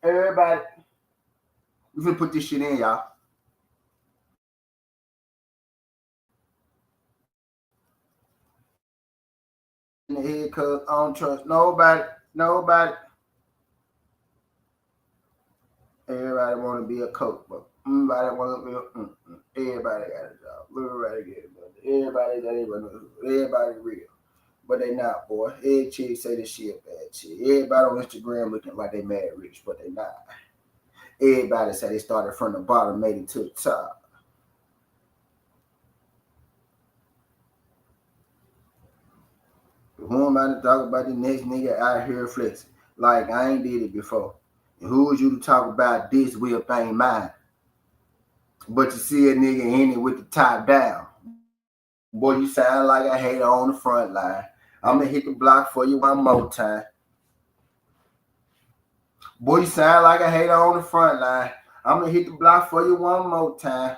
Everybody, we finna put this shit in, y'all. In the head, cause I don't trust nobody. Nobody. Everybody want to be a coach, but everybody want to be a. Everybody got a job. Everybody get it, but everybody that even everybody real, but they not, boy. Every chick say this shit bad chick. Everybody on Instagram looking like they mad rich, but they not. Everybody say they started from the bottom, made it to the top. Who am I to talk about the next nigga out here flexing? Like I ain't did it before. And who is you to talk about this whip ain't mine? But you see a nigga in it with the top down. Boy, you sound like a hater on the front line. I'ma hit the block for you one more time. Boy, you sound like a hater on the front line. I'ma hit the block for you one more time.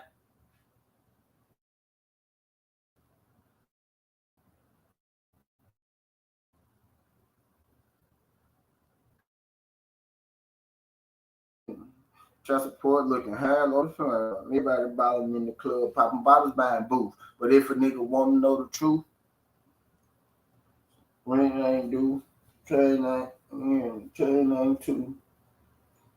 Trust support looking hard on the front. Everybody balling in the club, popping bottles, buying booth. But if a nigga want to know the truth, ring ain't do, chain ain't two.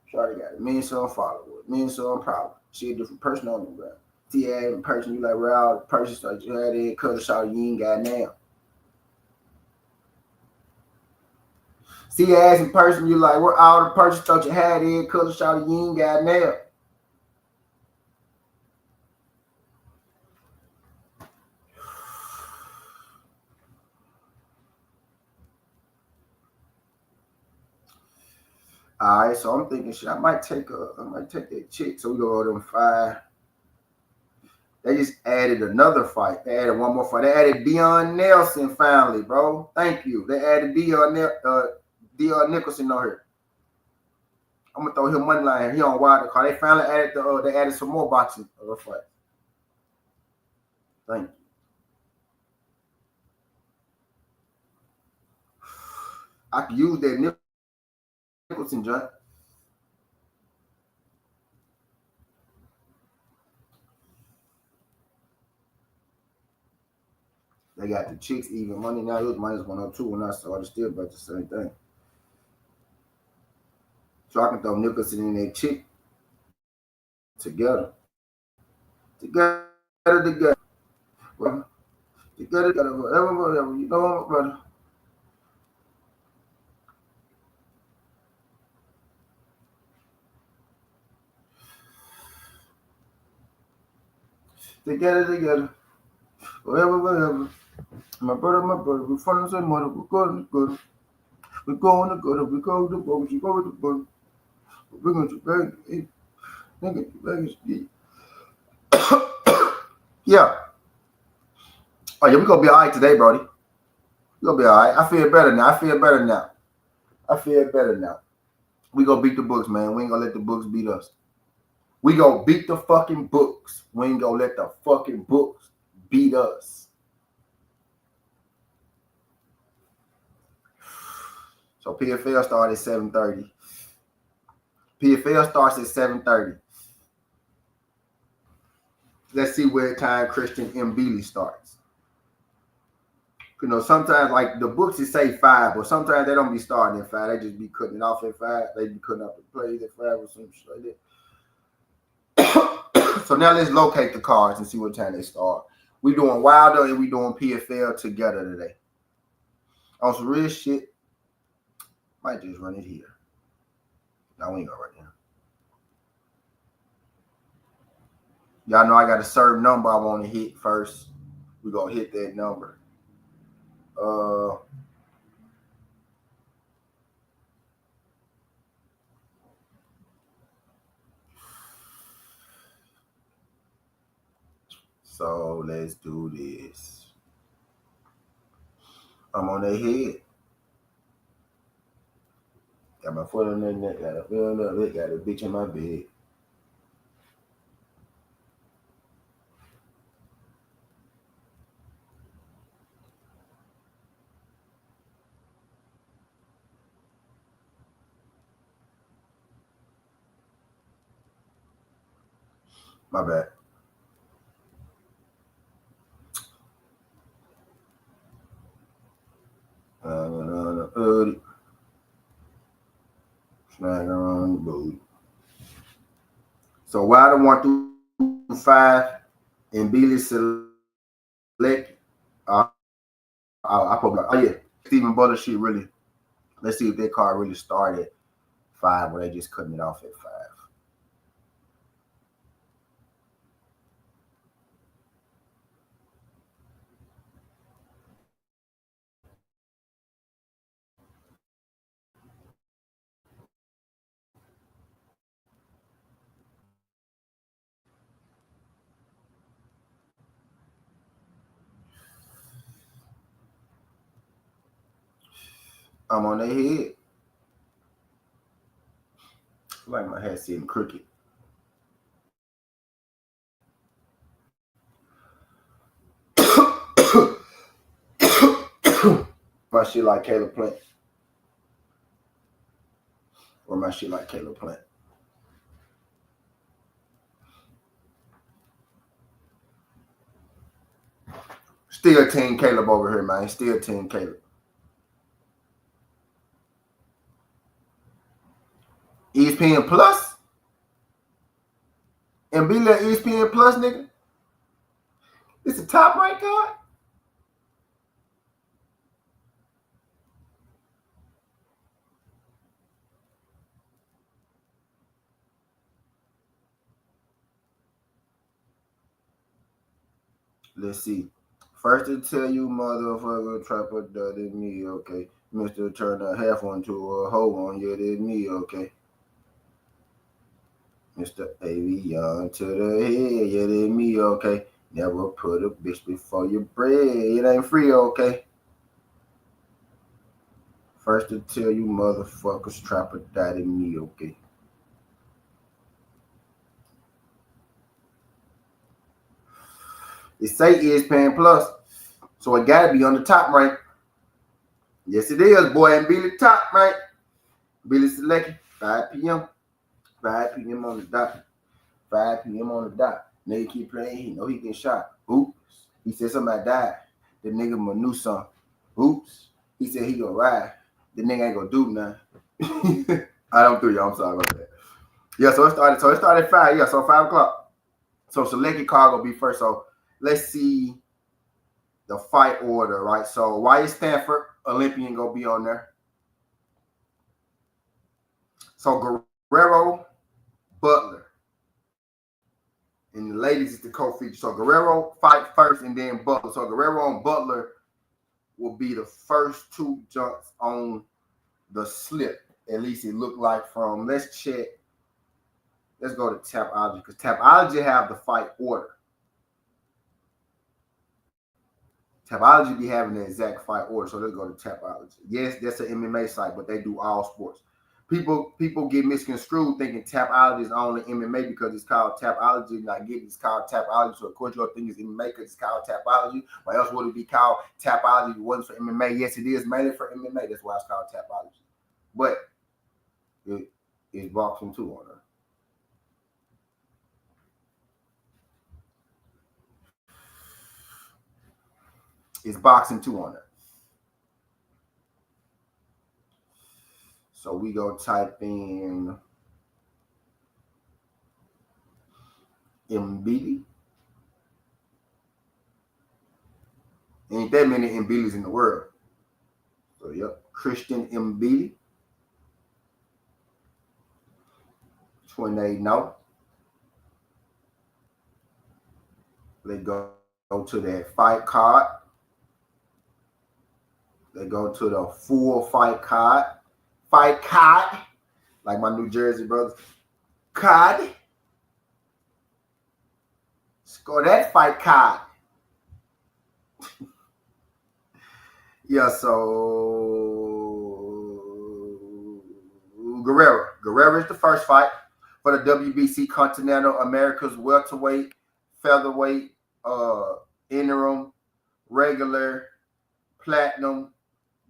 Shorty got it. Me and some followers. Me and some problem. She a different person on the ground. See her in person, you like where all the person start you had it, cut a shot, you ain't got now. See your ass in person, you like where all the person thought you had it, cut a shot, you ain't got now. All right, so I'm thinking shit. I might take that chick. So we go to them five. They just added another fight. They added one more fight. They added Dion Nelson finally, bro. Thank you. They added Dion Nicholson on here. I'm gonna throw him money line. He on wild card. They finally added they added some more boxing fights. Thank you. I could use that Nicholson joint. They got the chicks even money now. It was -102 when I saw it. Still about the same thing. So I can throw Nicholson and that chick together. Together. Well, together, whatever. You know, brother. Together. Whatever. My brother. We're from the same mother. We're going to go. We're going to go. We go to go. We go to go. We're going to beg. Yeah. Oh yeah, we're gonna be all right today, Brody. We're gonna be all right. I feel better now. We gonna beat the books, man. We ain't gonna let the books beat us. We gonna beat the fucking books. We ain't gonna let the fucking books beat us. So PFL starts at 7:30. PFL starts at 7:30. Let's see where time Christian M. Beasley starts. You know, sometimes like the books it say 5, but sometimes they don't be starting at 5. They just be cutting it off at 5. They be cutting off the plays at 5 or some shit like that. So now let's locate the cards and see what time they start. We doing Wilder and we doing PFL together today. On some real shit, might just run it here. No, we ain't gonna run it here. Y'all know I got a certain number I want to hit first. We gonna hit that number. So let's do this. I'm on their head. Got my foot on their neck. Got a feel on it. Got a bitch in my bed. My bad. Snag around the booty. So Wilder 1 through 5 and Beasley select. I probably yeah. Stephen Butler shit really. Let's see if that card really started at 5 or they just cutting it off at 5. I'm on their head. Like my head sitting crooked. My shit like Caleb Plant. Or my shit like Caleb Plant. Still Team Caleb over here, man. Still Team Caleb. ESPN Plus? And be like ESPN Plus, nigga? It's the top right card? Let's see. First to tell you, motherfucker, trapper, that is me, okay. Mr. Turner, half one to a whole one, yeah, that's me, okay. Mr. Avion to the head, yeah, that's me, okay. Never put a bitch before your bread, it ain't free, okay. First to tell you, motherfuckers, trapper, that is me, okay. It say ESPN Plus, so it gotta be on the top rank. Yes, it is, boy, and Billy top rank. Billy Selecki, 5 p.m. 5 p.m. on the dot. 5 p.m. on the dot. Nigga keep playing, he know he get shot. Oops. He said somebody died. The nigga Manu son. Oops. He said he gonna ride. The nigga ain't gonna do nothing. I don't do y'all. I'm sorry about that. Yeah, so it started. So it started at 5. Yeah, so 5 o'clock. So Selecki car gonna be first. So let's see the fight order, right? So Wyatt Stanford, Olympian, gonna be on there. So Guerrero, Butler, and the ladies is the co-feature. So Guerrero fight first, and then Butler. So Guerrero and Butler will be the first 2 jumps on the slip. At least it looked like from. Let's check. Let's go to Tapology because Tapology have the fight order. Tapology be having the exact fight order, so let's go to Tapology. Yes, that's an MMA site, but they do all sports. People get misconstrued thinking Tapology is only MMA because it's called Tapology. Not getting it's called Tapology, so of course you'll think it's MMA because it's called Tapology. Why else would it be called Tapology if it wasn't for MMA? Yes, it is mainly for MMA. That's why it's called Tapology. But it's boxing too on it. It's boxing too on it. So we go type in Mbili. Ain't that many Mbilis in the world. So yep, Christian Mbili. 28 no. They go to that fight card. They go to the full fight card. Fight card. Like my New Jersey brothers. Card. Score that fight card. Yeah, so Guerrero. Guerrero is the first fight for the WBC Continental America's welterweight, featherweight, interim, regular, platinum,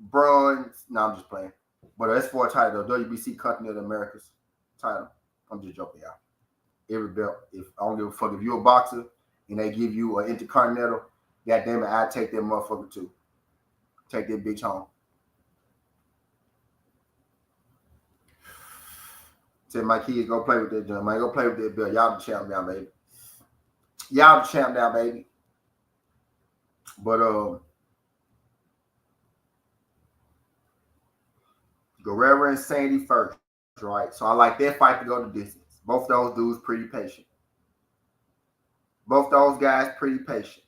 bronze. No, I'm just playing. But that's for a title, WBC Continental America's title. I'm just joking, y'all. Every belt. If I don't give a fuck if you're a boxer and they give you an intercontinental, goddamn it, I take that motherfucker too. Take that bitch home. Tell my kids go play with that jump. Man, go play with that belt. Y'all the champ down, baby. Y'all the champ down, baby. But Guerrero and Sandy first, right? So I like that fight to go the distance. Both those dudes pretty patient. Both those guys pretty patient.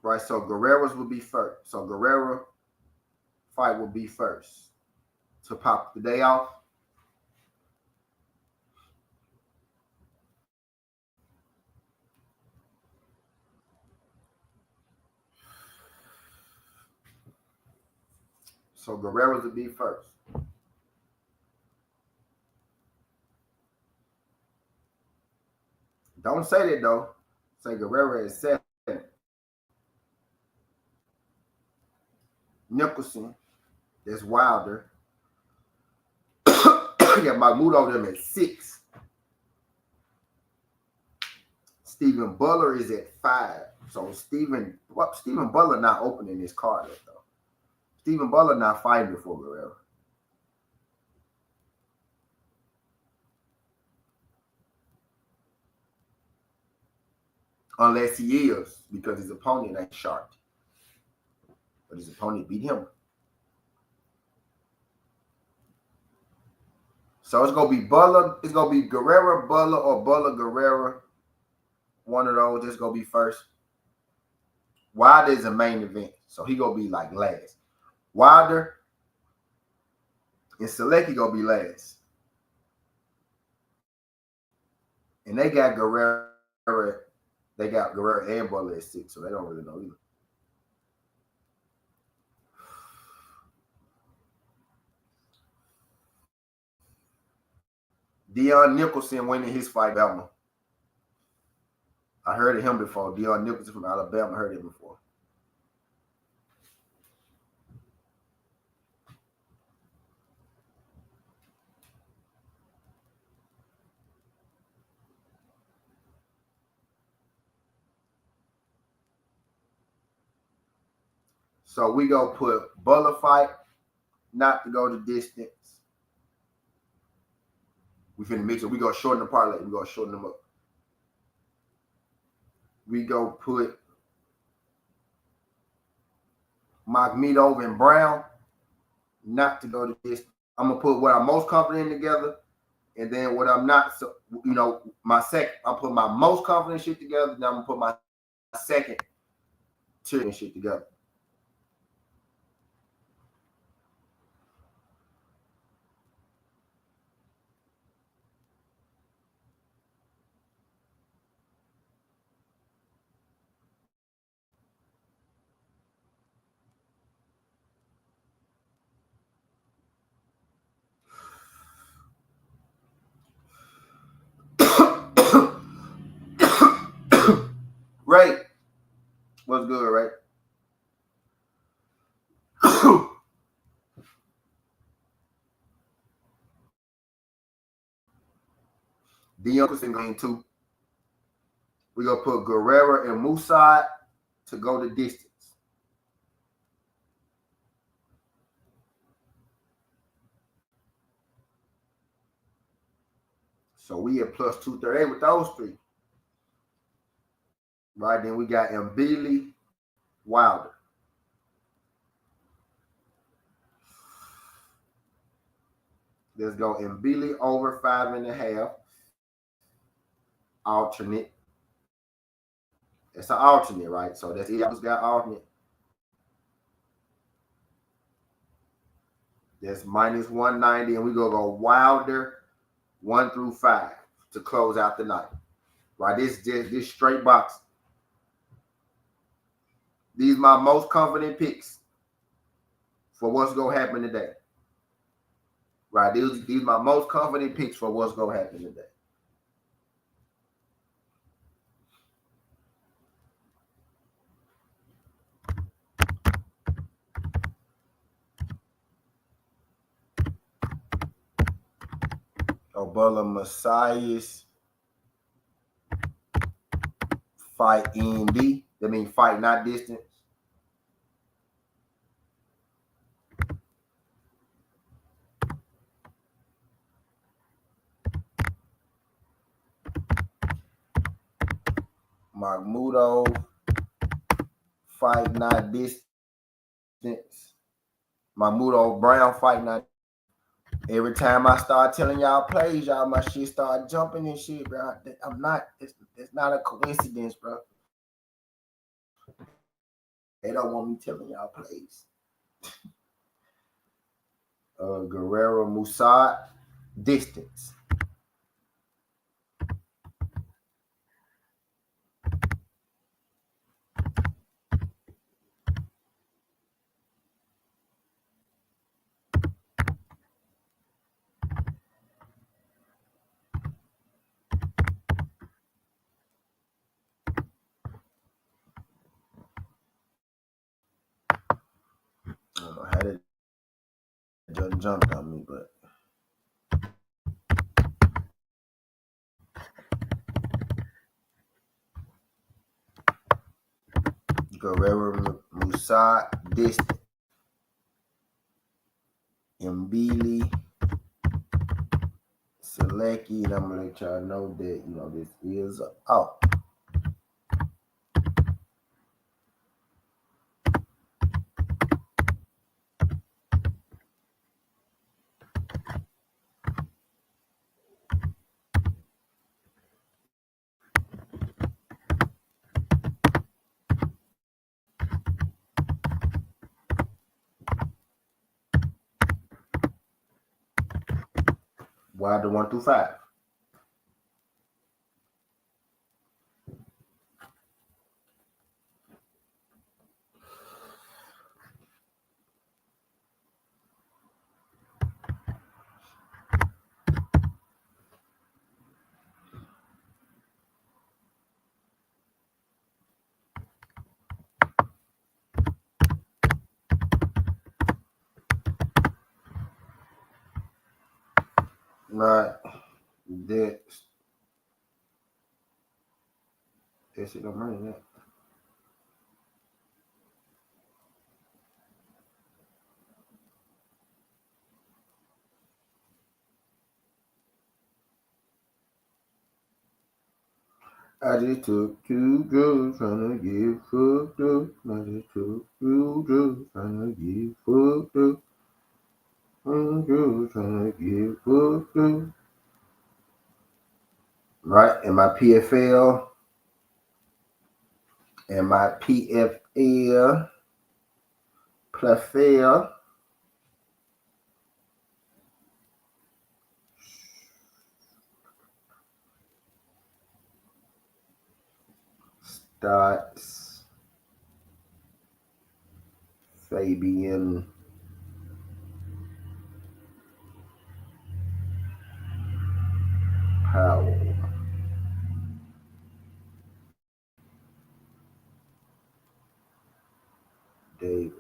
Right, so Guerrero's will be first. So Guerrero fight will be first. To pop the day off. So Guerrero's will be first. Don't say that though. Say Guerrero is 7. Nicholson, that's Wilder. Got Mahmoud over them at 6. Stephen Butler is at 5. So Stephen Butler not opening this card yet though. Stephen Butler not fighting before Guerrero. Unless he is, because his opponent ain't sharp. But his opponent beat him. So it's gonna be Butler, it's gonna be Guerrero, Butler, or Butler, Guerrero. One of those is gonna be first. Wilder is a main event, so he gonna be like last. Wilder and Selecki gonna be last. And they got Guerrero and Butler at 6, so they don't really know either. Dion Nicholson winning his fight, Belma. I heard of him before. Deion Nicholson from Alabama. I heard him before. So we go put Butler fight, not to go the distance. We finna mix it. We go shorten the parlay. We go shorten them up. We go put Magneto and Brown, not to go the distance. I'm gonna put what I'm most confident in together, and then what I'm not. So my second. I'll put my most confident shit together. Then I'm gonna put my second tier shit together. Ray, what's good, Ray? Deion Nicholson going too. We gonna put Guerrero and Musad to go the distance. So we at plus 238 with those three. Right, then we got Mbili, Wilder. Let's go Mbili over 5.5. Alternate. It's an alternate, right? So that's y'all's got alternate. That's minus 190, and we gonna go Wilder 1 through 5 to close out the night. Right, this straight box. These my most confident picks for what's gonna happen today. Right, these my most confident picks for what's gonna happen today. Obala Messiahs fight ND. That means fight not distance. Mahmudo fight not distance. Mahmudo Brown fight not. Every time I start telling y'all plays, y'all my shit start jumping and shit, bro. I'm not. It's not a coincidence, bro. They don't want me telling y'all plays. Guerrero Musad distance. I don't know how that just jumped on me, but Guerrero Musad distance. Mbili Selecki, and I'm gonna let y'all know that this is out. Wilder 1 through 5. Right. That that shit don't matter that. I just took two drugs trying to get fucked up. I just took two drugs trying to get fucked up. Drugs trying to get fucked up. Right, and my PFL and my PFL PFL starts Fabian Powell Davis.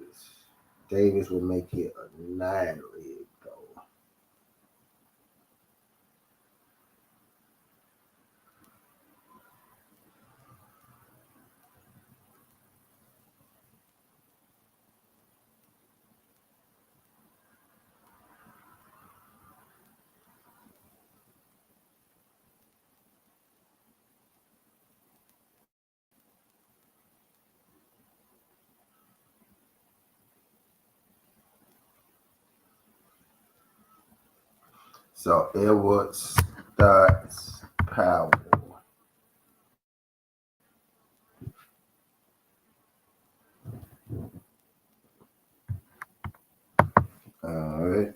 Davis will make it a 9 leg though. So Edwards starts Powell. All right.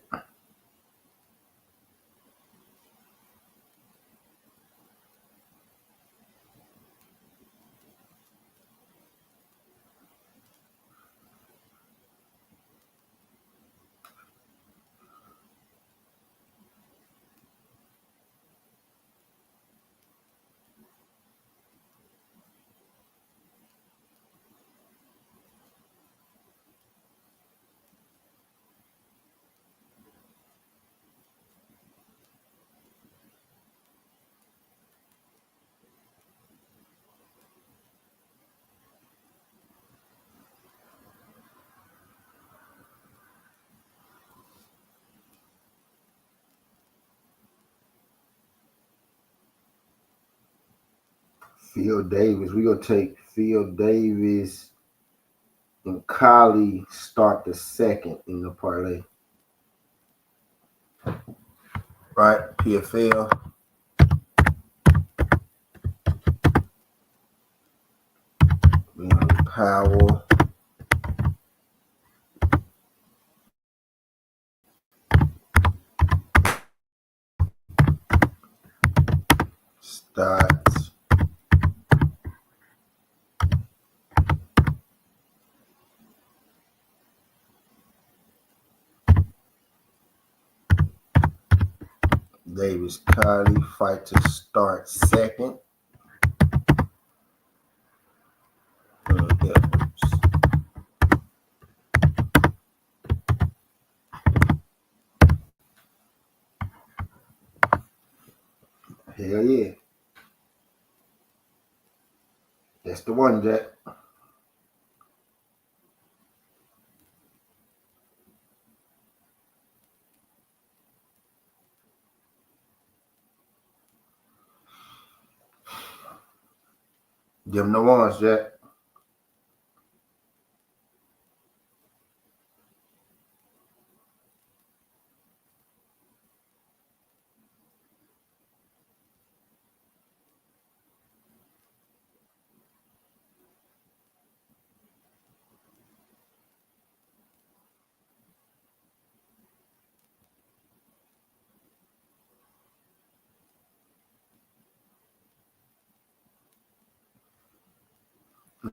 Phil Davis. We're gonna take Phil Davis and Collie start the second in the parlay. Right, PFL. Powell. Starts Davis Collie fight to start second. Edwards. Hell yeah. That's the one, Jack. Give them the ones, Jack.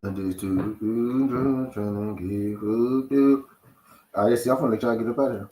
And these two trying to get hooked up. I just see, I'm finna try to get up out of here.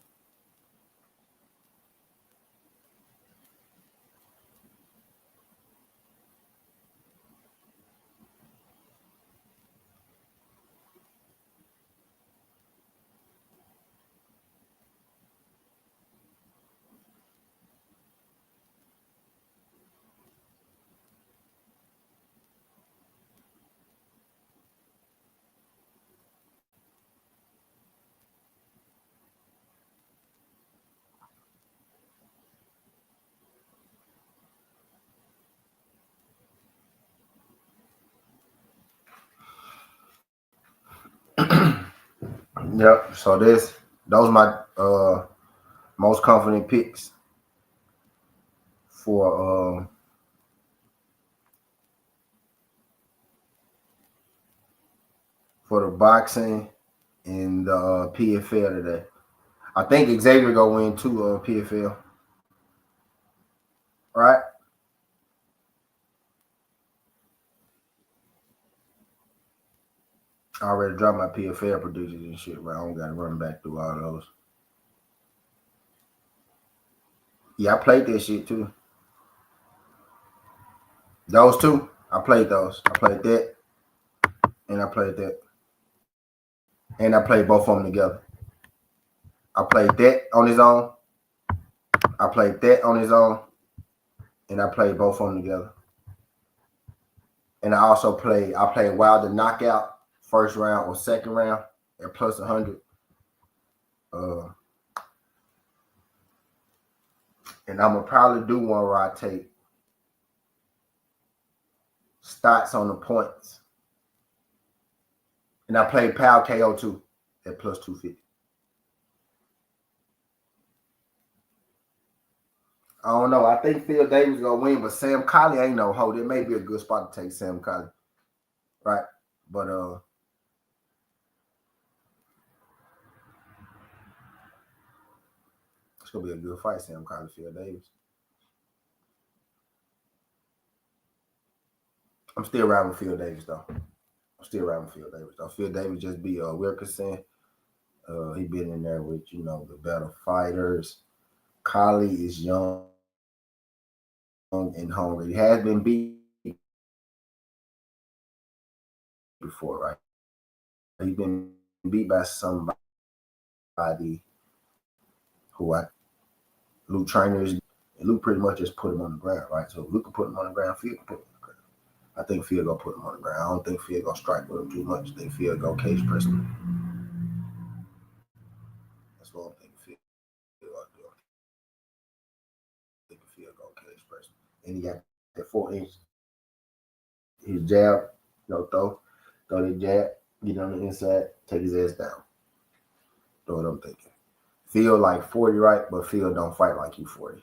Yep. So those my most confident picks for the boxing and the PFL today. I think Xavier gonna win too. PFL, right? I already dropped my PFL predictions and shit, but I don't gotta run back through all those. Yeah, I played that shit too. Those two, I played those. I played that, and I played that, and I played both of them together. I played that on his own. I played that on his own, and I played both of them together. And I played Wilder knockout first round or second round at plus 100. Uh, and I'm gonna probably do one where I take stats on the points. And I played Pal KO too at plus 250. I don't know. I think Phil Davis gonna win, but Sam Colley ain't no hold. It may be a good spot to take Sam Colley, right? But it's gonna be a good fight, Sam Colley, Phil Davis. I'm still riding with Phil Davis though. I'm still riding with Phil Davis though. Phil Davis just be Wilkerson. He been in there with the better fighters. Colley is young and hungry. He has been beat before, right? He's been beat by somebody who Luke trainers. And Luke pretty much just put him on the ground, right? So if Luke can put him on the ground, Phil can put him on the ground. I think Phil gonna put him on the ground. I don't think Phil gonna strike with him too much. I think Phil gonna cage press him. That's what I'm thinking. Phil gonna do. I think Phil gonna cage press him. And he got that 4 inch. His jab, throw the jab, get on the inside, take his ass down. That's what I'm thinking. Phil like 40, right? But Phil don't fight like you 40.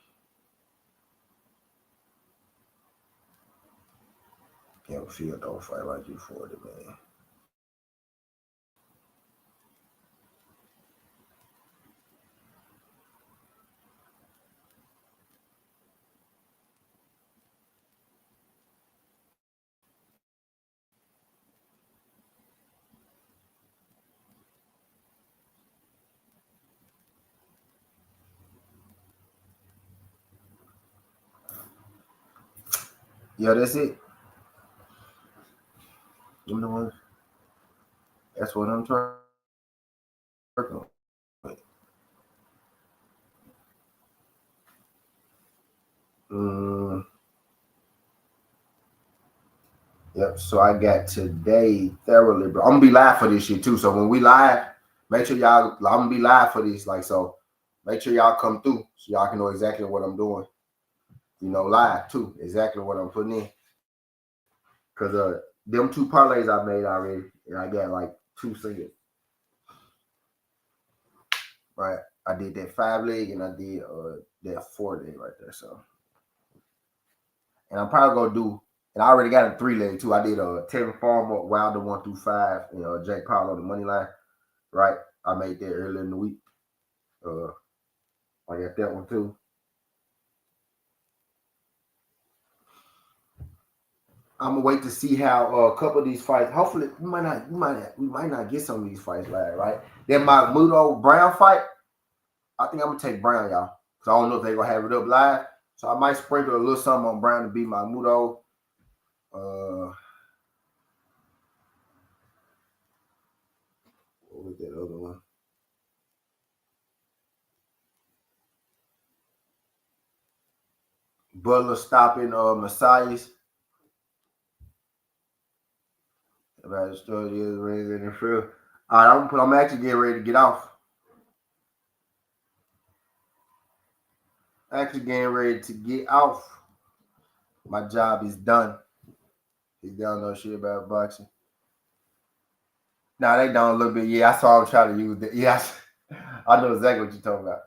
Yeah, Phil don't fight like you 40, man. Yeah, that's it. You know what? That's what I'm working with. Mm, yep. So I got today thoroughly, bro. I'm gonna be live for this shit too. So when we live, make sure y'all. I'm gonna be live for this. Like so, make sure y'all come through so y'all can know exactly what I'm doing. Live too. Exactly what I'm putting in. Cause them two parlays I made already, and I got like two singles. Right. I did that 5 leg and I did that 4 leg right there. So, and I'm probably gonna do. And I already got a 3 leg too. I did a Tevin Farmer, Wilder 1 through 5, and Jake Paul on the money line. Right. I made that earlier in the week. Uh, I got that one too. I'm gonna wait to see how a couple of these fights. Hopefully, we might not get some of these fights live, right? That Mahmudo Brown fight. I think I'm gonna take Brown, y'all. Cause I don't know if they're gonna have it up live. So I might sprinkle a little something on Brown to beat Mahmudo. What was that other one? Butler stopping Messiahs. About the story is rings in the field. All right, I'm actually getting ready to get off. Actually getting ready to get off. My job is done. He don't know shit about boxing. Nah, they down a little bit. Yeah, I saw him try to use that. Yeah, I know exactly what you're talking about.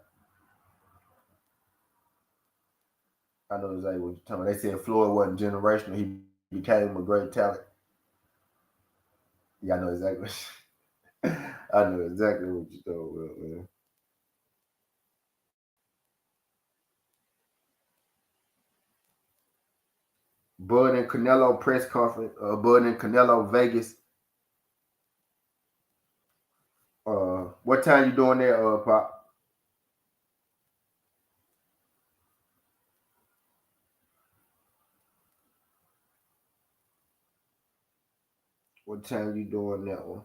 I know exactly what you're talking about. They said Floyd wasn't generational. He became a great talent. Yeah, I know exactly. I know exactly what you're talking about, man. Bud and Canelo press conference. Bud and Canelo Vegas. What time you doing there, Pop? What time you doing that one?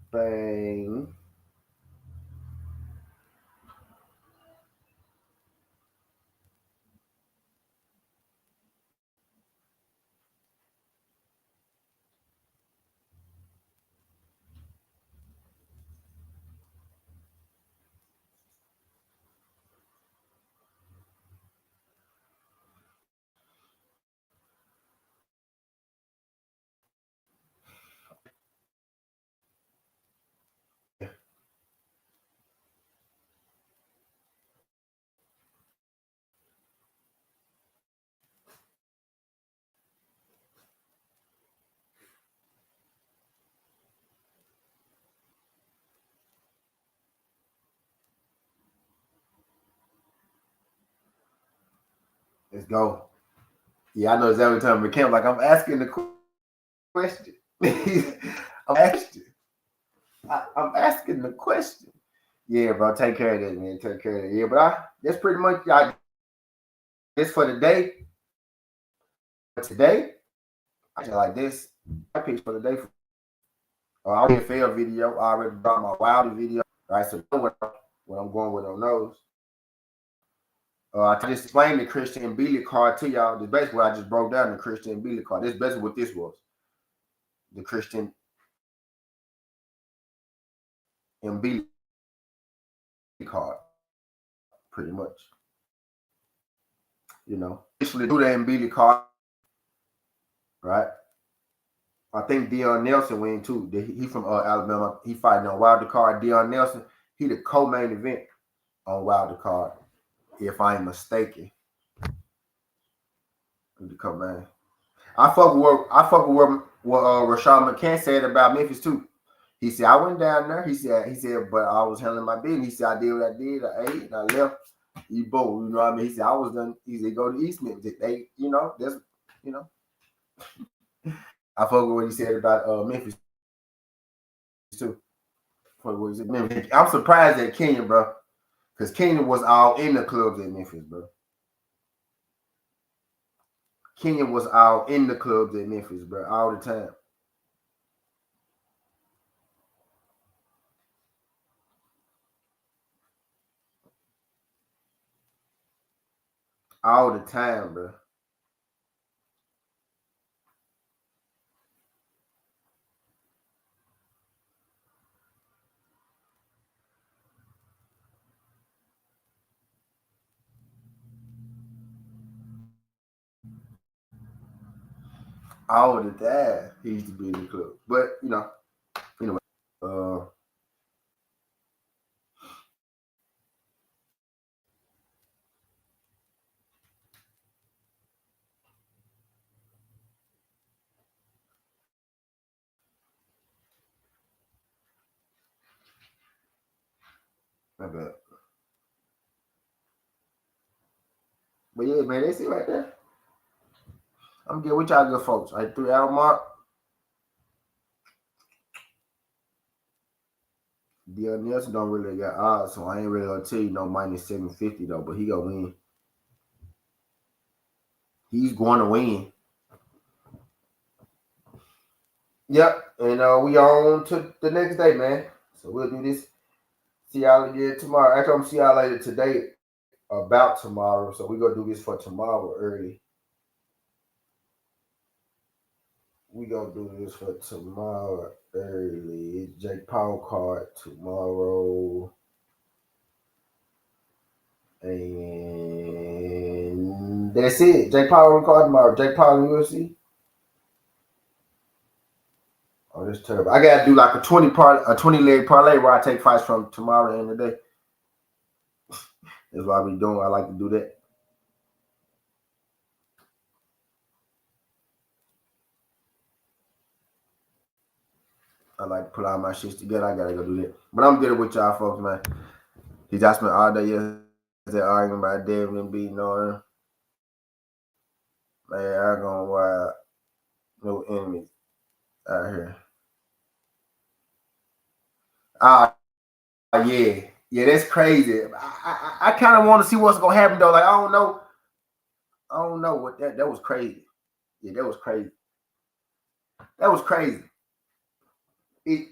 Spain. Let's go. Yeah, I know exactly what time McCamp. Like I'm asking the question. I'm asking. I'm asking the question. Yeah, bro. Take care of that, man. Take care of that. Yeah, but that's pretty much this for the day. But today, I just like this. I picked for the day. I PFL video. I already brought my Wilder video. Right, so what I'm going with on those. I just explained the Christian Beasley card to y'all. This basically what I just broke down the Christian Beasley card. This is basically what this was. The Christian and Beasley card, pretty much. Actually do the Embiid card, right? I think Deion Nelson win too. He from Alabama. He fighting on Wilder card. Deion Nelson, he the co-main event on Wilder card, if I ain't mistaken. He the co-main. I fuck with what Rashad McCann said about Memphis too. He said I went down there. He said, but I was handling my business. He said I did what I did. I ate and I left. You both, you know what I mean? He said I was done. He said go to East Memphis. They, that's you know. I fuck with what he said about Memphis too. Fuck what he said. Memphis. I'm surprised at Kenya, bro, because Kenya was all in the clubs at Memphis, bro. Kenya was all in the clubs at Memphis, bro, all the time. All the time, bro. All the time. He used to be in the club. But, anyway. Uh, my bad. But yeah, man, they see right there. I'm getting with y'all good folks. Like 3 hour mark. Dion Nelson don't really got odds, so I ain't really gonna tell you no minus 750 though, but he gonna win. He's going to win. Yep, and we on to the next day, man. So we'll do this. See y'all again tomorrow. Actually, I'm gonna see y'all later today about tomorrow. So we're gonna do this for tomorrow early. We gonna do this for tomorrow early. Jake Paul card tomorrow. And That's it. Jake Paul on card tomorrow. Jake Paul in UFC. Oh, that's terrible. I gotta do like a 20 leg parlay where I take fights from tomorrow and the day. That's what I be doing. I like to do that. I like to put all my shit together. I gotta go do that. But I'm good with y'all folks, man. He just spent all day yesterday arguing about Devin and beating on him. Man, I gonna wild no enemies out here. Ah, yeah. Yeah, that's crazy. I kind of want to see what's gonna happen though. Like I don't know. I don't know what that was crazy. Yeah, that was crazy. That was crazy. It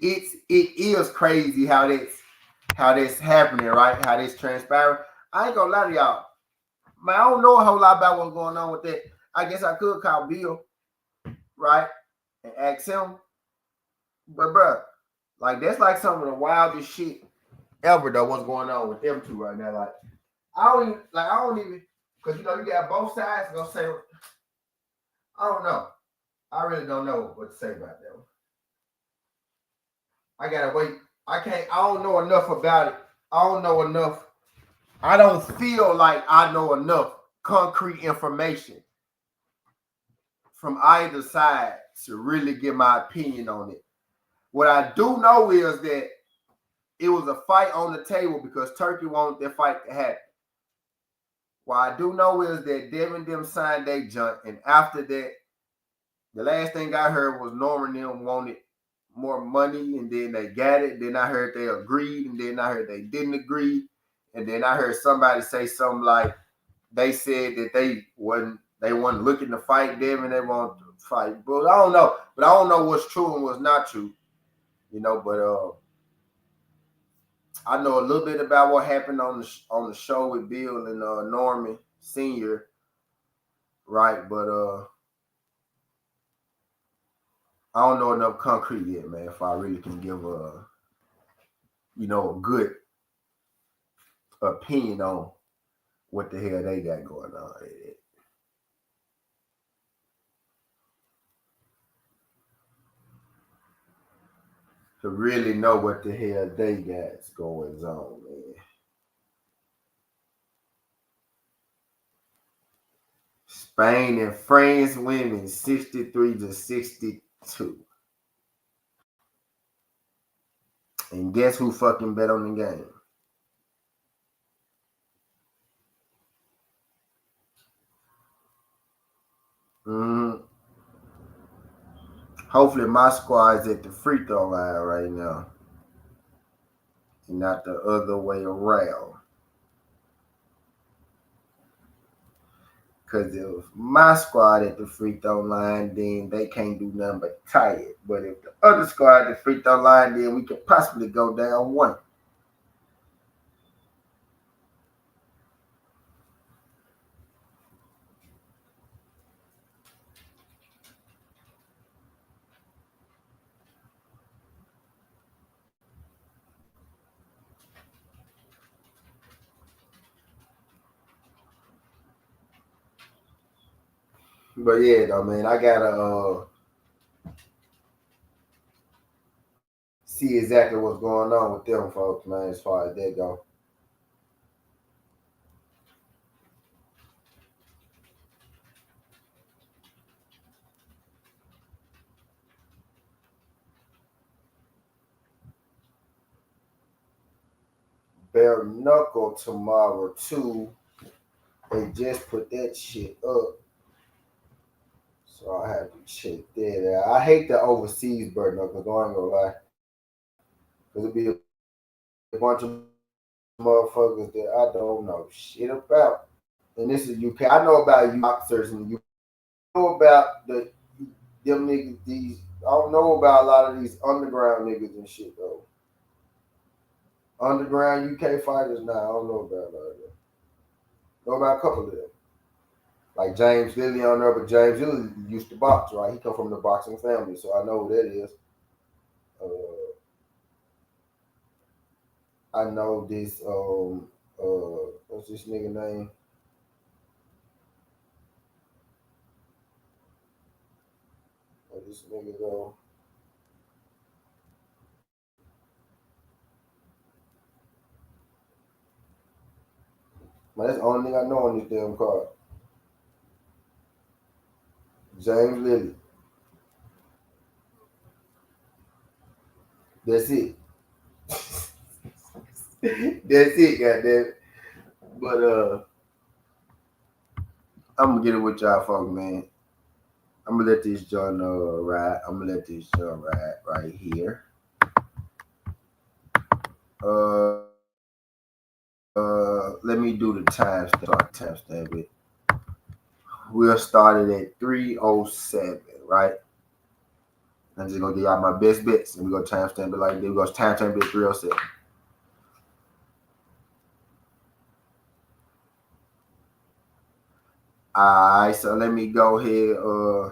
is crazy how that's happening, right? How this transpiring. I ain't gonna lie to y'all. Man, I don't know a whole lot about what's going on with that. I guess I could call Bill, right? And ask him. But bro, like that's like some of the wildest shit ever though, what's going on with them two right now. Like I don't even because you got both sides gonna say I don't know. I really don't know what to say about that one. I gotta wait. I don't know enough about it. I don't know enough. I don't feel like I know enough concrete information from either side to really give my opinion on it. What I do know is that it was a fight on the table because Turkey wanted that fight to happen. What I do know is that Devin them signed their junk, and after that, the last thing I heard was Norman them wanted more money, and then they got it. Then I heard they agreed, and then I heard they didn't agree, and then I heard somebody say something like they said that they weren't looking to fight Devin, they wanted to fight. But I don't know what's true and what's not true, But I know a little bit about what happened on the show with Bill and Norman Senior, right? But I don't know enough concrete yet, man. If I really can give a good opinion on what the hell they got going on. To really know what the hell they got going on, man. Spain and France winning 63-62. And guess who fucking bet on the game? Mm-hmm. Hopefully my squad's at the free throw line right now. And not the other way around. Because if my squad at the free throw line, then they can't do nothing but tie it. But if the other squad at the free throw line, then we could possibly go down one. But yeah, though, man, I gotta see exactly what's going on with them folks, man, as far as that go. Bare knuckle tomorrow too. They just put that shit up. So I have to check that out. I hate the overseas bare knuckles, I ain't gonna lie. Cause it be a bunch of motherfuckers that I don't know shit about. And this is UK. I know about you boxers and you know about them niggas, these I don't know about a lot of these underground niggas and shit though. Underground UK fighters, nah, I don't know about a lot of them. Know about a couple of them. Like James Lilly on there, but James Lilly used to box, right? He come from the boxing family, so I know who that is. I know this what's this nigga name? This nigga go. Man, that's the only thing I know on this damn card. James Lilly. That's it. That's it, goddamn. But I'm gonna get it with y'all folks, man. I'm gonna let this joint ride. I'm gonna let this joint ride right here. Let me do the timestamp it. We'll start it at 3:07, right? I'm just gonna give y'all my best bets, and we're gonna timestamp it like this. We're gonna timestamp it at 3:07. All right, so let me go ahead. Uh,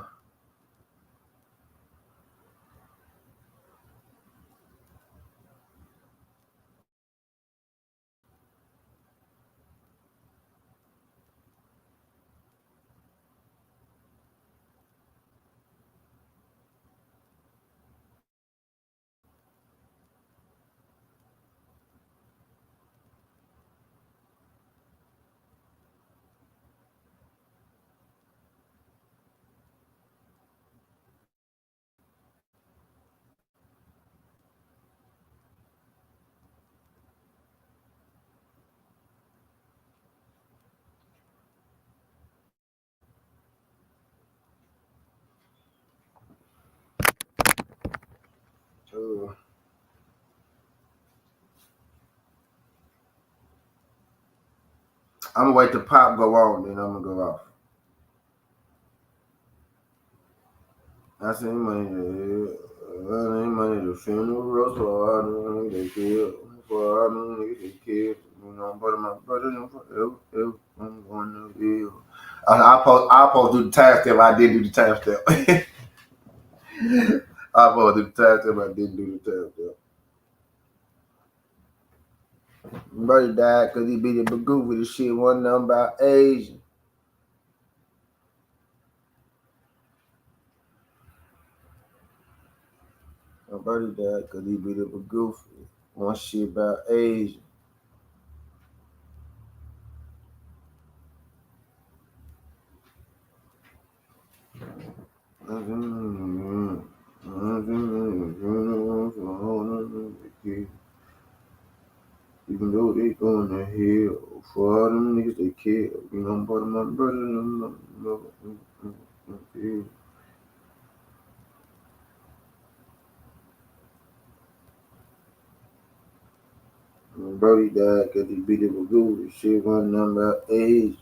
I'm gonna wait till pop go on, then I'm gonna go off. I send money to funerals for all the niggas they killed. For all the niggas they killed. You know, but my brother, forever, I'm going to deal. I supposed to do the timestamp. I didn't do the timestamp. I supposed to do the timestamp. I didn't do the timestamp. My brother died because he beat a bagoo with his shit. One nothing about Asian. My brother died because he beat a bagoo. One shit about Asian. Even though they going to hell for all them niggas they killed, you know, but my brother, my brother died because he beat it with good. Shit one number age.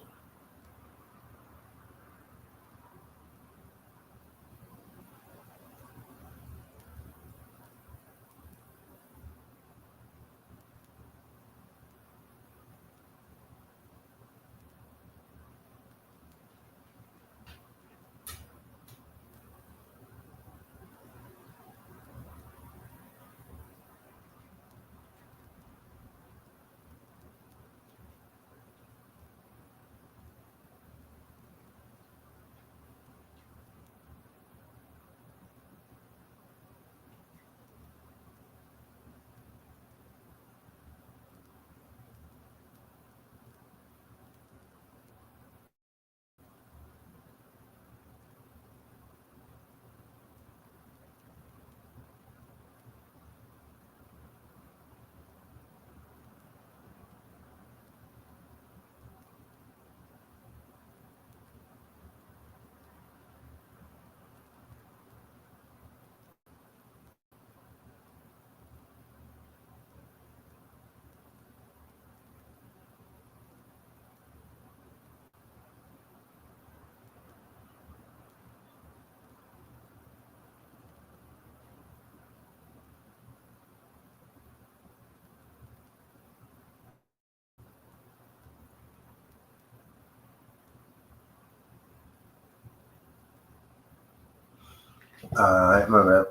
Alright, my bad.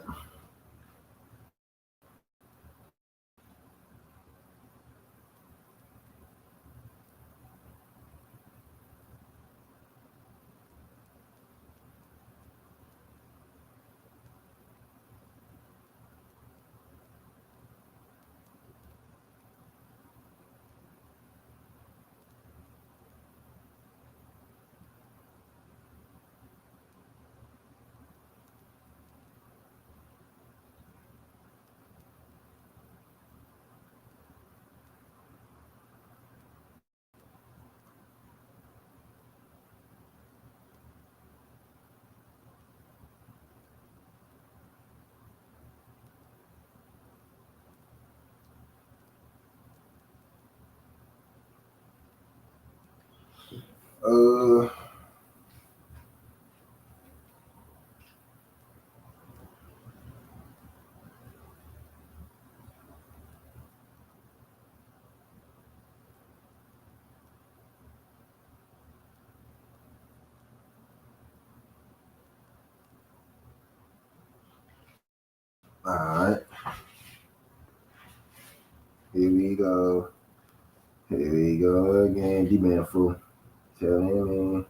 Uh, all right. Here we go. Here we go again. D-Man fool. Tell him, man.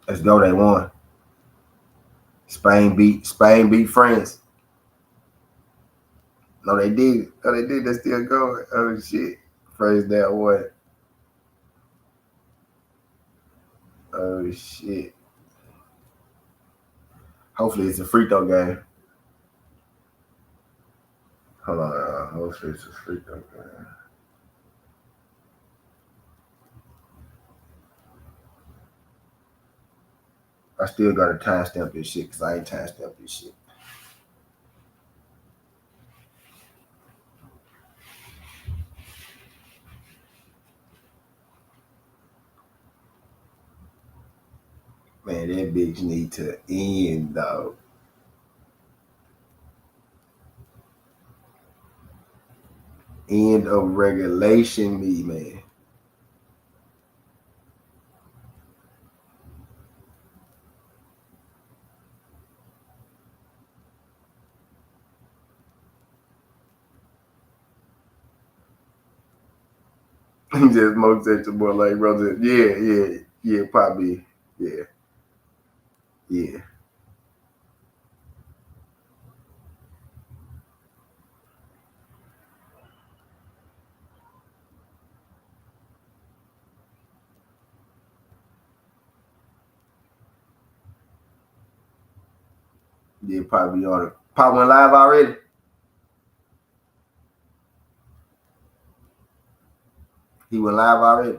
Let's go. They won. Spain beat France. No, they did. Oh, they did. They still going. Oh shit. Praise that one. Oh shit. Hopefully it's a free throw game. Hold on. Hopefully it's a free throw game. I still gotta timestamp this shit because I ain't timestamp this shit. Man, that bitch need to end though. End of regulation, me man. He just smoked at your boy like brother. Yeah, probably. Yeah, yeah. Yeah, probably on it. Pop went live already. He went live already.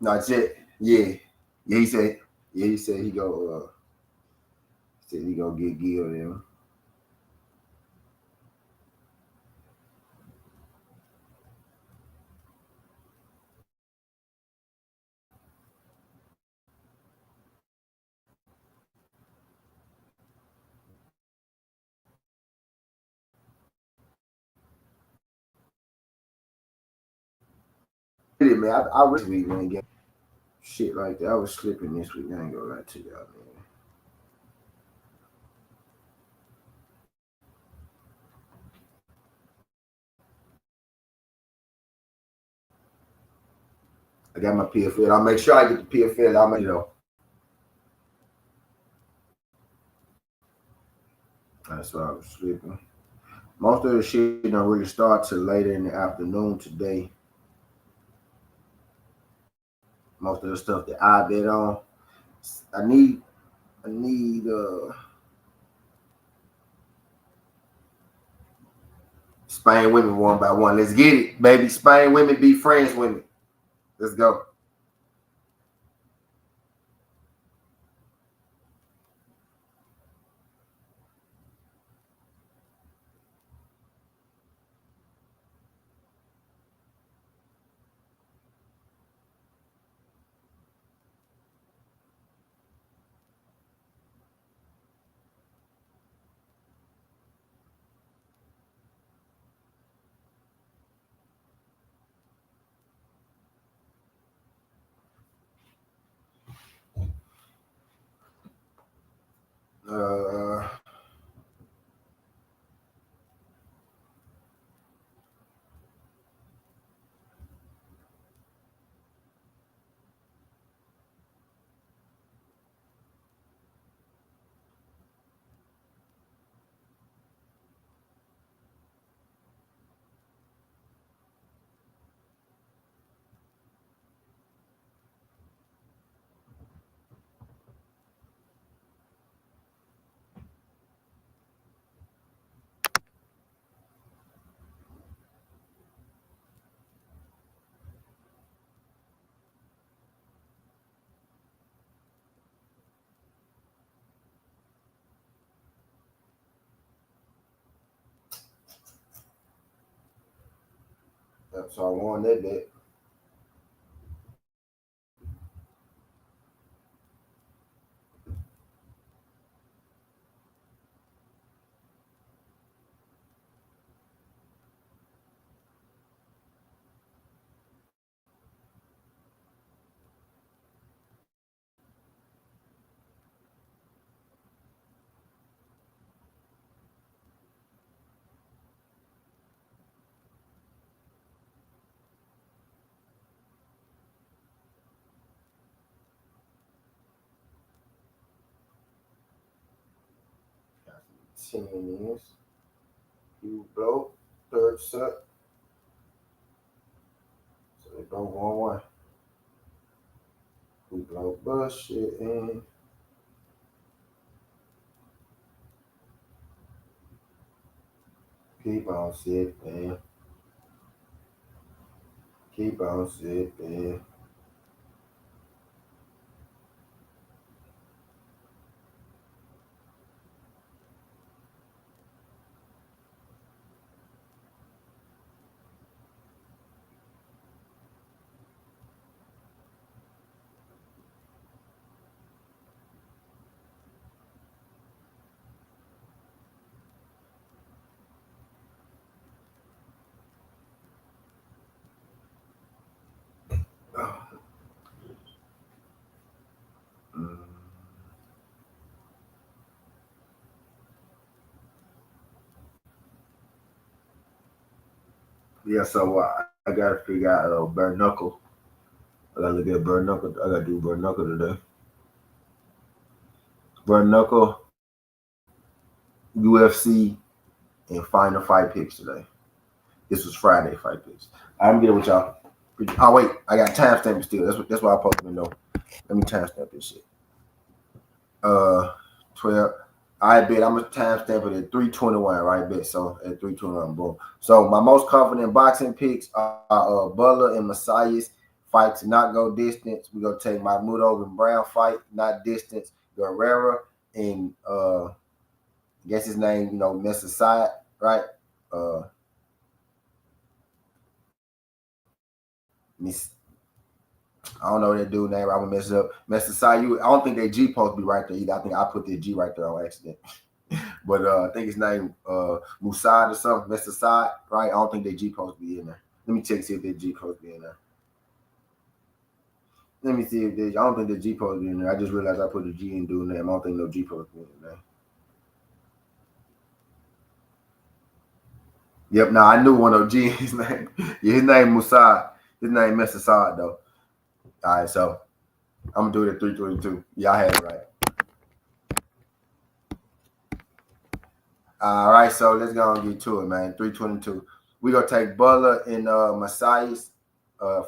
Not yet. Yeah. Yeah, he said. Yeah, he said he go. Said he gonna get Gil them. Man, I wish we man get shit like that. I was slipping this week. I ain't gonna lie to y'all, man. I got my PFL. I'll make sure I get the PFL. I'll make it though. That's why I was sleeping. Most of the shit don't really start till later in the afternoon today. Most of the stuff that I bet on. I need I need Spain women one by one. Let's get it, baby. Spain women be friends with me. Let's go. Uh, so I won that bet. 10 minutes. You blow. Third set. So they go 1-1. We blow bullshit in. Keep on sipping. Keep on sipping. Mm. Yeah, so I gotta figure out bare knuckle. I gotta look at bare knuckle. I gotta do bare knuckle today. Bare knuckle, UFC, and final fight picks today. This was Friday fight picks. I'm getting with y'all. Oh wait, I got timestamp still. That's what I posted though. Let me timestamp this shit. Uh, 12. I bet I'm gonna timestamp it at 3:21. Right, bet so at 3:21. Boom. So my most confident boxing picks are Butler and Messiah's fight to not go distance. We're gonna take Mahmoudov and Brown fight, not distance. Guerrera and guess his name, Mess aside, right? Uh Miss I don't know that dude name. I'm gonna mess it up. Mess aside, I don't think that G supposed to be right there either. I think I put the G right there on accident. But I think his name Musad or something, Mess aside, right? I don't think that G supposed to be in there. Let me check see if that G supposed to be in there. Let me see if I don't think that G supposed to be in there. I just realized I put the G in dude name. I don't think no G supposed to be in there. Yep, now I knew one of G his name. Yeah, his name Musad. His name Mess aside though. All right, so I'm gonna do it at 322. Y'all had it right. All right, so let's go and get to it, man. 322. We gonna take Butler and Masai's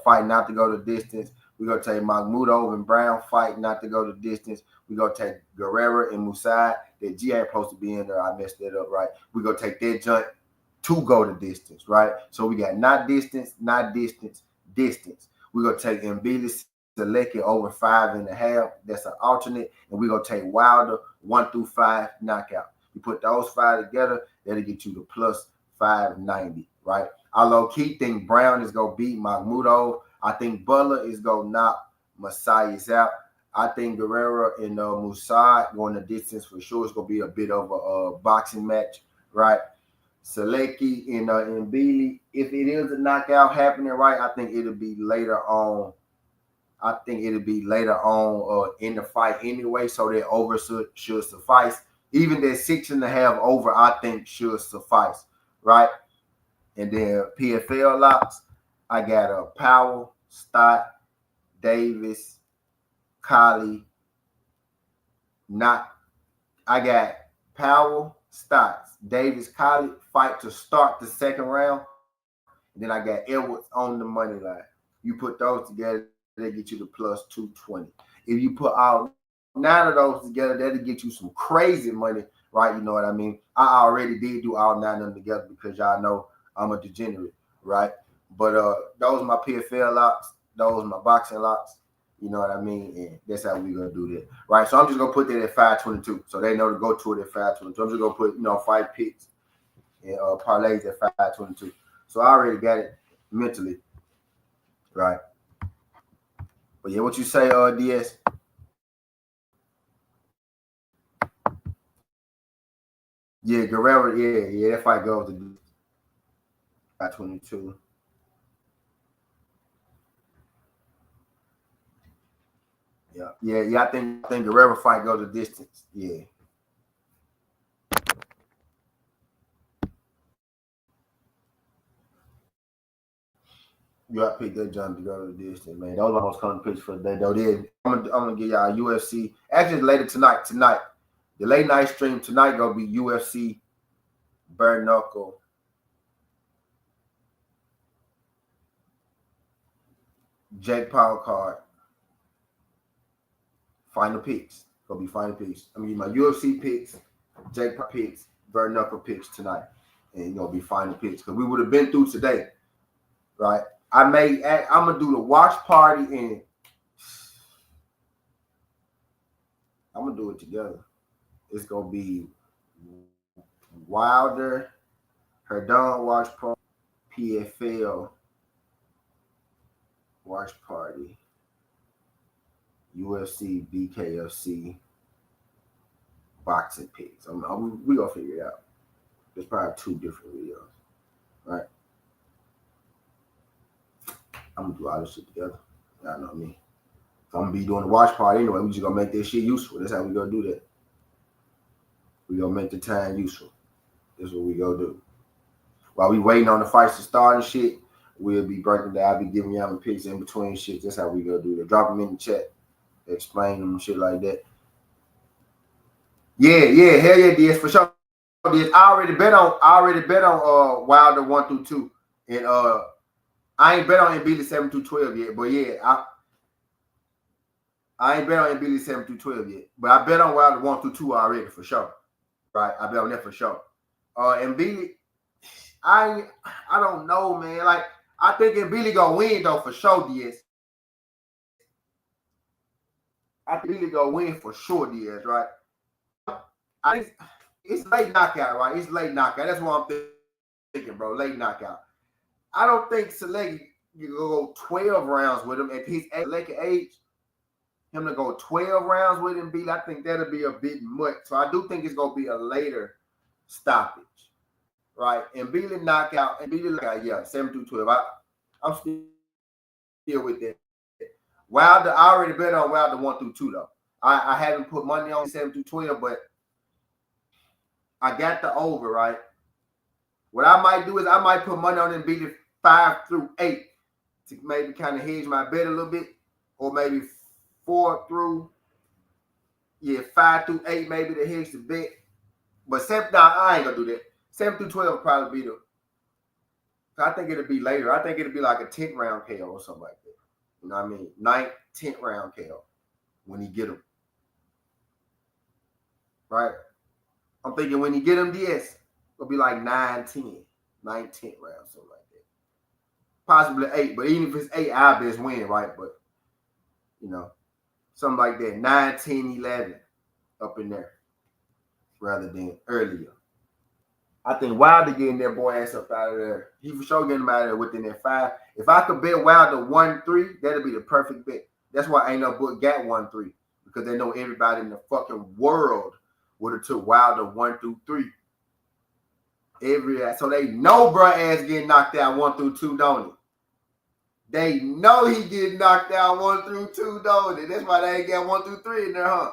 fight not to go the distance. We gonna take Mahmoudov and Brown fight not to go the distance. We gonna take Guerrero and Musai. That G ain't supposed to be in there. I messed that up, right? We gonna take that joint to go the distance, right? So we got not distance, not distance, distance. We gonna take Mbili Selecki over 5.5. That's an alternate, and we gonna take Wilder 1 through 5 knockout. You put those five together, that'll get you to plus 590, right? I low key think Brown is gonna beat Mahmoudov. I think Butler is gonna knock Messiahs out. I think Guerrero and Musa going the distance for sure. It's gonna be a bit of a boxing match, right? Selecki and Mbili. If it is a knockout happening, right, I think it'll be later on. I think it'll be later on in the fight anyway, so that over should suffice. Even that 6.5 over, I think should suffice, right? And then PFL locks, I got a Powell, Stott, Davis, Collie, not. I got Powell, Stotts, Davis, Collie fight to start the second round. And then I got Edwards on the money line. You put those together, they get you to plus 220. If you put all 9 of those together, that'll get you some crazy money, right? You know what I mean? I already did do all 9 of them together because y'all know I'm a degenerate, right? But those are my PFL locks, those are my boxing locks. You know what I mean? And that's how we gonna do that, right? So I'm just gonna put that at 522, so they know to go to it at 522. I'm just gonna put 5 picks and parlays at 522. So I already got it mentally, right? But yeah, what you say, DS? Yeah, Guerrero, yeah, that fight goes to 522. Yeah. I think Guerrero fight goes the distance. Yeah. You got to pick that jump to go to the distance, man. Those are most common picks for the day, though. Then I'm gonna give y'all UFC. Actually, later tonight. The late night stream tonight gonna be UFC bare knuckle. Jake Paul card. Final picks. Gonna be final picks. I mean my UFC picks, Jake Paul picks, bare knuckle picks tonight, and gonna be final picks because we would have been through today, right? I'm gonna do the watch party and I'm gonna do it together. It's gonna be Wilder, Herdon watch party, PFL watch party, UFC, BKFC boxing picks. We gonna figure it out. There's probably 2 different videos, right? I'm gonna do all this shit together. Y'all know me. So I'm gonna be doing the watch party anyway. We just gonna make this shit useful. That's how we gonna do that. We gonna make the time useful. That's what we gonna do. While we waiting on the fights to start and shit, we'll be breaking down. I'll be giving y'all the picks in between shit. That's how we gonna do that. Drop them in the chat. Explain them and shit like that. Yeah, hell yeah, DS for sure. DS. I already bet on Wilder 1 through 2. And I ain't bet on Mbili 7 through 12 yet. But yeah, I ain't bet on Mbili 7 through 12 yet. But I bet on Wilder 1 through 2 already for sure. Right. I bet on that for sure. Mbili, I don't know, man. Like I think Mbili gonna win though for sure, DS. I think Mbili gonna win for sure, DS, right? I think it's late knockout, right? It's late knockout. That's what I'm thinking, bro. Late knockout. I don't think Selecki you go 12 rounds with him at his age. Him to go 12 rounds with him, I think that'll be a bit much. So I do think it's gonna be a later stoppage, right? And Billy knockout, yeah, 7 through 12. I'm still with that. Wilder, I already bet on Wilder 1 through 2 though. I haven't put money on 7 through 12, but I got the over, right? What I might do is I might put money on them Billy 5 through 8 to maybe kind of hedge my bet a little bit. or maybe 5 through 8, maybe the hedge the bet. But I ain't gonna do that. 7 through 12 will probably be the. I think it'll be later. I think it'll be like a 10th round KO or something like that. You know what I mean? 9th, 10th round KO when he get him. Right? I'm thinking when he get him DS, it'll be like 9, 10. 9, 10th round, something like that. Possibly 8, but even if it's 8, I'll best win, right? But, you know, something like that. 9, 10, 11 up in there rather than earlier. I think Wilder getting that boy ass up out of there. He for sure getting him out of there within that 5. If I could bet Wilder 1-3, that'd be the perfect bet. That's why ain't no book got 1-3 because they know everybody in the fucking world would have took Wilder 1-3. So they know bruh ass getting knocked out 1-2, don't it? They know he getting knocked out 1-2, don't it? That's why they ain't got 1-3 in there, huh?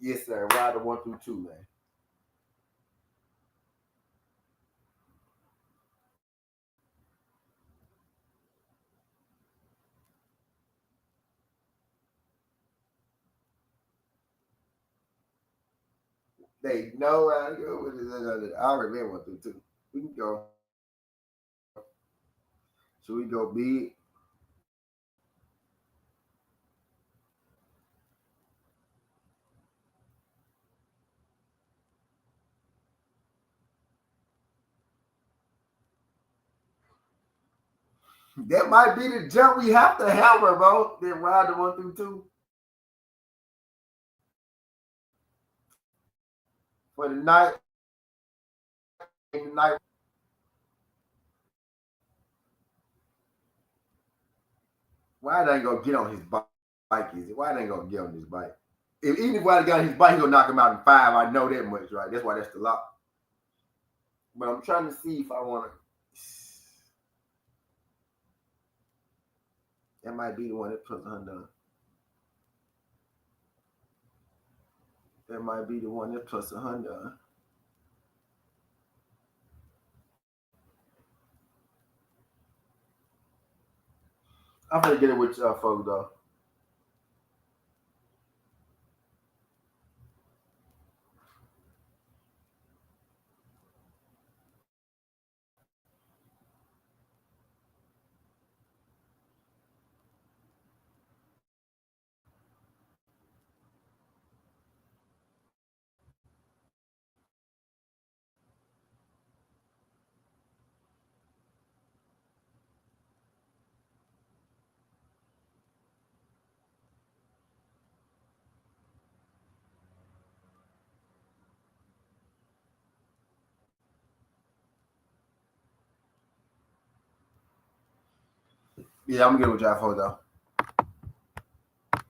Yes, sir. Wilder 1-2, man. They know how to go with it. I already been 1-2. We can go. Should we go big? That might be the jump we have to hammer, bro. Then ride the 1-2 for the night. Why they ain't gonna get on his bike? Is it? Why they ain't gonna get on his bike? Even if Wilder got on his bike, he gonna knock him out in 5. I know that much, right? That's why that's the lock. But I'm trying to see if I want to. That might be the one that puts 100. That might be the one that plus 100. I'm gonna get it with y'all folks though. Yeah, I'm gonna get it with y'all folks though.